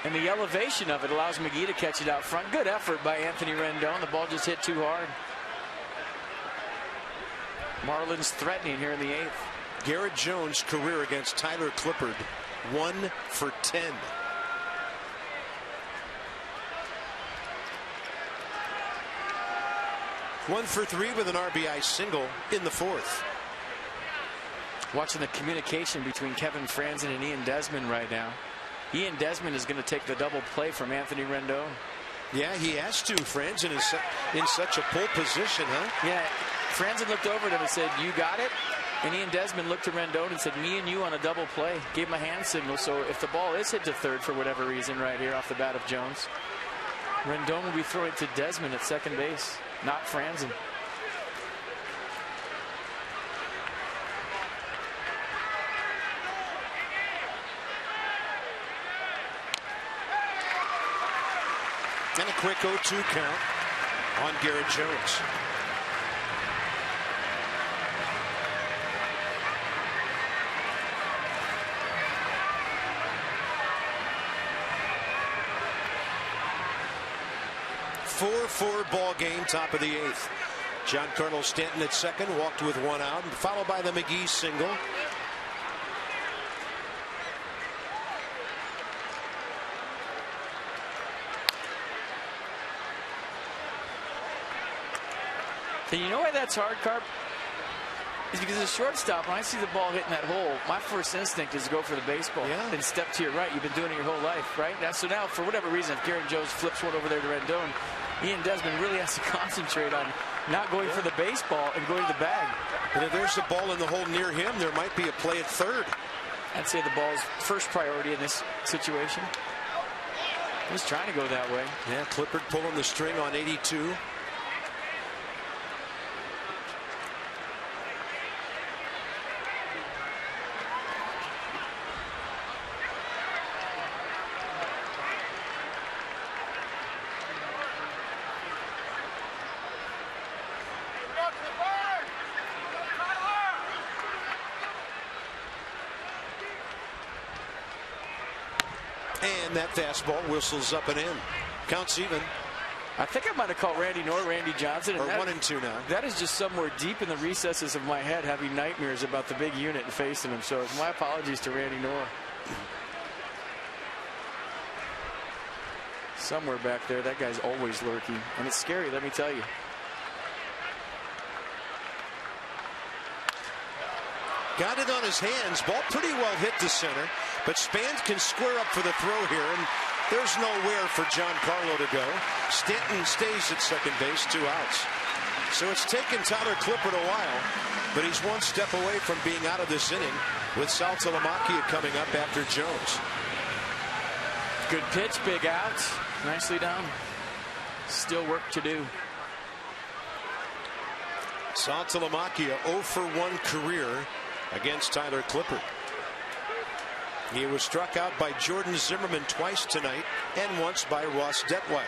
and the elevation of it allows McGee to catch it out front. Good effort by Anthony Rendon. The ball just hit too hard. Marlins threatening here in the 8th. Garrett Jones' career against Tyler Clippard, 1 for 10. One for 3 with an RBI single in the 4th. Watching the communication between Kevin Franzen and Ian Desmond right now. Ian Desmond is going to take the double play from Anthony Rendon. Yeah, he has to. Franzen is in such a pole position, huh? Yeah, Franzen looked over at him and said, "You got it?" And Ian Desmond looked to Rendon and said, "Me and you on a double play." Gave him a hand signal. So if the ball is hit to third for whatever reason right here off the bat of Jones, Rendon will be throwing to Desmond at second base, not Franzen. And a quick 0-2 count on Garrett Jones. Four ball game, top of the 8th. Giancarlo Stanton at second, walked with 1 out, followed by the McGee single. And you know why that's hard, Carp? Is because as a shortstop, when I see the ball hitting that hole, my first instinct is to go for the baseball and step to your right. You've been doing it your whole life, right? So now, for whatever reason, if Garrett Jones flips one over there to Rendon, Ian Desmond really has to concentrate on not going for the baseball and going to the bag. And if there's a ball in the hole near him, there might be a play at third. I'd say the ball's first priority in this situation. He's trying to go that way. Yeah, Clippard pulling the string on 82. And that fastball whistles up and in. Counts even. I think I might have called Randy Norr Randy Johnson. Or 1-2 now. That is just somewhere deep in the recesses of my head having nightmares about the big unit and facing him. So my apologies to Randy Norr. Somewhere back there, that guy's always lurking. And it's scary, let me tell you. Got it on his hands. Ball pretty well hit to center. But Spans can square up for the throw here. And there's nowhere for Giancarlo to go. Stanton stays at second base, 2 outs. So it's taken Tyler Clippard a while. But he's 1 step away from being out of this inning. with Saltalamacchia coming up after Jones. Good pitch, big out. Nicely done. Still work to do. Saltalamacchia 0 for 1 career against Tyler Clippard. He was struck out by Jordan Zimmerman twice tonight and once by Ross Detweiler.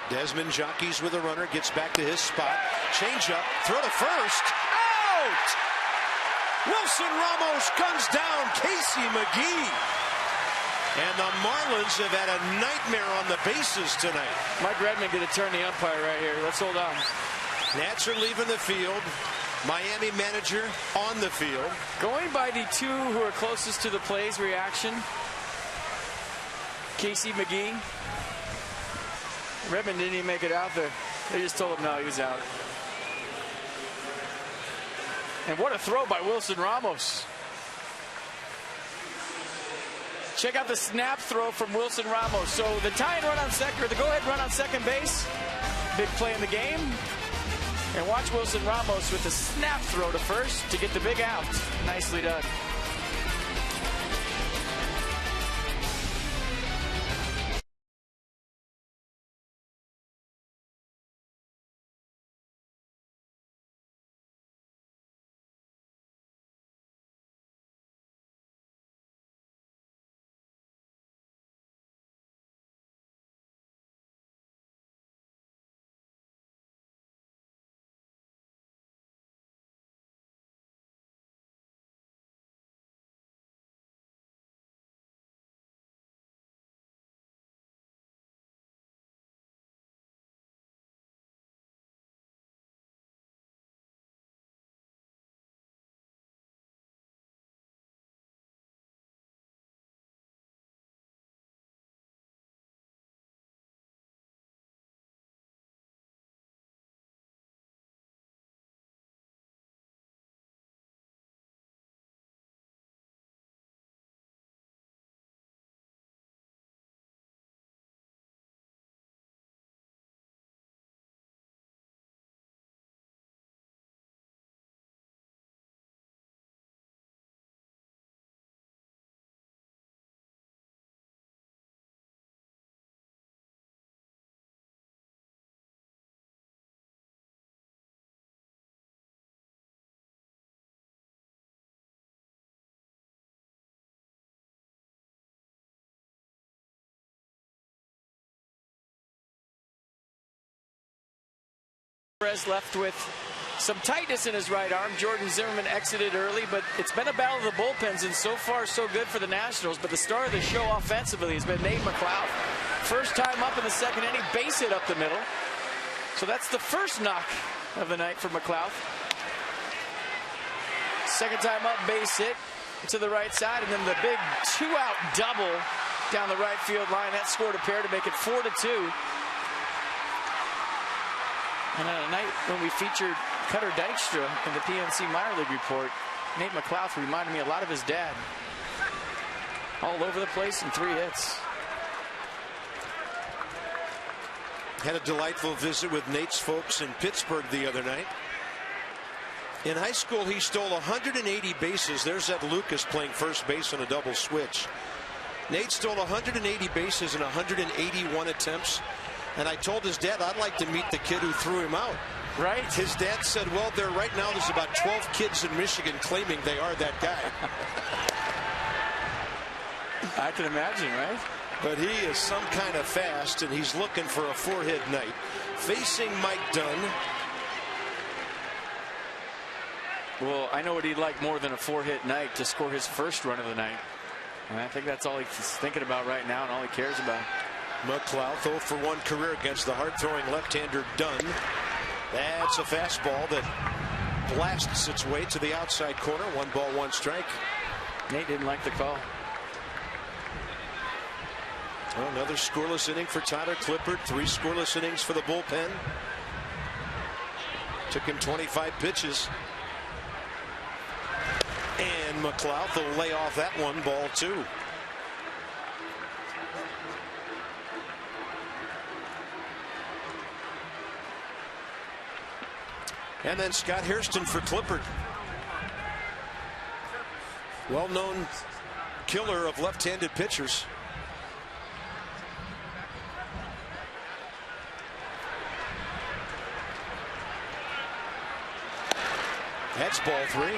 Desmond jockeys with a runner, gets back to his spot. Change up, throw to first. Out! Wilson Ramos guns down Casey McGee. And the Marlins have had a nightmare on the bases tonight. Mike Redmond going to turn the umpire right here. Let's hold on. Nats are leaving the field. Miami manager on the field. Going by the two who are closest to the play's reaction. Casey McGee. Redmond didn't even make it out there. They just told him no, he was out. And what a throw by Wilson Ramos. Check out the snap throw from Wilson Ramos. So the tying run on second, or the go-ahead run on second base. Big play in the game. And watch Wilson Ramos with the snap throw to first to get the big out. Nicely done. Perez left with some tightness in his right arm. Jordan Zimmerman exited early, but it's been a battle of the bullpens, and so far so good for the Nationals. But the star of the show offensively has been Nate McLeod. First time up in the second inning, base hit up the middle. So that's the first knock of the night for McLeod. Second time up, base hit to the right side, and then the big two-out double down the right field line. That scored a pair to make it 4-2. And on a night when we featured Cutter Dykstra in the PNC Minor League report, Nate McLeod reminded me a lot of his dad. All over the place in 3 hits. Had a delightful visit with Nate's folks in Pittsburgh the other night. In high school, he stole 180 bases. There's that Lucas playing first base on a double switch. Nate stole 180 bases in 181 attempts. And I told his dad I'd like to meet the kid who threw him out. Right. His dad said, well, right now there's about 12 kids in Michigan claiming they are that guy. I can imagine, right? But he is some kind of fast, and he's looking for a 4-hit night. Facing Mike Dunn. Well, I know what he'd like more than a 4-hit night, to score his first run of the night. And I think that's all he's thinking about right now and all he cares about. McLeod 0 for 1 career against the hard-throwing left-hander Dunn. That's a fastball that blasts its way to the outside corner. 1 ball, 1 strike. Nate didn't like the call. Well, another scoreless inning for Tyler Clippard. 3 scoreless innings for the bullpen. Took him 25 pitches. And McLeod will lay off that one, ball 2. And then Scott Hairston for Clippard. Well-known killer of left-handed pitchers. That's ball 3.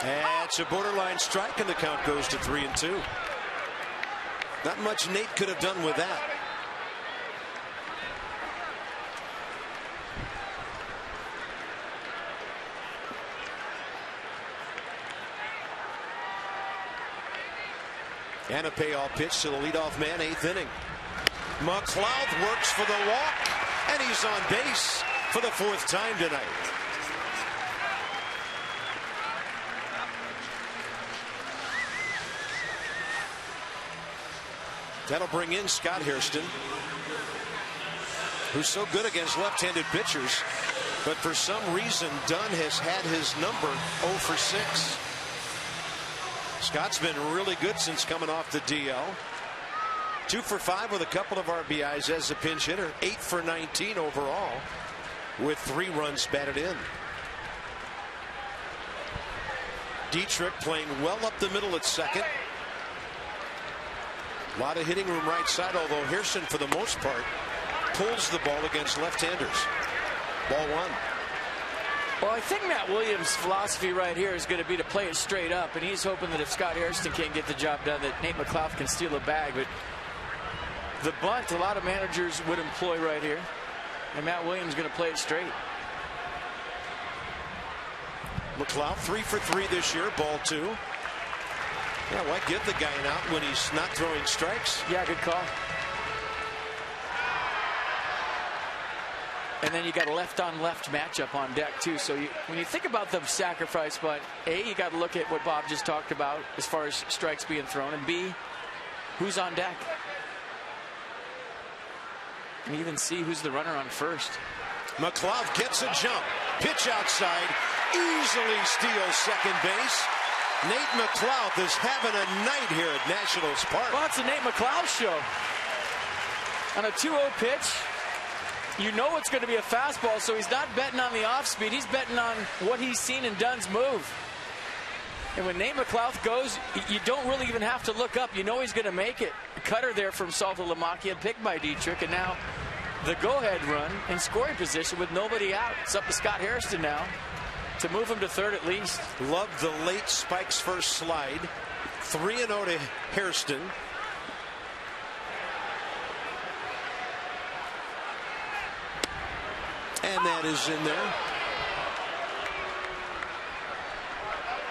That's a borderline strike, and the count goes to 3-2. Not much Nate could have done with that. And a payoff pitch to the leadoff man, 8th inning. McLeod works for the walk, and he's on base for the 4th time tonight. That'll bring in Scott Hairston, who's so good against left-handed pitchers, but for some reason Dunn has had his number 0 for 6. Scott's been really good since coming off the DL. 2 for 5 with a couple of RBIs as a pinch hitter. 8 for 19 overall with 3 runs batted in. Dietrich playing well up the middle at second. A lot of hitting room right side, although Hairston for the most part pulls the ball against left-handers. Ball 1. Well, I think Matt Williams' philosophy right here is going to be to play it straight up, and he's hoping that if Scott Hairston can't get the job done, that Nate McLeod can steal a bag. But the bunt, a lot of managers would employ right here, and Matt Williams is going to play it straight. McLeod 3 for 3 this year, ball 2. Yeah, why give the guy an out when he's not throwing strikes? Yeah, good call. And then you got a left-on-left matchup on deck, too. So when you think about the sacrifice bunt, A, you got to look at what Bob just talked about as far as strikes being thrown, and B, who's on deck. And even C, who's the runner on first. McLeod gets a jump. Pitch outside. Easily steals second base. Nate McLeod is having a night here at Nationals Park. Well, it's a Nate McLeod show. On a 2-0 pitch, you know it's going to be a fastball, so he's not betting on the off speed. He's betting on what he's seen in Dunn's move. And when Nate McLeod goes, you don't really even have to look up. You know he's going to make it. A cutter there from Salto Lamakia, picked by Dietrich, and now the go-ahead run in scoring position with nobody out. It's up to Scott Hairston now to move him to third at least. Love the late Spike's first slide. 3-0 to Hairston. And that is in there.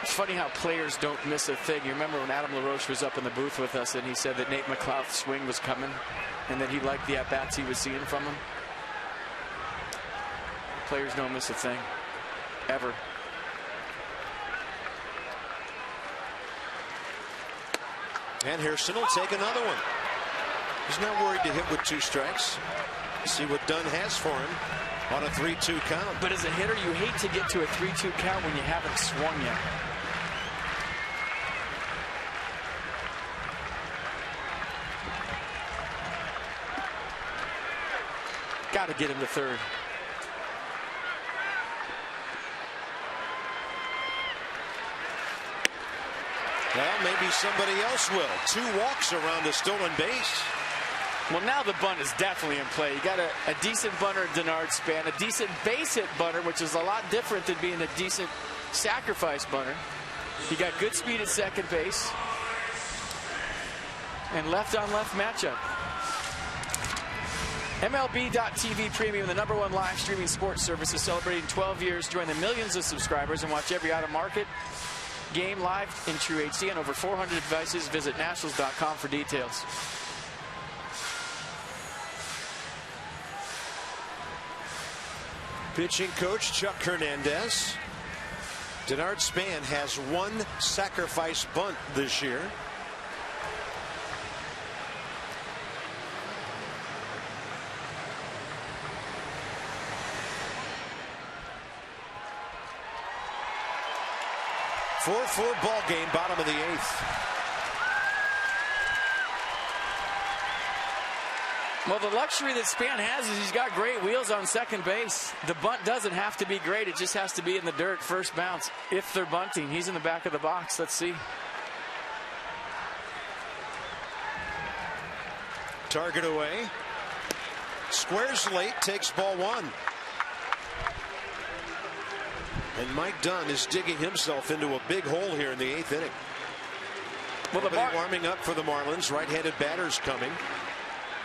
It's funny how players don't miss a thing. You remember when Adam LaRoche was up in the booth with us and he said that Nate McLeod's swing was coming and that he liked the at-bats he was seeing from him? Players don't miss a thing. Ever. And Hairston will take another one. He's not worried to hit with 2 strikes. See what Dunn has for him on a 3-2 count. But as a hitter, you hate to get to a 3-2 count when you haven't swung yet. Got to get him to third. Well, maybe somebody else will. 2 walks around a stolen base. Well, now the bunt is definitely in play. You got a decent bunter at Denard Span, a decent base hit bunter, which is a lot different than being a decent sacrifice bunter. He got good speed at second base. And left-on-left matchup. MLB.TV Premium, the #1 live streaming sports service, is celebrating 12 years. Join the millions of subscribers and watch every out-of-market game live in true HD on over 400 devices. Visit Nationals.com for details. Pitching coach Chuck Hernandez. Denard Span has 1 sacrifice bunt this year. Four ball game, bottom of the 8th. Well, the luxury that Span has is he's got great wheels on second base. The bunt doesn't have to be great. It just has to be in the dirt, first bounce. If they're bunting, he's in the back of the box. Let's see. Target away. Squares late, takes ball 1. And Mike Dunn is digging himself into a big hole here in the 8th inning. Well, warming up for the Marlins. Right-handed batters coming.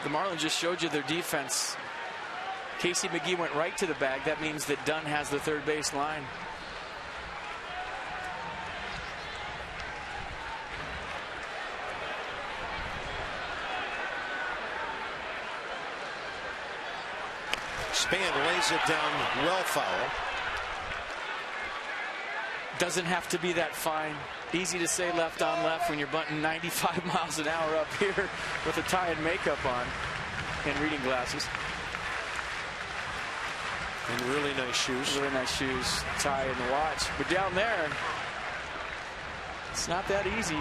The Marlins just showed you their defense. Casey McGee went right to the bag. That means that Dunn has the third base line. Span lays it down well foul. Doesn't have to be that fine. Easy to say left on left when you're bunting 95 miles an hour up here with a tie and makeup on and reading glasses. And really nice shoes. Really nice shoes, tie and the watch. But down there, it's not that easy.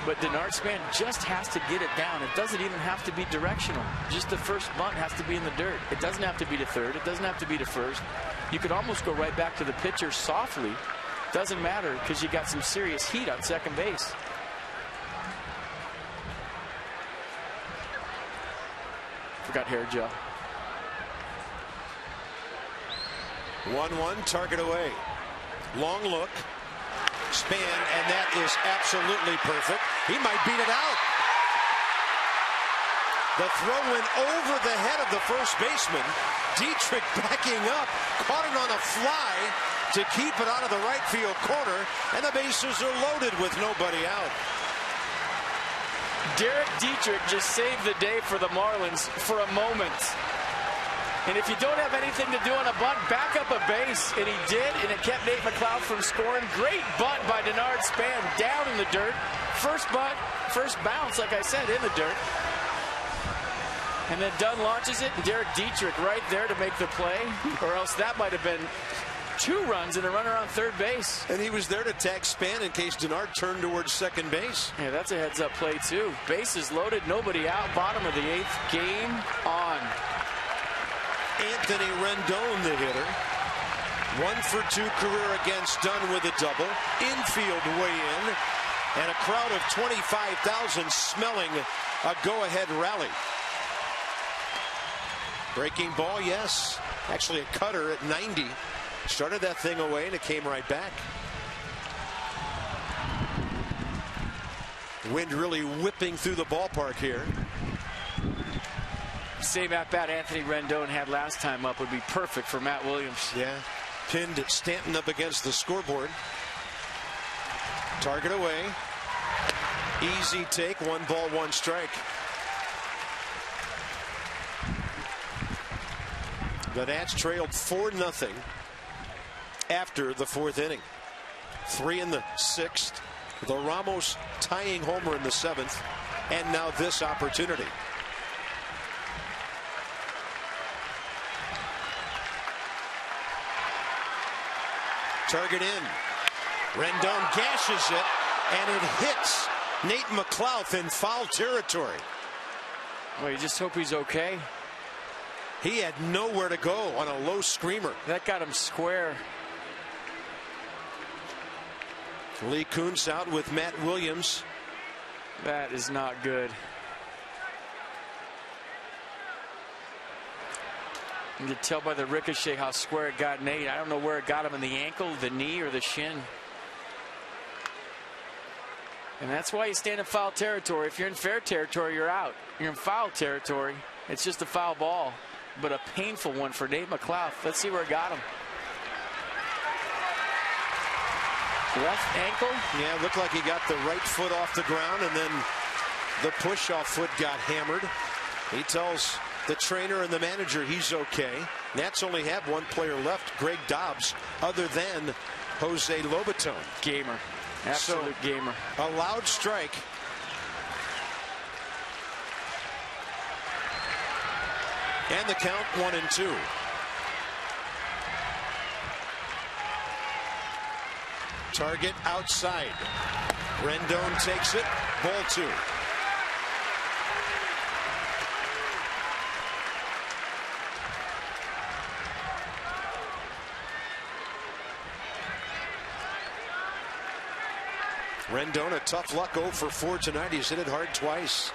But Denard Span just has to get it down. It doesn't even have to be directional. Just the first bunt has to be in the dirt. It doesn't have to be to third. It doesn't have to be to first. You could almost go right back to the pitcher softly. Doesn't matter because you got some serious heat on second base. Forgot hair gel. 1-1, target away. Long look. Span, and that is absolutely perfect. He might beat it out. The throw went over the head of the first baseman. Dietrich backing up, caught it on a fly to keep it out of the right field corner, and the bases are loaded with nobody out. Derek Dietrich just saved the day for the Marlins for a moment. And if you don't have anything to do on a bunt, back up a base. And he did, and it kept Nate McLeod from scoring. Great bunt by Denard Span down in the dirt. First bunt, first bounce, like I said, in the dirt. And then Dunn launches it, and Derek Dietrich right there to make the play. Or else that might have been 2 runs and a runner on third base. And he was there to tag Span in case Denard turned towards second base. Yeah, that's a heads-up play, too. Bases loaded, nobody out, bottom of the 8th. Game on. Anthony Rendon, the hitter. 1 for 2 career against Dunn with a double. Infield way in. And a crowd of 25,000 smelling a go-ahead rally. Breaking ball, yes. Actually a cutter at 90. Started that thing away and it came right back. Wind really whipping through the ballpark here. Same at bat Anthony Rendon had last time up would be perfect for Matt Williams. Yeah. Pinned Stanton up against the scoreboard. Target away. Easy take. 1 ball, 1 strike. The Nats trailed 4-0 after the 4th inning. 3 in the 6th. The Ramos tying homer in the 7th. And now this opportunity. Target in. Rendon gashes it, and it hits Nate McLeod in foul territory. Well, you just hope he's okay. He had nowhere to go on a low screamer. That got him square. Lee Kuntz out with Matt Williams. That is not good. You can tell by the ricochet how square it got Nate. I don't know where it got him, in the ankle, the knee, or the shin. And that's why you stand in foul territory. If you're in fair territory, you're out. You're in foul territory, it's just a foul ball. But a painful one for Nate McLeod. Let's see where it got him. Left ankle. Yeah, it looked like he got the right foot off the ground, and then the push-off foot got hammered. He tells the trainer and the manager he's okay. Nats only have one player left, Greg Dobbs, other than Jose Lobaton. Gamer. Absolute gamer. A loud strike. And the count 1-2. Target outside. Rendon takes it. Ball 2. Rendon, a tough luck 0 for 4 tonight. He's hit it hard twice.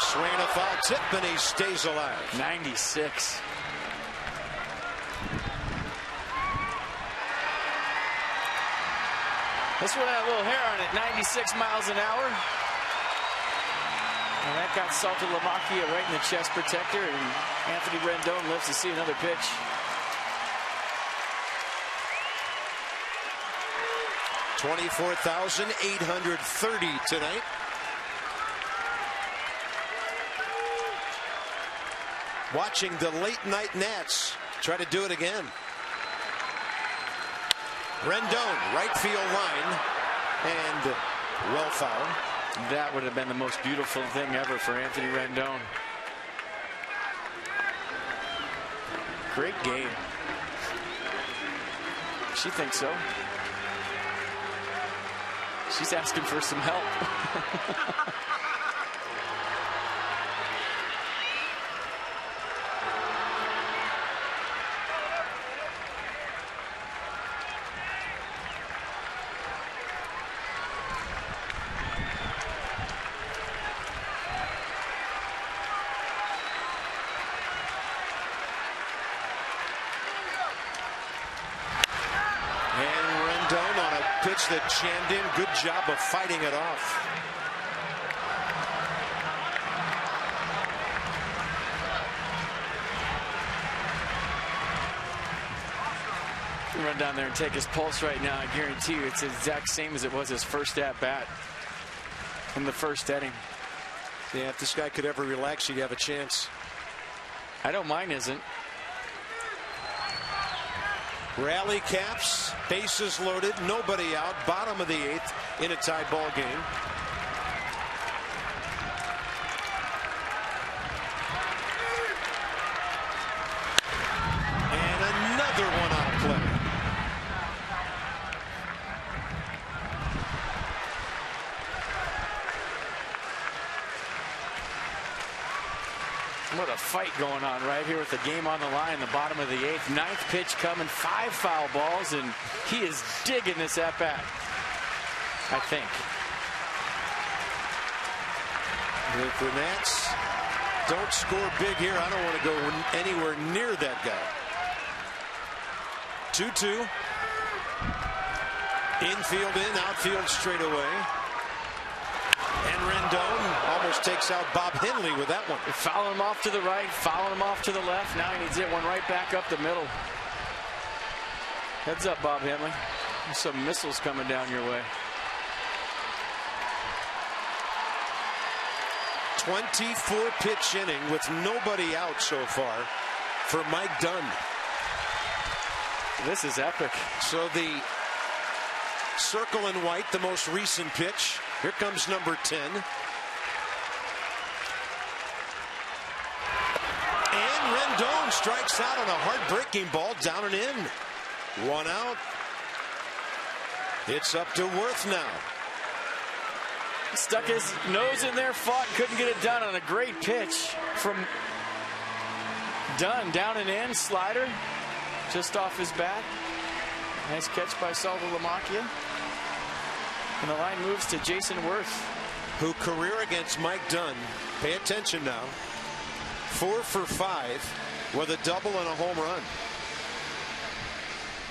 Swing a foul tip, and he stays alive. 96. This one had a little hair on it. 96 miles an hour. And that got Salter Lamacchia right in the chest protector, and Anthony Rendon lives to see another pitch. $24,830 tonight. Watching the late night Nats try to do it again. Rendon, right field line, and well fouled. That would have been the most beautiful thing ever for Anthony Rendon. Great game. She thinks so. She's asking for some help. Pitch that jammed in. Good job of fighting it off. Run down there and take his pulse right now. I guarantee you it's the exact same as it was his first at bat in the first inning. Yeah, if this guy could ever relax, he'd have a chance. I don't mind, isn't. Rally caps, bases loaded, nobody out, bottom of the 8th in a tie ball game. And another one out of play. What a fight going on right here with the game on the line, the bottom of the 8th. 9th pitch coming, 5 foul balls, and he is digging this at bat, I think. If the Nats don't score big here, I don't want to go anywhere near that guy. 2-2. Infield in, outfield straight away. And Rendon almost takes out Bob Henley with that one. Fouling him off to the right, fouling him off to the left. Now he needs to hit one right back up the middle. Heads up, Bob Henley. There's some missiles coming down your way. 24 pitch inning with nobody out so far for Mike Dunn. This is epic. So the circle in white, the most recent pitch. Here comes number 10. And Rendon strikes out on a heartbreaking ball down and in. 1 out. It's up to Worth now. Stuck his nose in there, fought, couldn't get it done on a great pitch from Dunn. Down and in, slider just off his bat. Nice catch by Salter Lamacchia. And the line moves to Jason Worth, who career against Mike Dunn. Pay attention now. 4 for 5 with a double and a home run.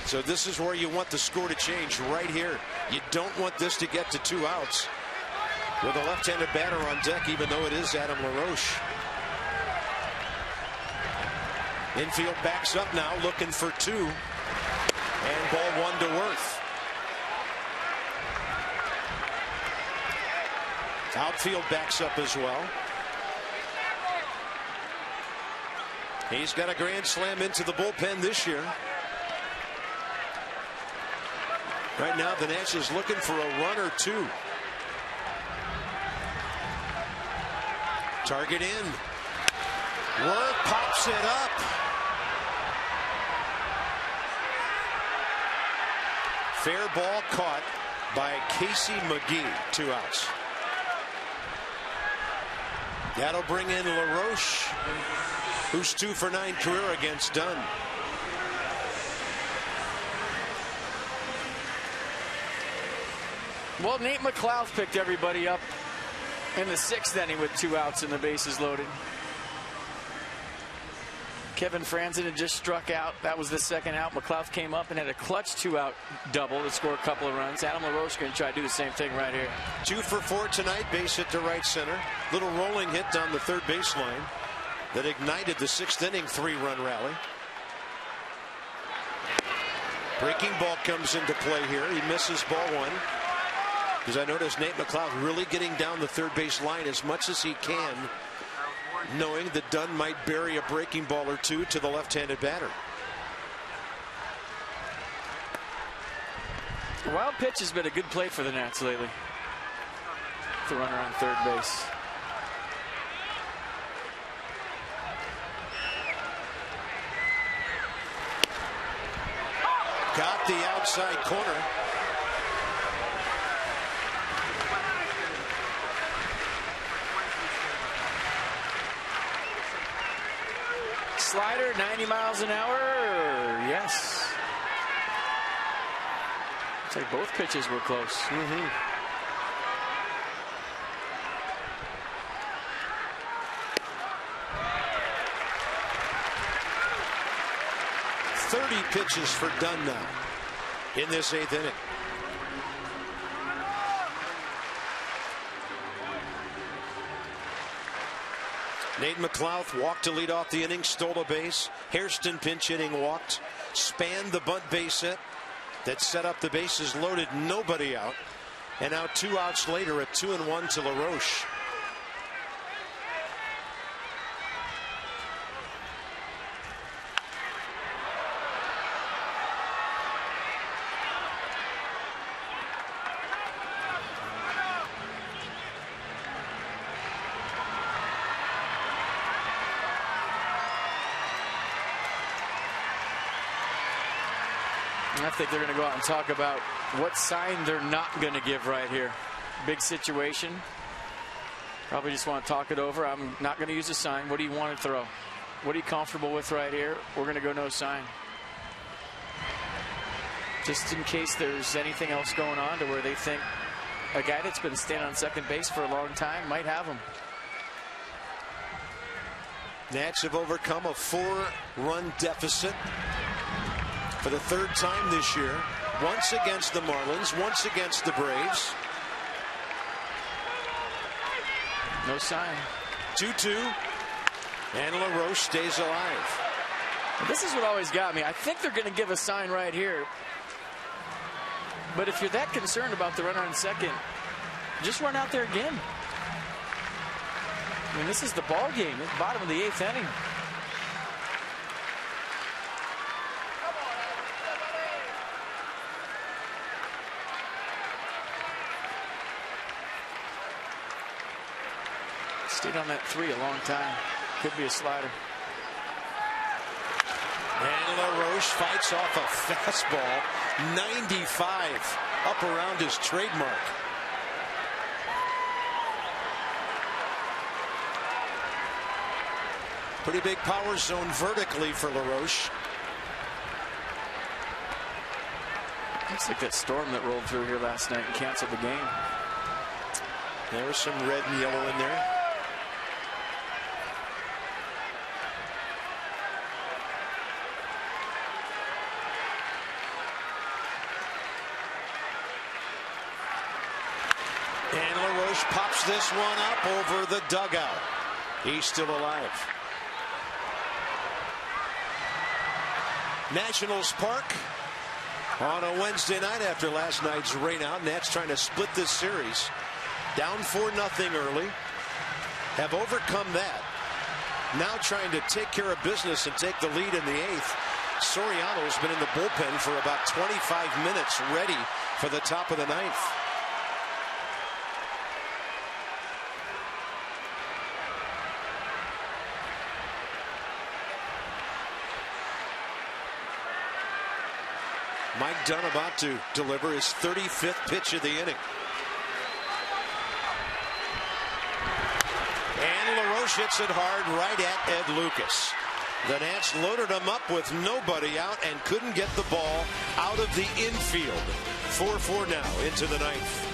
So this is where you want the score to change, right here. You don't want this to get to 2 outs with a left-handed batter on deck, even though it is Adam LaRoche. Infield backs up now, looking for 2, and ball 1 to Worth. Outfield backs up as well. He's got a grand slam into the bullpen this year. Right now the Nationals looking for a run or 2. Target in. Worth pops it up. Fair ball caught by Casey McGee. 2 outs. That'll bring in LaRoche, who's 2 for 9 career against Dunn. Well, Nate McLouth picked everybody up in the 6th inning with 2 outs and the bases loaded. Kevin Franzen had just struck out. That was the 2nd out. McLouth came up and had a clutch 2-out double to score a couple of runs. Adam LaRoche going to try to do the same thing right here. 2 for 4 tonight. Base hit to right center. Little rolling hit down the third baseline that ignited the 6th inning 3-run rally. Breaking ball comes into play here. He misses ball 1. Because I noticed Nate McLouth really getting down the third base line as much as he can, knowing that Dunn might bury a breaking ball or 2 to the left-handed batter. The wild pitch has been a good play for the Nats lately. The runner on third base. Got the outside corner. Slider, 90 miles an hour. Yes. Looks like both pitches were close. 30 pitches for Dunn now in this 8th inning. Nate McLouth walked to lead off the inning, stole a base. Hairston pinch hitting walked, spanned the bunt base hit that set up the bases loaded, nobody out. And now 2 outs later, a 2-1 to LaRoche. I think they're going to go out and talk about what sign they're not going to give right here. Big situation. Probably just want to talk it over. I'm not going to use a sign. What do you want to throw? What are you comfortable with right here? We're going to go no sign. Just in case there's anything else going on to where they think a guy that's been standing on second base for a long time might have him. Nats have overcome a 4-run deficit for the 3rd time this year. Once against the Marlins, once against the Braves. No sign. 2-2. And LaRoche stays alive. This is what always got me. I think they're going to give a sign right here. But if you're that concerned about the runner on second, just run out there again. I mean, this is the ball game. It's bottom of the 8th inning. Stayed on that 3 a long time. Could be a slider. And LaRoche fights off a fastball. 95 up around his trademark. Pretty big power zone vertically for LaRoche. Looks like that storm that rolled through here last night and canceled the game. There was some red and yellow in there. Lifts this one up over the dugout. He's still alive. Nationals Park on a Wednesday night after last night's rainout. Nats trying to split this series. Down 4-0 early. Have overcome that. Now trying to take care of business and take the lead in the 8th. Soriano's been in the bullpen for about 25 minutes, ready for the top of the 9th. Mike Dunn about to deliver his 35th pitch of the inning. And LaRoche hits it hard right at Ed Lucas. The Nats loaded him up with nobody out and couldn't get the ball out of the infield. 4-4 now into the 9th.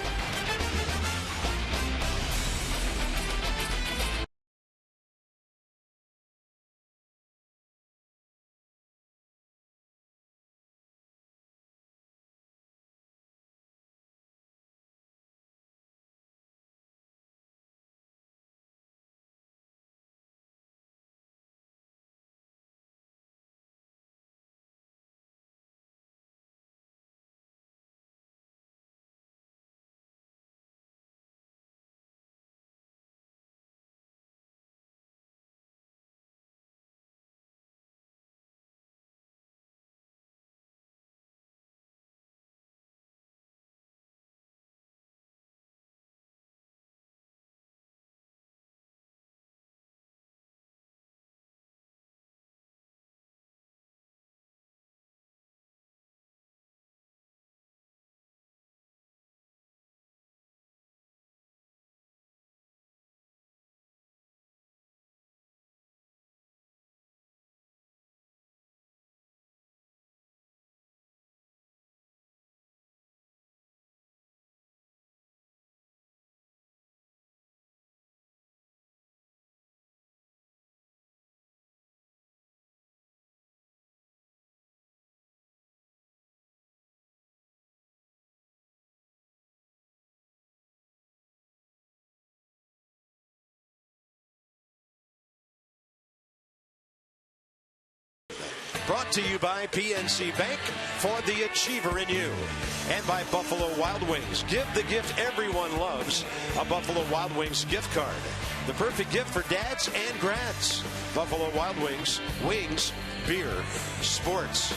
Brought to you by PNC Bank, for the achiever in you. And by Buffalo Wild Wings. Give the gift everyone loves, a Buffalo Wild Wings gift card. The perfect gift for dads and grads. Buffalo Wild Wings, wings, beer, sports.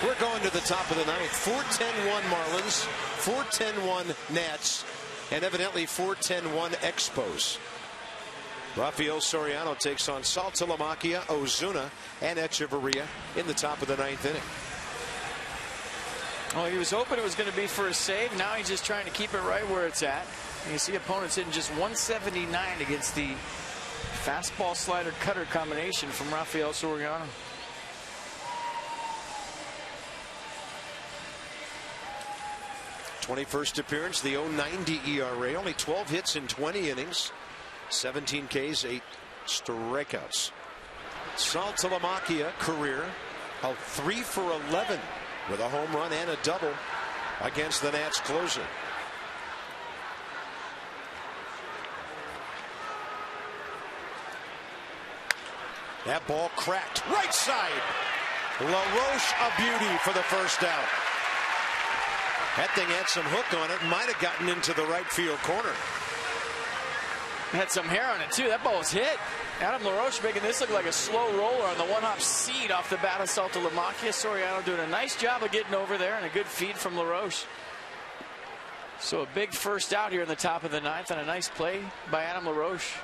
We're going to the top of the 9th. 4-10-1 Marlins, 4-10-1 Nats, and evidently 4-10-1 Expos. Rafael Soriano takes on Saltalamacchia, Ozuna, and Echeverria in the top of the 9th inning. Well, he was hoping it was going to be for a save. Now he's just trying to keep it right where it's at. And you see opponents hitting just 179 against the fastball slider cutter combination from Rafael Soriano. '21st appearance, the 0.90 ERA, only 12 hits in 20 innings, 17 Ks, 8 strikeouts. Saltalamacchia career of 3 for 11 with a home run and a double against the Nats closer. That ball cracked right side. LaRoche, a beauty for the first out. That thing had some hook on it. Might have gotten into the right field corner. Had some hair on it, too. That ball was hit. Adam LaRoche making this look like a slow roller on the one-hop seed off the bat of Saltalamacchia. Soriano doing a nice job of getting over there, and a good feed from LaRoche. So a big first out here in the top of the 9th, and a nice play by Adam LaRoche.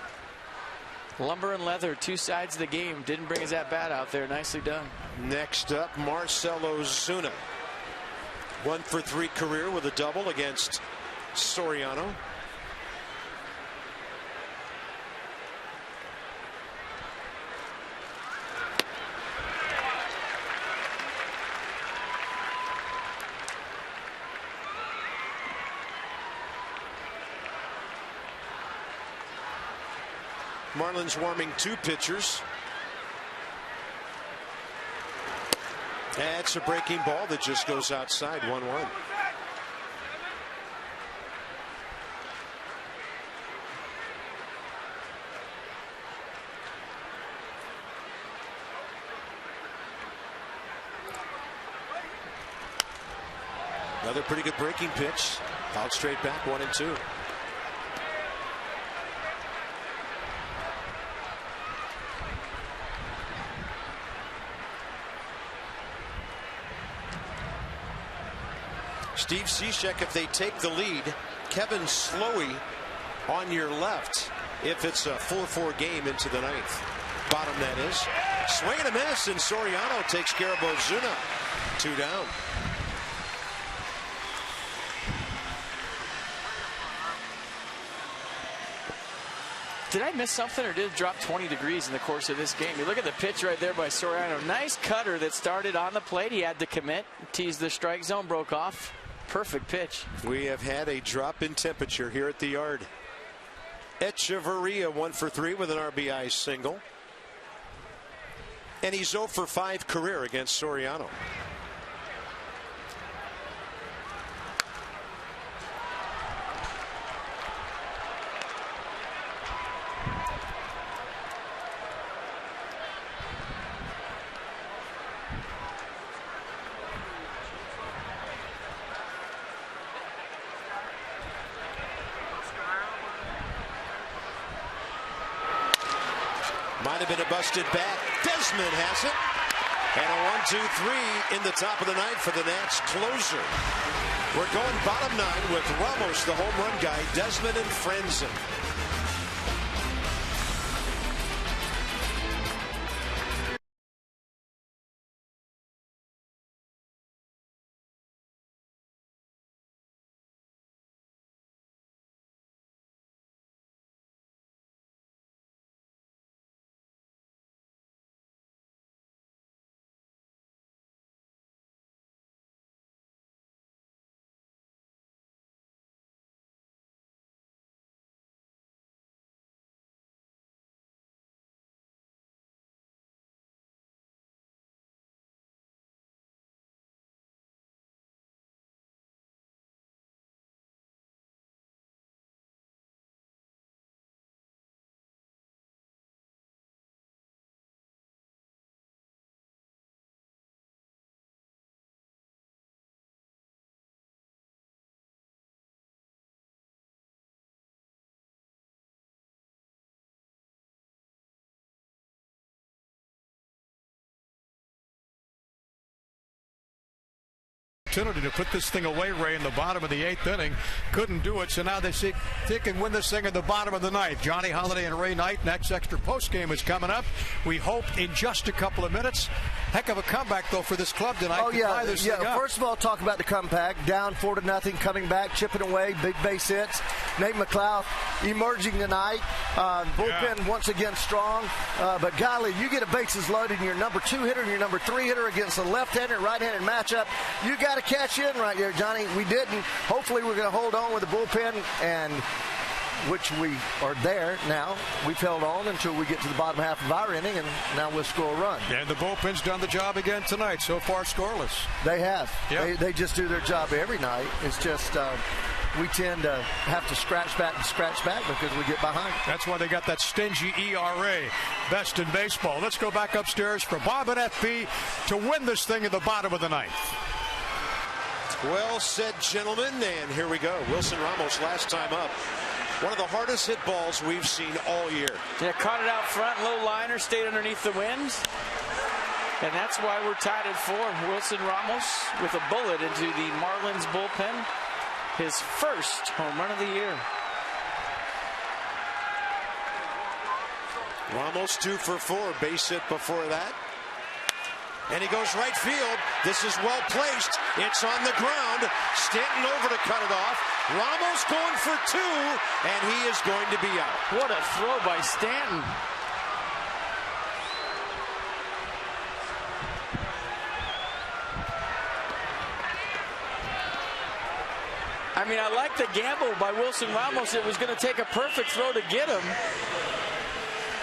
Lumber and leather, two sides of the game. Didn't bring his at-bat out there. Nicely done. Next up, Marcell Ozuna. 1 for 3 career with a double against Soriano. Marlins warming 2 pitchers. That's a breaking ball that just goes outside. 1-1. Another pretty good breaking pitch. Out straight back, 1-2. Steve Cishek, if they take the lead, Kevin Slowey on your left if it's a 4-4 game into the ninth. Bottom, that is. Swing and a miss, and Soriano takes care of Ozuna. 2 down. Did I miss something, or did it drop 20 degrees in the course of this game? You look at the pitch right there by Soriano. Nice cutter that started on the plate. He had to commit, teased the strike zone, broke off. Perfect pitch. We have had a drop in temperature here at the yard. Echeverria 1 for 3 with an RBI single. And he's 0 for 5 career against Soriano. Might have been a busted bat. Desmond has it. And a 1-2-3 in the top of the ninth for the Nats closer. We're going bottom 9 with Ramos, the home run guy, Desmond and Frenzen. Opportunity to put this thing away, Ray, in the bottom of the 8th inning. Couldn't do it, so now they see they can win this thing at the bottom of the 9th. Johnny Holiday and Ray Knight. Next extra post game is coming up. We hope in just a couple of minutes. Heck of a comeback though for this club tonight. Oh yeah, First of all, talk about the comeback. Down 4-0, coming back, chipping away, big base hits. Nate McLeod emerging tonight. Bullpen once again strong. But golly, you get a bases loaded and your number 2 hitter and your number 3 hitter against a left-handed, right-handed matchup. You got to catch in right there, Johnny. We didn't. Hopefully we're going to hold on with the bullpen, and which we are there now. We've held on until we get to the bottom half of our inning, and now we'll score a run. And the bullpen's done the job again tonight. So far scoreless. They have. Yep. They just do their job every night. It's just we tend to have to scratch back because we get behind. That's why they got that stingy ERA. Best in baseball. Let's go back upstairs for Bob and FB to win this thing at the bottom of the 9th. Well said, gentlemen, and here we go. Wilson Ramos last time up. One of the hardest hit balls we've seen all year. Yeah, caught it out front, low liner, stayed underneath the winds. And that's why we're tied at 4. Wilson Ramos with a bullet into the Marlins bullpen. His first home run of the year. Ramos 2 for 4, base hit before that. And he goes right field. This is well placed. It's on the ground. Stanton over to cut it off. Ramos going for 2, and he is going to be out. What a throw by Stanton. I mean, I like the gamble by Wilson Ramos. It was going to take a perfect throw to get him.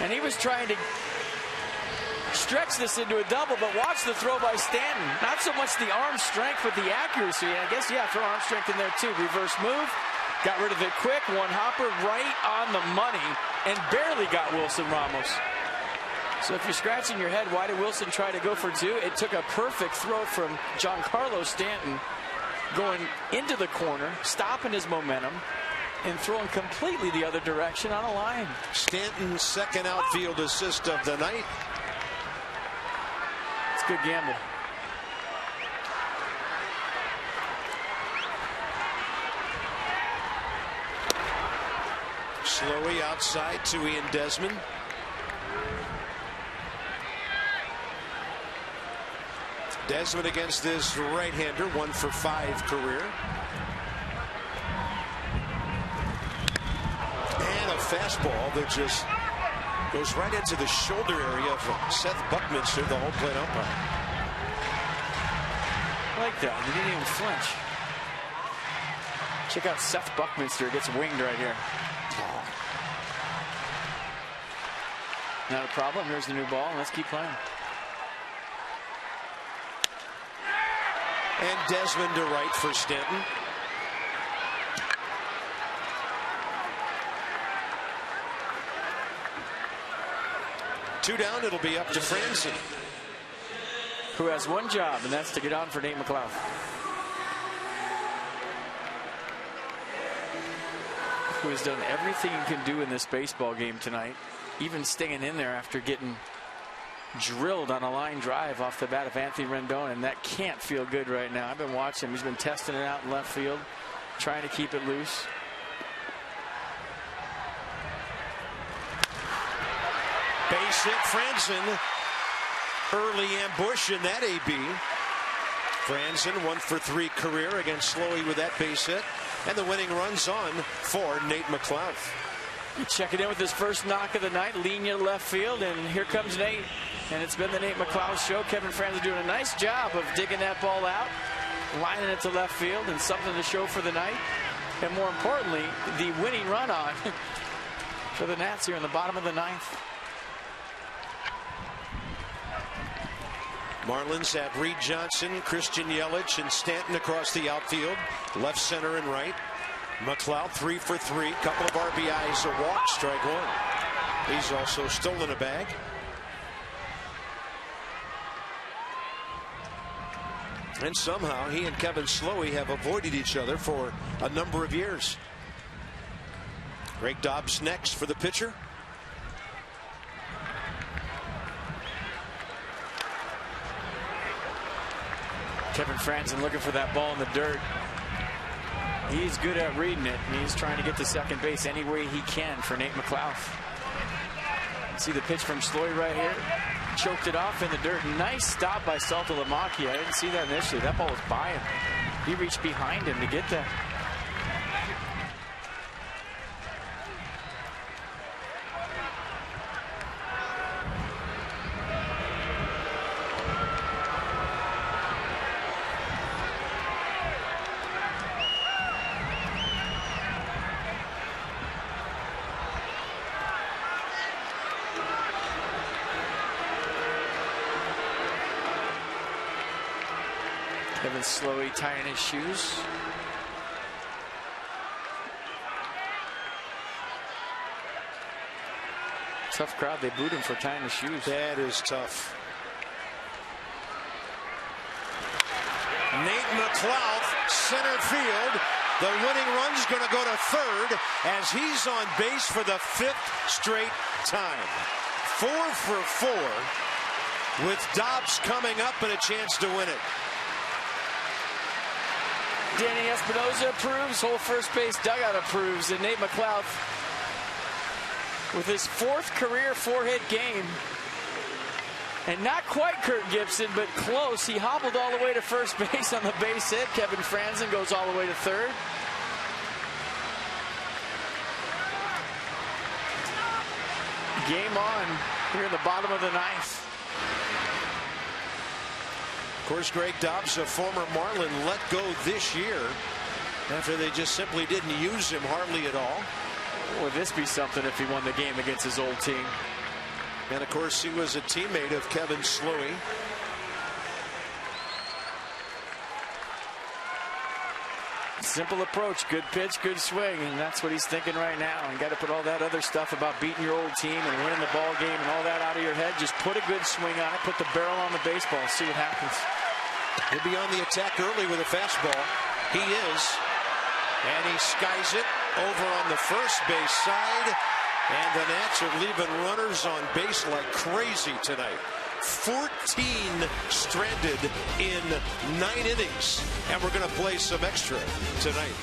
And he was trying to stretch this into a double, but watch the throw by Stanton. Not so much the arm strength, but the accuracy. And I guess, yeah, throw arm strength in there too. Reverse move, got rid of it quick, one hopper right on the money, and barely got Wilson Ramos. So if you're scratching your head, why did Wilson try to go for two? It took a perfect throw from Giancarlo Stanton, going into the corner, stopping his momentum, and throwing completely the other direction on a line. Stanton's second outfield assist of the night. It's a good gamble. Slowly outside to Ian Desmond. Desmond against this right-hander, 1 for 5 career. And a fastball that just goes right into the shoulder area of Seth Buckminster, the home plate umpire. I like that. He didn't even flinch. Check out Seth Buckminster. Gets winged right here. Not a problem. Here's the new ball. Let's keep playing. And Desmond to right for Stanton. Two down. It'll be up to Franzen, who has one job, and that's to get on for Nate McLeod. Who has done everything he can do in this baseball game tonight, even staying in there after getting drilled on a line drive off the bat of Anthony Rendon, and that can't feel good right now. I've been watching him. He's been testing it out in left field, trying to keep it loose. Base hit Franzen. Early ambush in that AB. Franzen 1 for 3 career against Slowey with that base hit. And the winning run's on for Nate McLeod. Checking in with his first knock of the night, leaning to left field, and here comes Nate. And it's been the Nate McLeod show. Kevin Franzen doing a nice job of digging that ball out, lining it to left field, and something to show for the night. And more importantly, the winning run on for the Nats here in the bottom of the 9th. Marlins have Reed Johnson, Christian Yelich, and Stanton across the outfield, left, center, and right. McLeod 3 for 3, couple of RBIs, a walk, strike one. He's also stolen a bag. And somehow he and Kevin Slowey have avoided each other for a number of years. Greg Dobbs next for the pitcher. Kevin Franzen looking for that ball in the dirt. He's good at reading it, and he's trying to get to second base any way he can for Nate McLeod. See the pitch from Slowey right here. Choked it off in the dirt. Nice stop by Saltalamacchia. I didn't see that initially. That ball was by him. He reached behind him to get that. Kevin Slowey tying his shoes. Tough crowd. They booed him for tying his shoes. That is tough. Nate McLeod, center field. The winning run's going to go to third as he's on base for the 5th straight time. 4 for 4 with Dobbs coming up and a chance to win it. Danny Espinosa approves. Whole first base dugout approves. And Nate McLeod, with his 4th career 4-hit game, and not quite Kirk Gibson, but close. He hobbled all the way to first base on the base hit. Kevin Franzen goes all the way to third. Game on here in the bottom of the 9th. Of course, Greg Dobbs, a former Marlin, let go this year after they just simply didn't use him hardly at all. Would this be something if he won the game against his old team? And, of course, he was a teammate of Kevin Slowey. Simple approach, good pitch, good swing, and that's what he's thinking right now. And got to put all that other stuff about beating your old team and winning the ball game and all that out of your head. Just put a good swing on it, put the barrel on the baseball, see what happens. He'll be on the attack early with a fastball. He is. And he skies it over on the first base side. And the Nats are leaving runners on base like crazy tonight. 14 stranded in 9 innings. And we're going to play some extra tonight.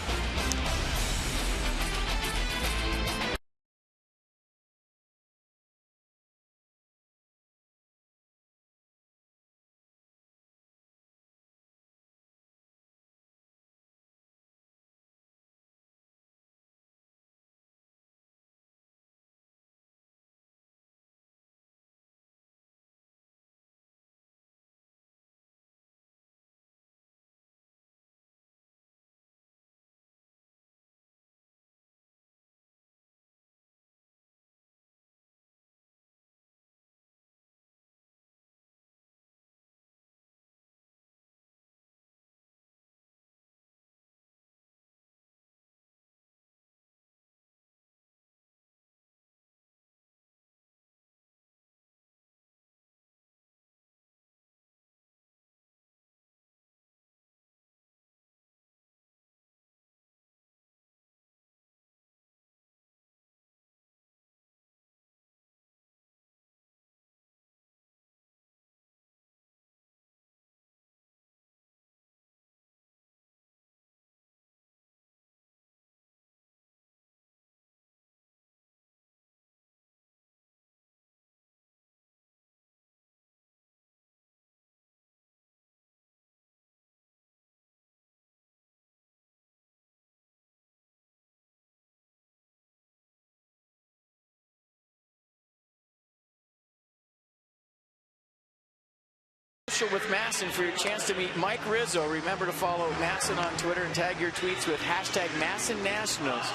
With Masson for your chance to meet Mike Rizzo. Remember to follow Masson on Twitter and tag your tweets with hashtag MassonNationals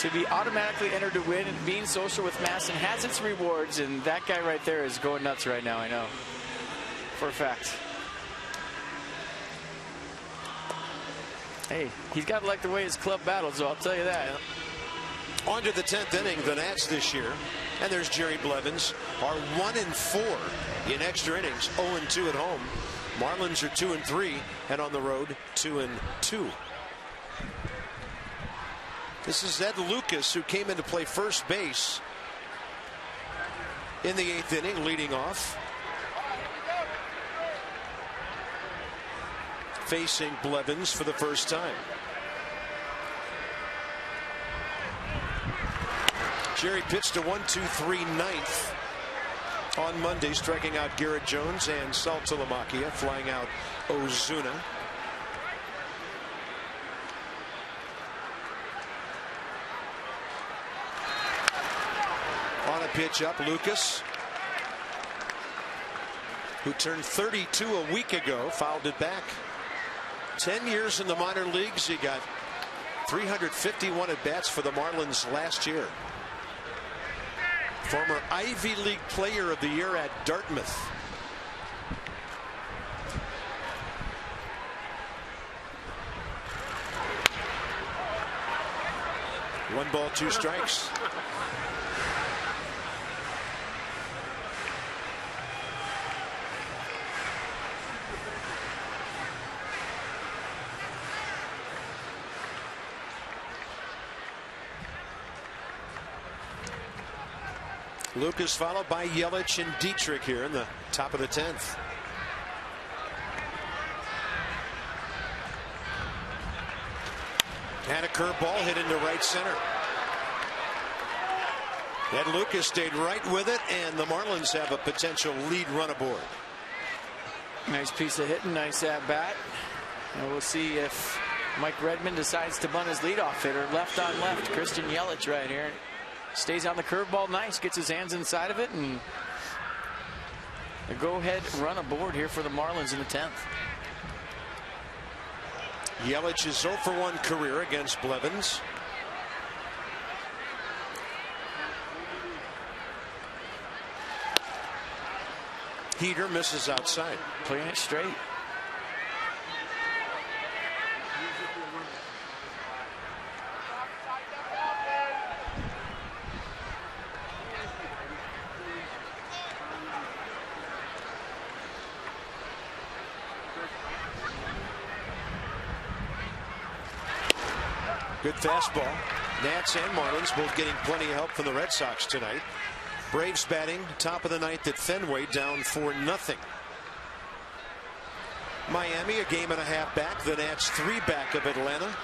to be automatically entered to win. And being social with Masson has its rewards, and that guy right there is going nuts right now, I know, for a fact. Hey, he's got to like the way his club battles, so I'll tell you that. On to the 10th inning, the Nats this year, and there's Jerry Blevins, are 1-4 in extra innings, 0-2 at home. Marlins are 2-3, and on the road 2-2. This is Ed Lucas, who came in to play first base in the 8th inning, leading off, facing Blevins for the first time. Jerry pitched a 1-2-3 ninth on Monday, striking out Garrett Jones and Saltalamacchia, flying out Ozuna. On a pitch up, Lucas, who turned 32 a week ago, fouled it back. 10 years in the minor leagues. He got 351 at-bats for the Marlins last year. Former Ivy League Player of the Year at Dartmouth. One ball, two strikes. Lucas followed by Yelich and Dietrich here in the top of the 10th. And a curveball hit into right center. Ed Lucas stayed right with it, and the Marlins have a potential lead run aboard. Nice piece of hitting, nice at bat. And we'll see if Mike Redmond decides to bunt his leadoff hitter left on left. Christian Yelich right here. Stays on the curveball nice, gets his hands inside of it, and a go-ahead run aboard here for the Marlins in the 10th. Yelich is 0 for 1 career against Blevins. Heater misses outside. Playing it straight. Good fastball. Nats and Marlins both getting plenty of help from the Red Sox tonight. Braves batting top of the ninth at Fenway, down 4-0. Miami a game and a half back. The Nats 3 back of Atlanta.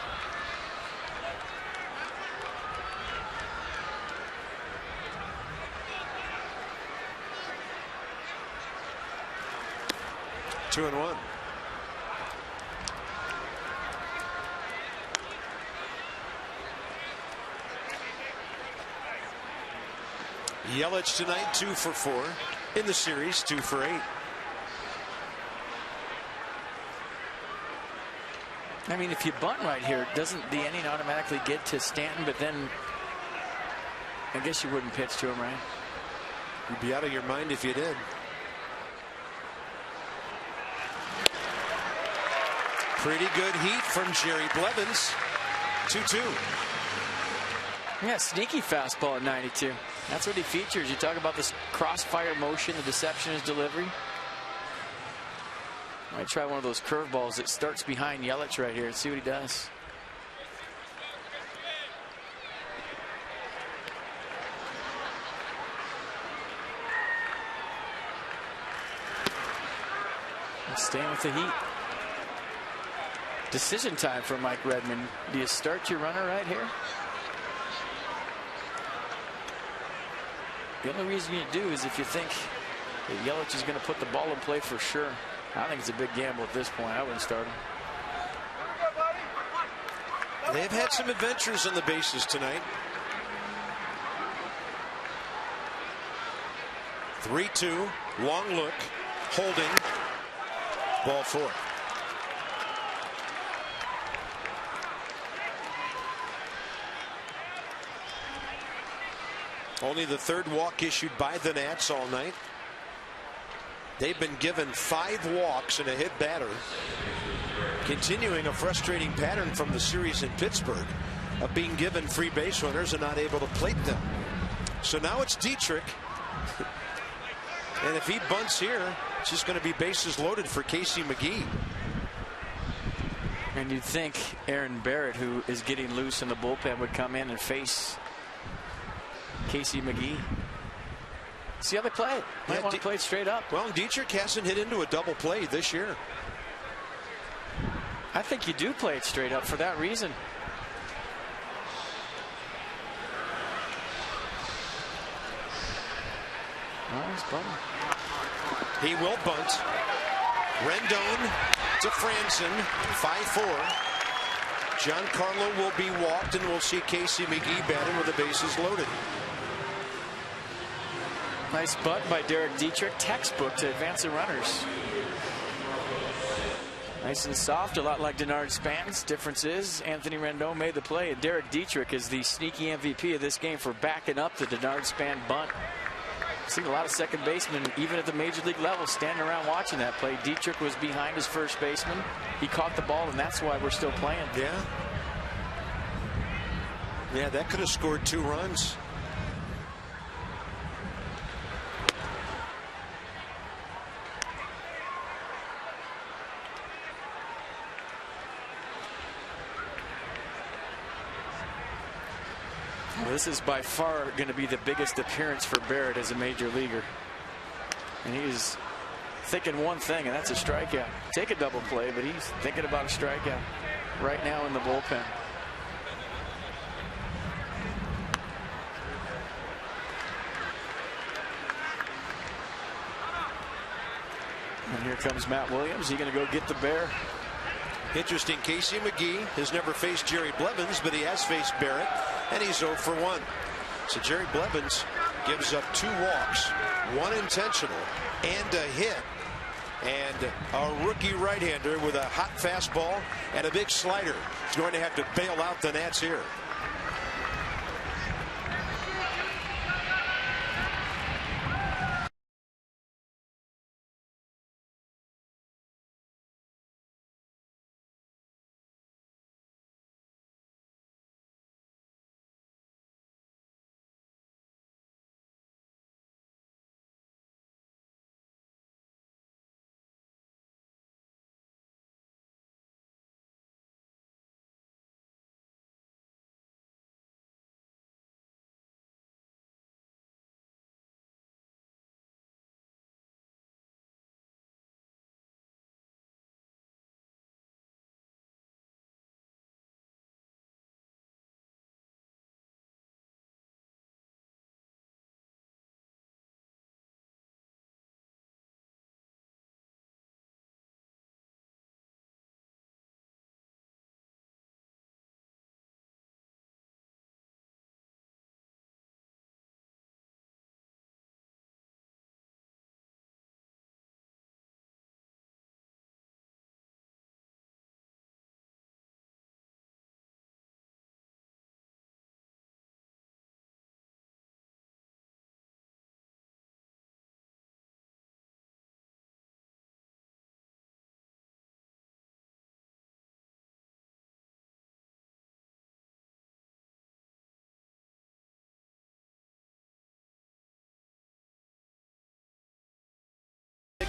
Two and one. Yelich tonight 2 for 4 in the series, 2 for 8. I mean, if you bunt right here, doesn't the inning automatically get to Stanton? But then I guess you wouldn't pitch to him, right? You'd be out of your mind if you did. Pretty good heat from Jerry Blevins. 2-2. Yeah, sneaky fastball at 92. That's what he features. You talk about this crossfire motion, the deception is delivery. Might try one of those curveballs that starts behind Yelich right here and see what he does. Staying with the heat. Decision time for Mike Redmond. Do you start your runner right here? The only reason you do is if you think that Yelich is going to put the ball in play for sure. I think it's a big gamble at this point. I wouldn't start him. They've had some adventures on the bases tonight. 3-2. Long look. Holding. Ball 4. Only the 3rd walk issued by the Nats all night. They've been given 5 walks and a hit batter. Continuing a frustrating pattern from the series in Pittsburgh of being given free base runners and not able to plate them. So now it's Dietrich. And if he bunts here, it's just going to be bases loaded for Casey McGee. And you'd think Aaron Barrett, who is getting loose in the bullpen, would come in and face Casey McGee. See how they play it. Might want to play it straight up. Well, Dietrich hasn't hit into a double play this year. I think you do play it straight up for that reason. He will bunt. Rendon to Franson. 5-4. Giancarlo will be walked, and we'll see Casey McGee batting with the bases loaded. Nice bunt by Derek Dietrich. Textbook to advance the runners. Nice and soft, a lot like Denard Span's. Difference is Anthony Rendon made the play, and Derek Dietrich is the sneaky MVP of this game for backing up the Denard Span bunt. Seen a lot of second basemen, even at the major league level, standing around watching that play. Dietrich was behind his first baseman. He caught the ball, and that's why we're still playing. Yeah, that could have scored 2 runs. Well, this is by far going to be the biggest appearance for Barrett as a major leaguer. And he's thinking one thing, and that's a strikeout. Take a double play, but he's thinking about a strikeout right now in the bullpen. And here comes Matt Williams. He going to go get the bear. Interesting, Casey McGee has never faced Jerry Blevins, but he has faced Barrett, and he's 0 for 1. So Jerry Blevins gives up 2 walks, 1 intentional, and a hit. And a rookie right-hander with a hot fastball and a big slider is going to have to bail out the Nats here.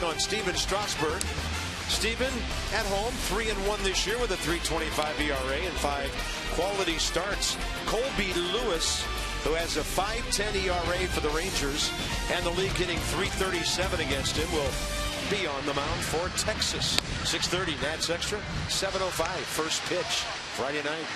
take on Steven Strasburg. Steven at home, 3-1 this year with a 3.25 ERA and 5 quality starts. Colby Lewis, who has a 5.10 ERA for the Rangers, and the league hitting .337 against him, will be on the mound for Texas. 6:30 Nats Extra, 7:05 first pitch Friday night.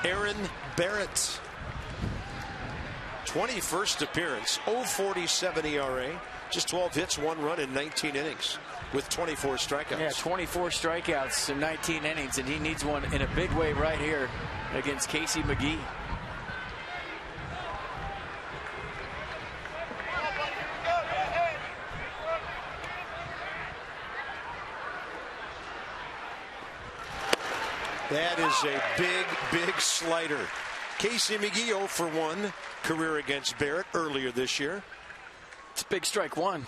Aaron Barrett, 21st appearance, 0.47 ERA, just 12 hits, 1 run in 19 innings with 24 strikeouts. Yeah, 24 strikeouts in 19 innings, and he needs one in a big way right here against Casey McGee. That is a big, big slider. Casey McGee 0 for 1 career against Barrett earlier this year. It's big strike one.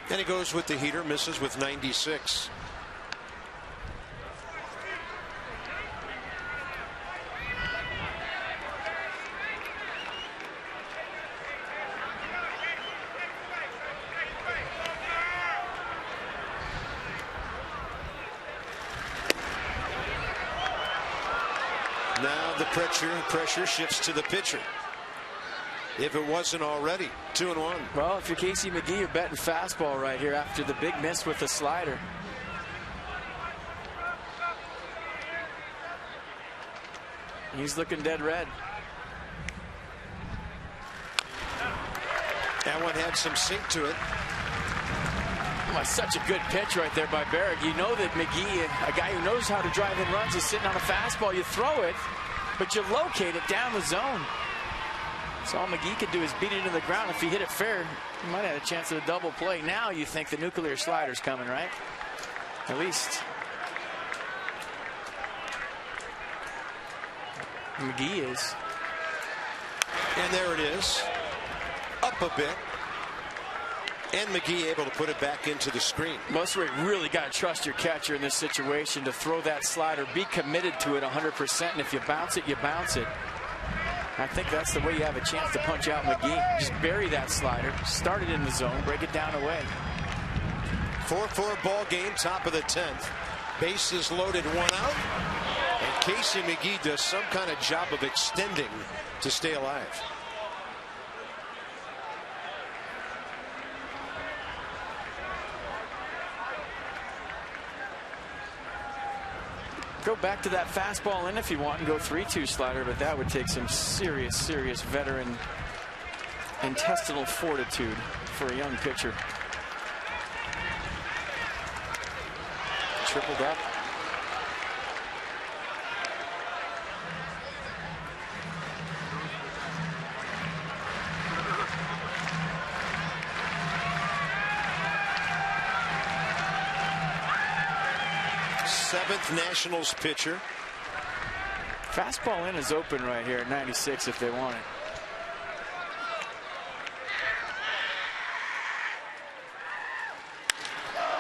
And he goes with the heater, misses with 96. Now the pressure shifts to the pitcher. If it wasn't already, 2-1. Well, if you're Casey McGee, you're betting fastball right here after the big miss with the slider. He's looking dead red. That one had some sink to it. Oh, such a good pitch right there by Barrett. You know that McGee, a guy who knows how to drive in runs, is sitting on a fastball. You throw it, but you locate it down the zone. So all McGee could do is beat it into the ground. If he hit it fair, he might have a chance at a double play. Now you think the nuclear slider's coming, right? At least. McGee is. And there it is. Up a bit. And McGee able to put it back into the screen. Musgrave really got to trust your catcher in this situation to throw that slider. Be committed to it 100%. And if you bounce it, you bounce it. I think that's the way you have a chance to punch out McGee. Just bury that slider, start it in the zone, break it down away. 4-4 ball game, top of the 10th. Bases loaded, 1 out. And Casey McGee does some kind of job of extending to stay alive. Go back to that fastball in if you want and go 3-2 slider, but that would take some serious veteran intestinal fortitude for a young pitcher. Tripled up. Seventh Nationals pitcher. Fastball in is open right here at 96 if they want it.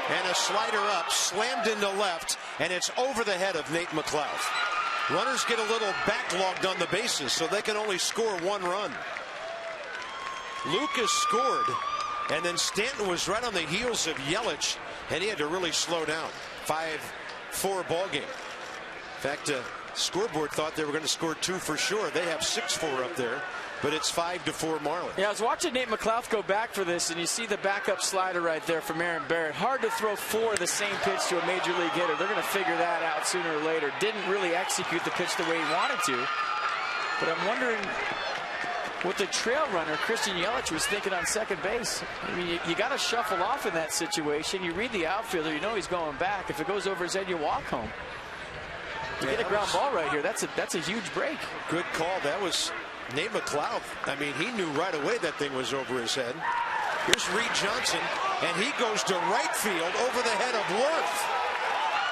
And a slider up, slammed into left, and it's over the head of Nate McLeod. Runners get a little backlogged on the bases, so they can only score 1 run. Lucas scored, and then Stanton was right on the heels of Yelich, and he had to really slow down. 5-4 ball game. In fact, scoreboard thought they were going to score 2 for sure. They have 6-4 up there, but it's 5-4 Marlins. Yeah, I was watching Nate McLeod go back for this, and you see the backup slider right there from Aaron Barrett. Hard to throw 4 of the same pitch to a major league hitter. They're going to figure that out sooner or later. Didn't really execute the pitch the way he wanted to, but I'm wondering what the trail runner, Christian Yelich, was thinking on second base. I mean, you got to shuffle off in that situation. You read the outfielder, you know he's going back. If it goes over his head, you walk home. You get a ground ball right here. That's a huge break. Good call. That was Nate McLeod. I mean, he knew right away that thing was over his head. Here's Reed Johnson, and he goes to right field over the head of Worth.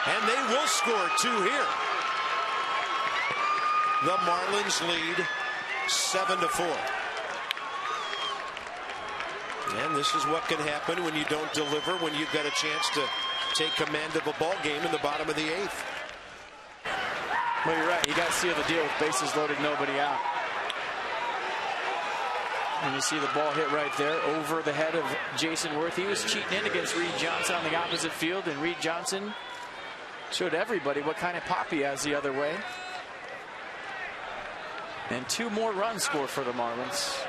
And they will score 2 here. The Marlins lead 7-4. And this is what can happen when you don't deliver, when you've got a chance to take command of a ball game in the bottom of the 8th. Well, you're right. You got to seal the deal with bases loaded, nobody out. And you see the ball hit right there over the head of Jason Worth. He was cheating in against Reed Johnson on the opposite field, and Reed Johnson showed everybody what kind of pop he has the other way. And 2 more runs scored for the Marlins.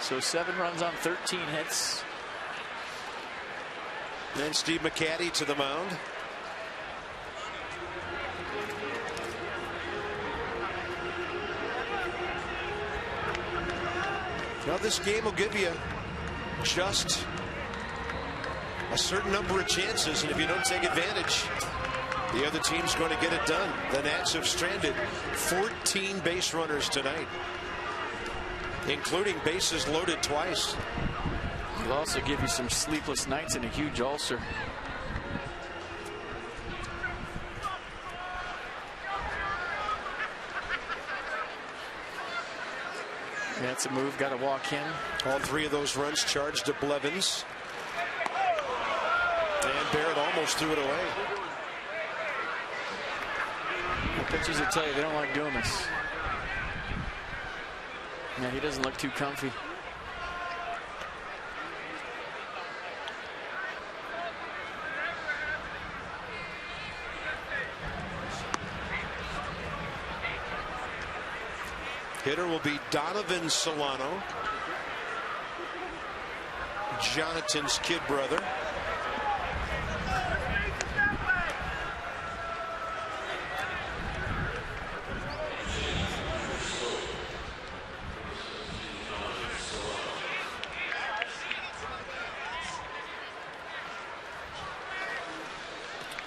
So 7 runs on 13 hits. Then Steve McCaddy to the mound. Now this game will give you just a certain number of chances, and if you don't take advantage, the other team's going to get it done. The Nats have stranded 14 base runners tonight, including bases loaded twice. It'll also give you some sleepless nights and a huge ulcer. That's a move, got to walk in. All 3 of those runs charged to Blevins. And Barrett almost threw it away. The pitchers will tell you they don't like doing this. Yeah, he doesn't look too comfy. Hitter will be Donovan Solano, Jonathan's kid brother.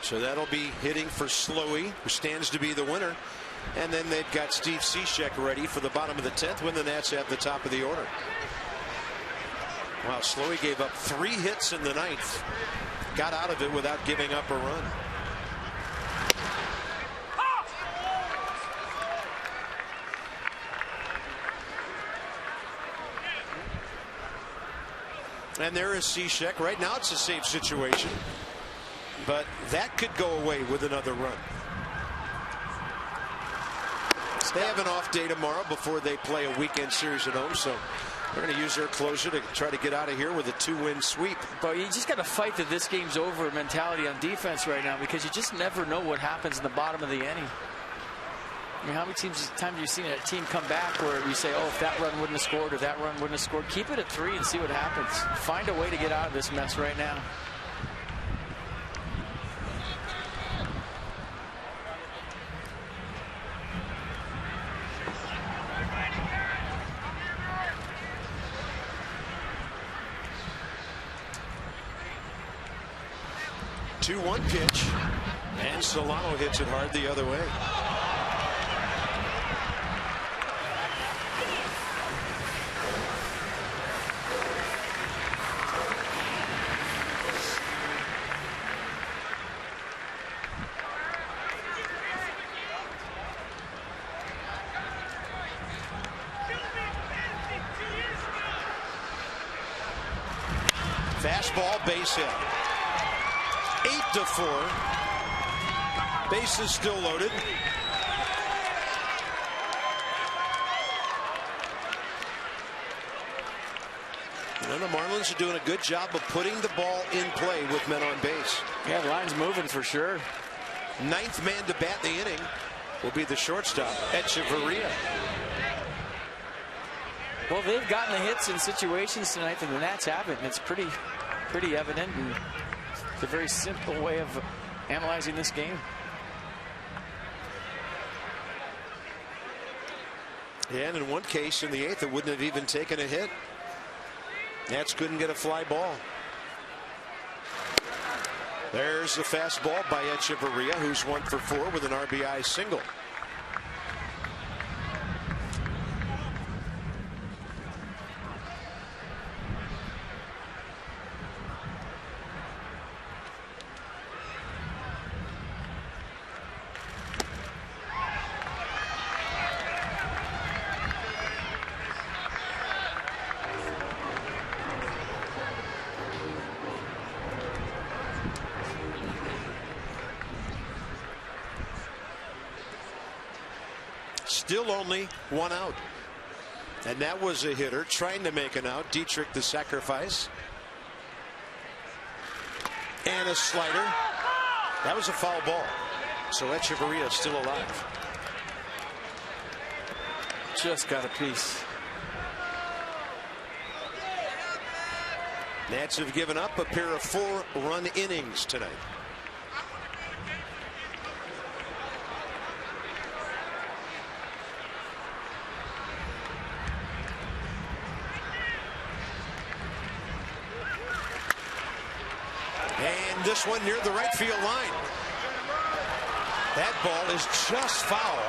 So that'll be hitting for Slowey, who stands to be the winner. And then they've got Steve Cishek ready for the bottom of the 10th when the Nats have the top of the order. Wow, Slowey gave up 3 hits in the 9th. Got out of it without giving up a run. And there is Cishek. Right now it's a safe situation, but that could go away with another run. They have an off day tomorrow before they play a weekend series at home, so they're going to use their closer to try to get out of here with a 2-win sweep. But you just got to fight that this game's over mentality on defense right now, because you just never know what happens in the bottom of the inning. I mean, how many times have you seen a team come back where you say, oh, if that run wouldn't have scored or that run wouldn't have scored? Keep it at 3 and see what happens. Find a way to get out of this mess right now. Two-one pitch, and Solano hits it hard the other way. Fastball, base hit. 8-4. Bases still loaded. And the Marlins are doing a good job of putting the ball in play with men on base. Yeah, the line's moving for sure. 9th man to bat in the inning will be the shortstop, Echeverria. Well, they've gotten the hits in situations tonight that the Nats haven't, and it's pretty evident. And it's a very simple way of analyzing this game. Yeah, and in one case in the 8th, it wouldn't have even taken a hit. Nats couldn't get a fly ball. There's the fastball by Echeverria, who's 1 for 4 with an RBI single. still only 1 out. And that was a hitter trying to make an out. Dietrich the sacrifice. And a slider. That was a foul ball. So Echeverria still alive. Just got a piece. Nats have given up a pair of 4-run innings tonight. And this one near the right field line. That ball is just foul.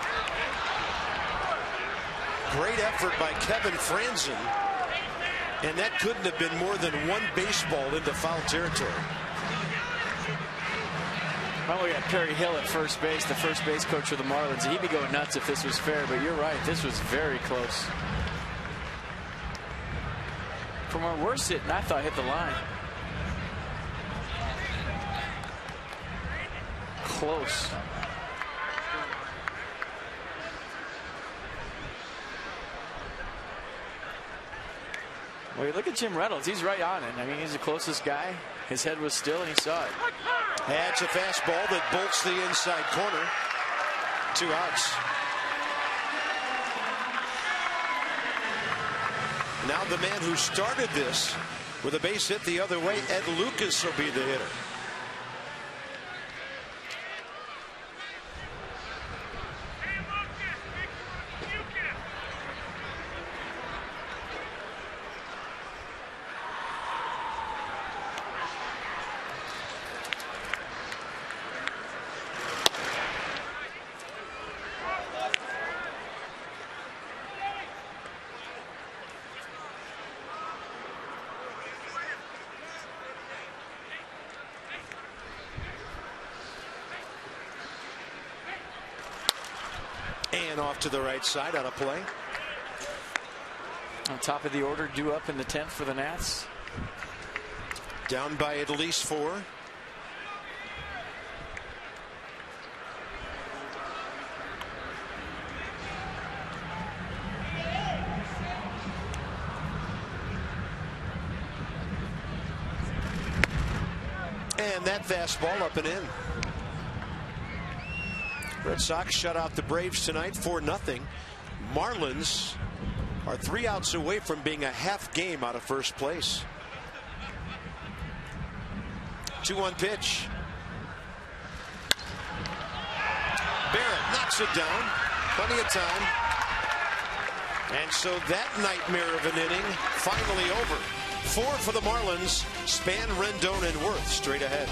Great effort by Kevin Franzen. And that couldn't have been more than one baseball into foul territory. Well, we got Perry Hill at first base, the first base coach for the Marlins. He'd be going nuts if this was fair, but you're right. This was very close. From where we're sitting, I thought hit the line. Close. Well, you look at Jim Reynolds. He's right on it. I mean, he's the closest guy. His head was still, and he saw it. That's a fastball that bolts the inside corner. 2 outs. Now the man who started this with a base hit the other way, Ed Lucas, will be the hitter. And off to the right side on a play. On top of the order, due up in the 10th for the Nats. Down by at least 4. And that fastball up and in. Red Sox shut out the Braves tonight 4-0. Marlins are 3 outs away from being a half game out of first place. 2-1 pitch. Barrett knocks it down. Plenty of time. And so that nightmare of an inning finally over. 4 for the Marlins. Span, Rendon, and Worth straight ahead.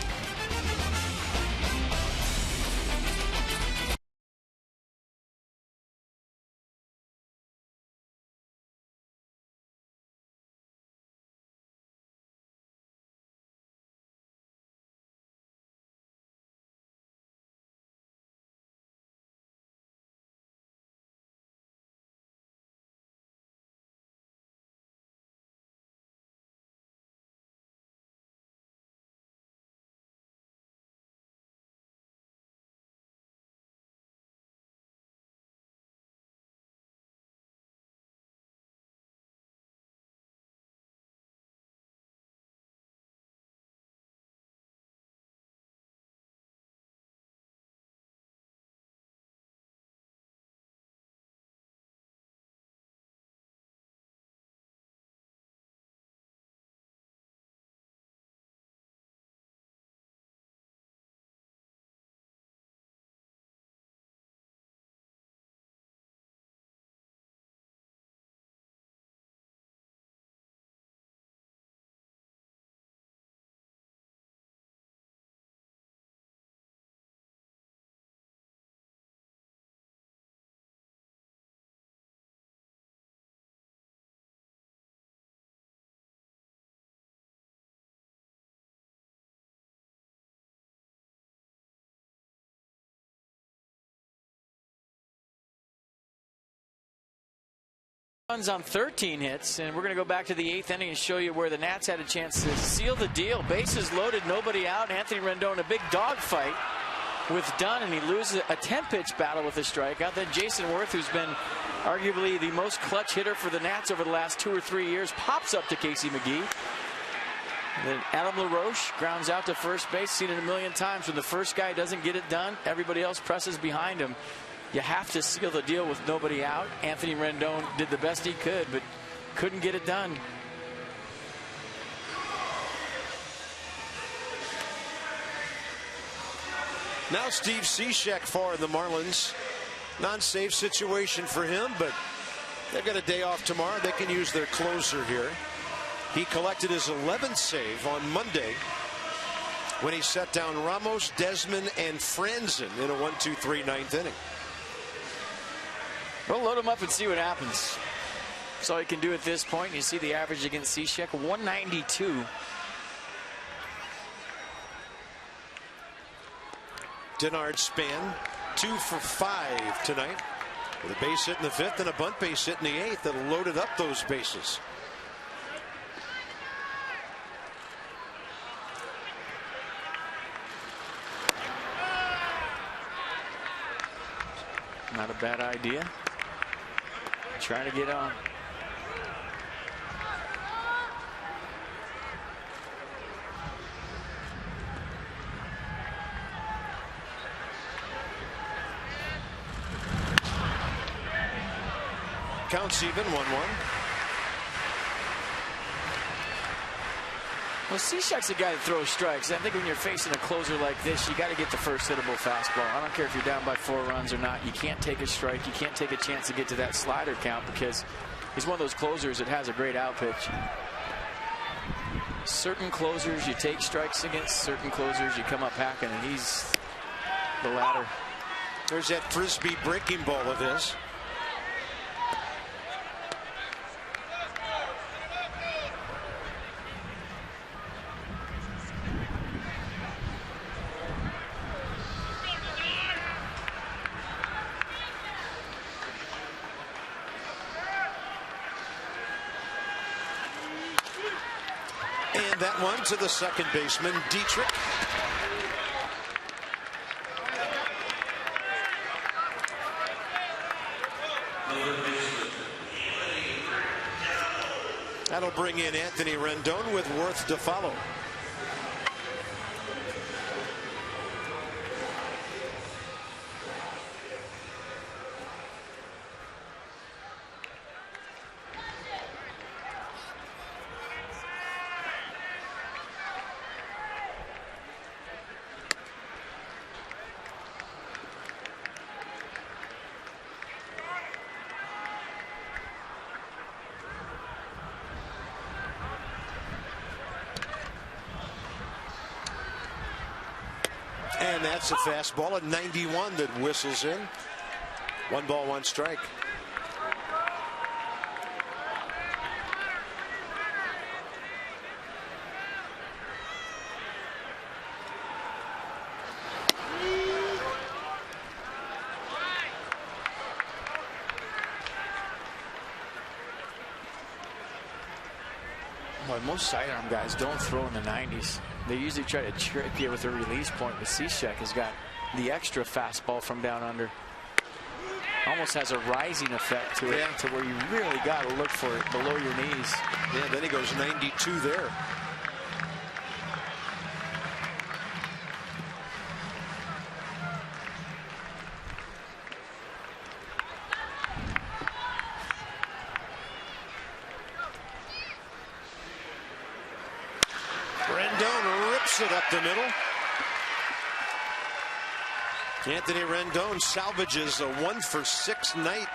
Runs on 13 hits, and we're going to go back to the 8th inning and show you where the Nats had a chance to seal the deal. Bases loaded, nobody out. Anthony Rendon, a big dog fight. with Dunn, and he loses a 10-pitch battle with a strikeout. Then Jason Worth, who's been arguably the most clutch hitter for the Nats over the last 2 or 3 years, pops up to Casey McGee. Then Adam LaRoche grounds out to first base. Seen it a million times. When the first guy doesn't get it done, everybody else presses behind him. You have to seal the deal with nobody out. Anthony Rendon did the best he could, but couldn't get it done. Now Steve Cishek for the Marlins. Non-save situation for him, but they've got a day off tomorrow. They can use their closer here. He collected his 11th save on Monday when he set down Ramos, Desmond, and Franzen in a 1-2-3 ninth inning. Well, load him up and see what happens. That's all you can do at this point. You see the average against Cishek, 192. Denard Span, 2 for 5 tonight, with a base hit in the 5th and a bunt base hit in the 8th that loaded up those bases. Not a bad idea. Trying to get on. Counts even, 1-1. Well, Cishek's a guy that throws strikes. I think when you're facing a closer like this, you got to get the first hittable fastball. I don't care if you're down by 4 runs or not. You can't take a strike. You can't take a chance to get to that slider count because he's one of those closers that has a great out pitch. Certain closers you take strikes against. Certain closers you come up packing, and he's the latter. There's that frisbee breaking ball of his. And that one to the second baseman, Dietrich. That'll bring in Anthony Rendon with Worth to follow. And that's a fastball at 91 that whistles in. 1 ball, 1 strike. Boy, most sidearm guys don't throw in the 90s. They usually try to trick you with a release point, but Cishek has got the extra fastball from down under. Almost has a rising effect to it, to where you really got to look for it below your knees. Yeah, then he goes 92 there. Rendon rips it up the middle. Anthony Rendon salvages a 1 for 6 night.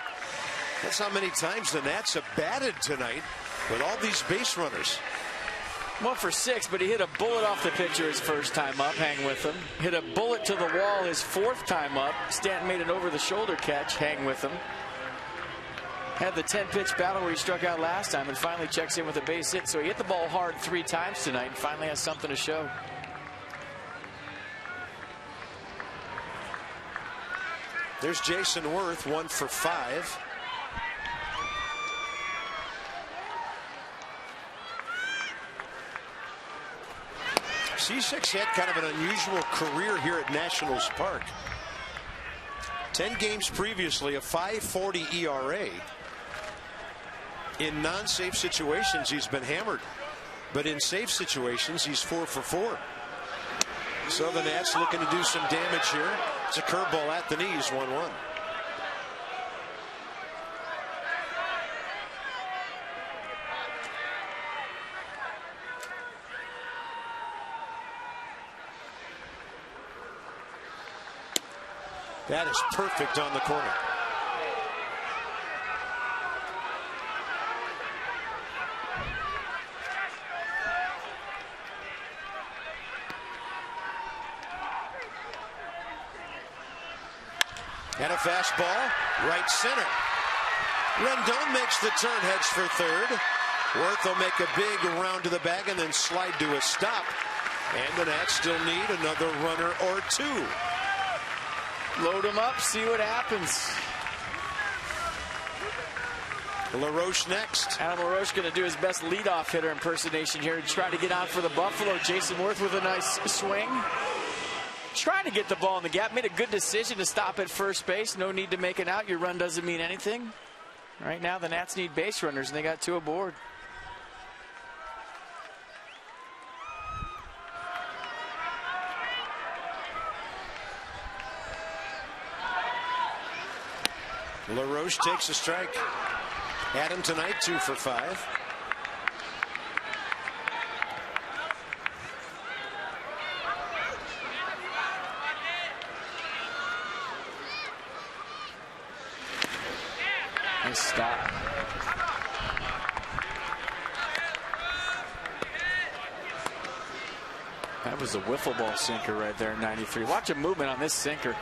That's how many times the Nats have batted tonight with all these base runners. 1 for 6, but he hit a bullet off the pitcher his first time up. Hang with him. Hit a bullet to the wall his 4th time up. Stanton made an over-the-shoulder catch. Hang with him. Had the 10-pitch battle where he struck out last time and finally checks in with a base hit. So he hit the ball hard 3 times tonight and finally has something to show. There's Jason Worth, 1 for 5. Cishek's had kind of an unusual career here at Nationals Park. 10 games previously, a 5.40 ERA. In non-safe situations, he's been hammered. But in safe situations, he's 4 for 4. So the Nats looking to do some damage here. It's a curveball at the knees, 1-1. That is perfect on the corner. And a fastball, right center. Rendon makes the turn, heads for third. Worth will make a big round to the bag and then slide to a stop. And the Nats still need another runner or two. Load him up, see what happens. LaRoche next. Adam LaRoche going to do his best leadoff hitter impersonation here, trying to get on for the Buffalo. Jason Worth with a nice swing. Trying to get the ball in the gap. Made a good decision to stop at first base. No need to make it out. Your run doesn't mean anything. Right now the Nats need base runners, and they got 2 aboard. LaRoche takes a strike. Adam tonight 2 for 5. Nice stop. That was a wiffle ball sinker right there in 93. Watch a movement on this sinker.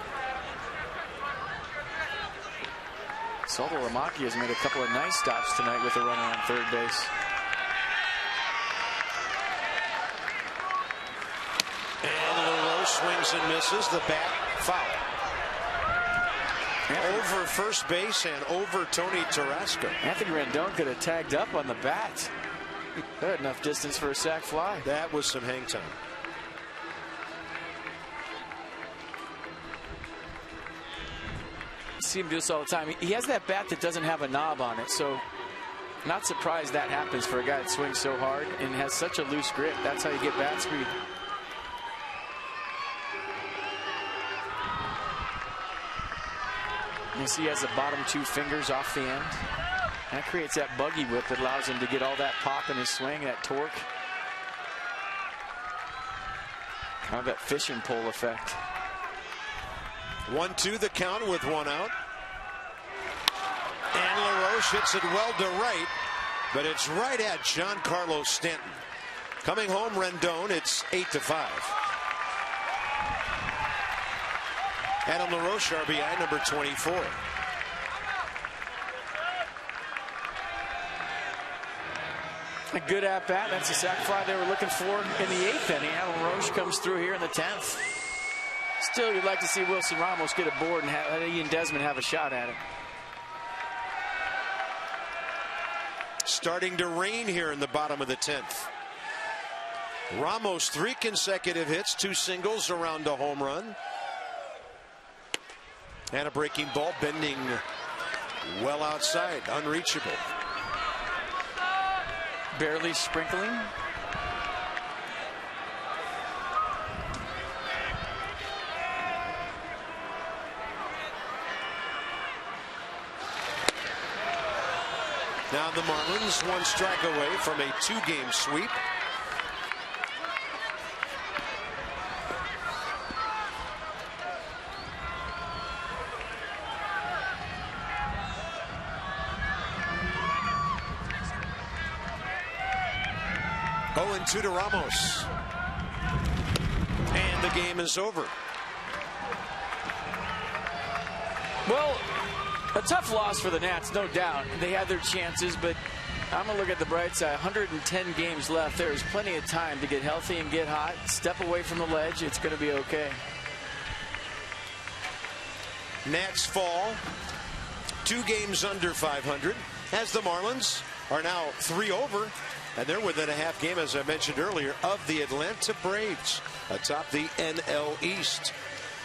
Salvo-Ramaki has made a couple of nice stops tonight with a runner on third base. And LaRoche swings and misses. The bat foul. Over first base and over Tony Tarasco. Anthony Rendon could have tagged up on the bat. They had enough distance for a sac fly. That was some hang time. See him do this all the time. He has that bat that doesn't have a knob on it, so not surprised that happens for a guy that swings so hard and has such a loose grip. That's how you get bat speed. You see he has the bottom 2 fingers off the end. That creates that buggy whip that allows him to get all that pop in his swing, that torque. Kind of that fishing pole effect. 1-2 the count with 1 out. And LaRoche hits it well to right, but it's right at Giancarlo Stanton. Coming home, Rendon, it's 8-5. Adam LaRoche, RBI number 24. A good at-bat. That's a sac fly they were looking for in the 8th inning. Adam LaRoche comes through here in the 10th. Still, you'd like to see Wilson Ramos get aboard and let Ian Desmond have a shot at it. Starting to rain here in the bottom of the 10th. Ramos 3 consecutive hits, 2 singles around a home run. And a breaking ball bending well outside, unreachable. Barely sprinkling. Now the Marlins 1 strike away from a 2-game sweep. Oh, and 2 to Ramos. And the game is over. Well, a tough loss for the Nats, no doubt. They had their chances, but I'm going to look at the bright side. 110 games left. There is plenty of time to get healthy and get hot. Step away from the ledge. It's going to be okay. Nats fall 2 games under 500 as the Marlins are now 3 over And they're within a half game, as I mentioned earlier, of the Atlanta Braves atop the NL East.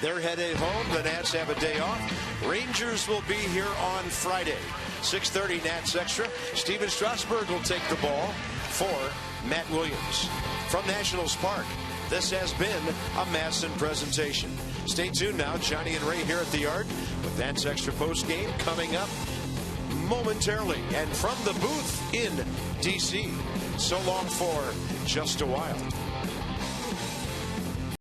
They're headed home. The Nats have a day off. Rangers will be here on Friday. 6:30 Nats Extra. Steven Strasburg will take the ball for Matt Williams. From Nationals Park, this has been a Masson presentation. Stay tuned now. Johnny and Ray here at the Yard with Nats Extra post game coming up momentarily. And from the booth in D.C., so long for just a while.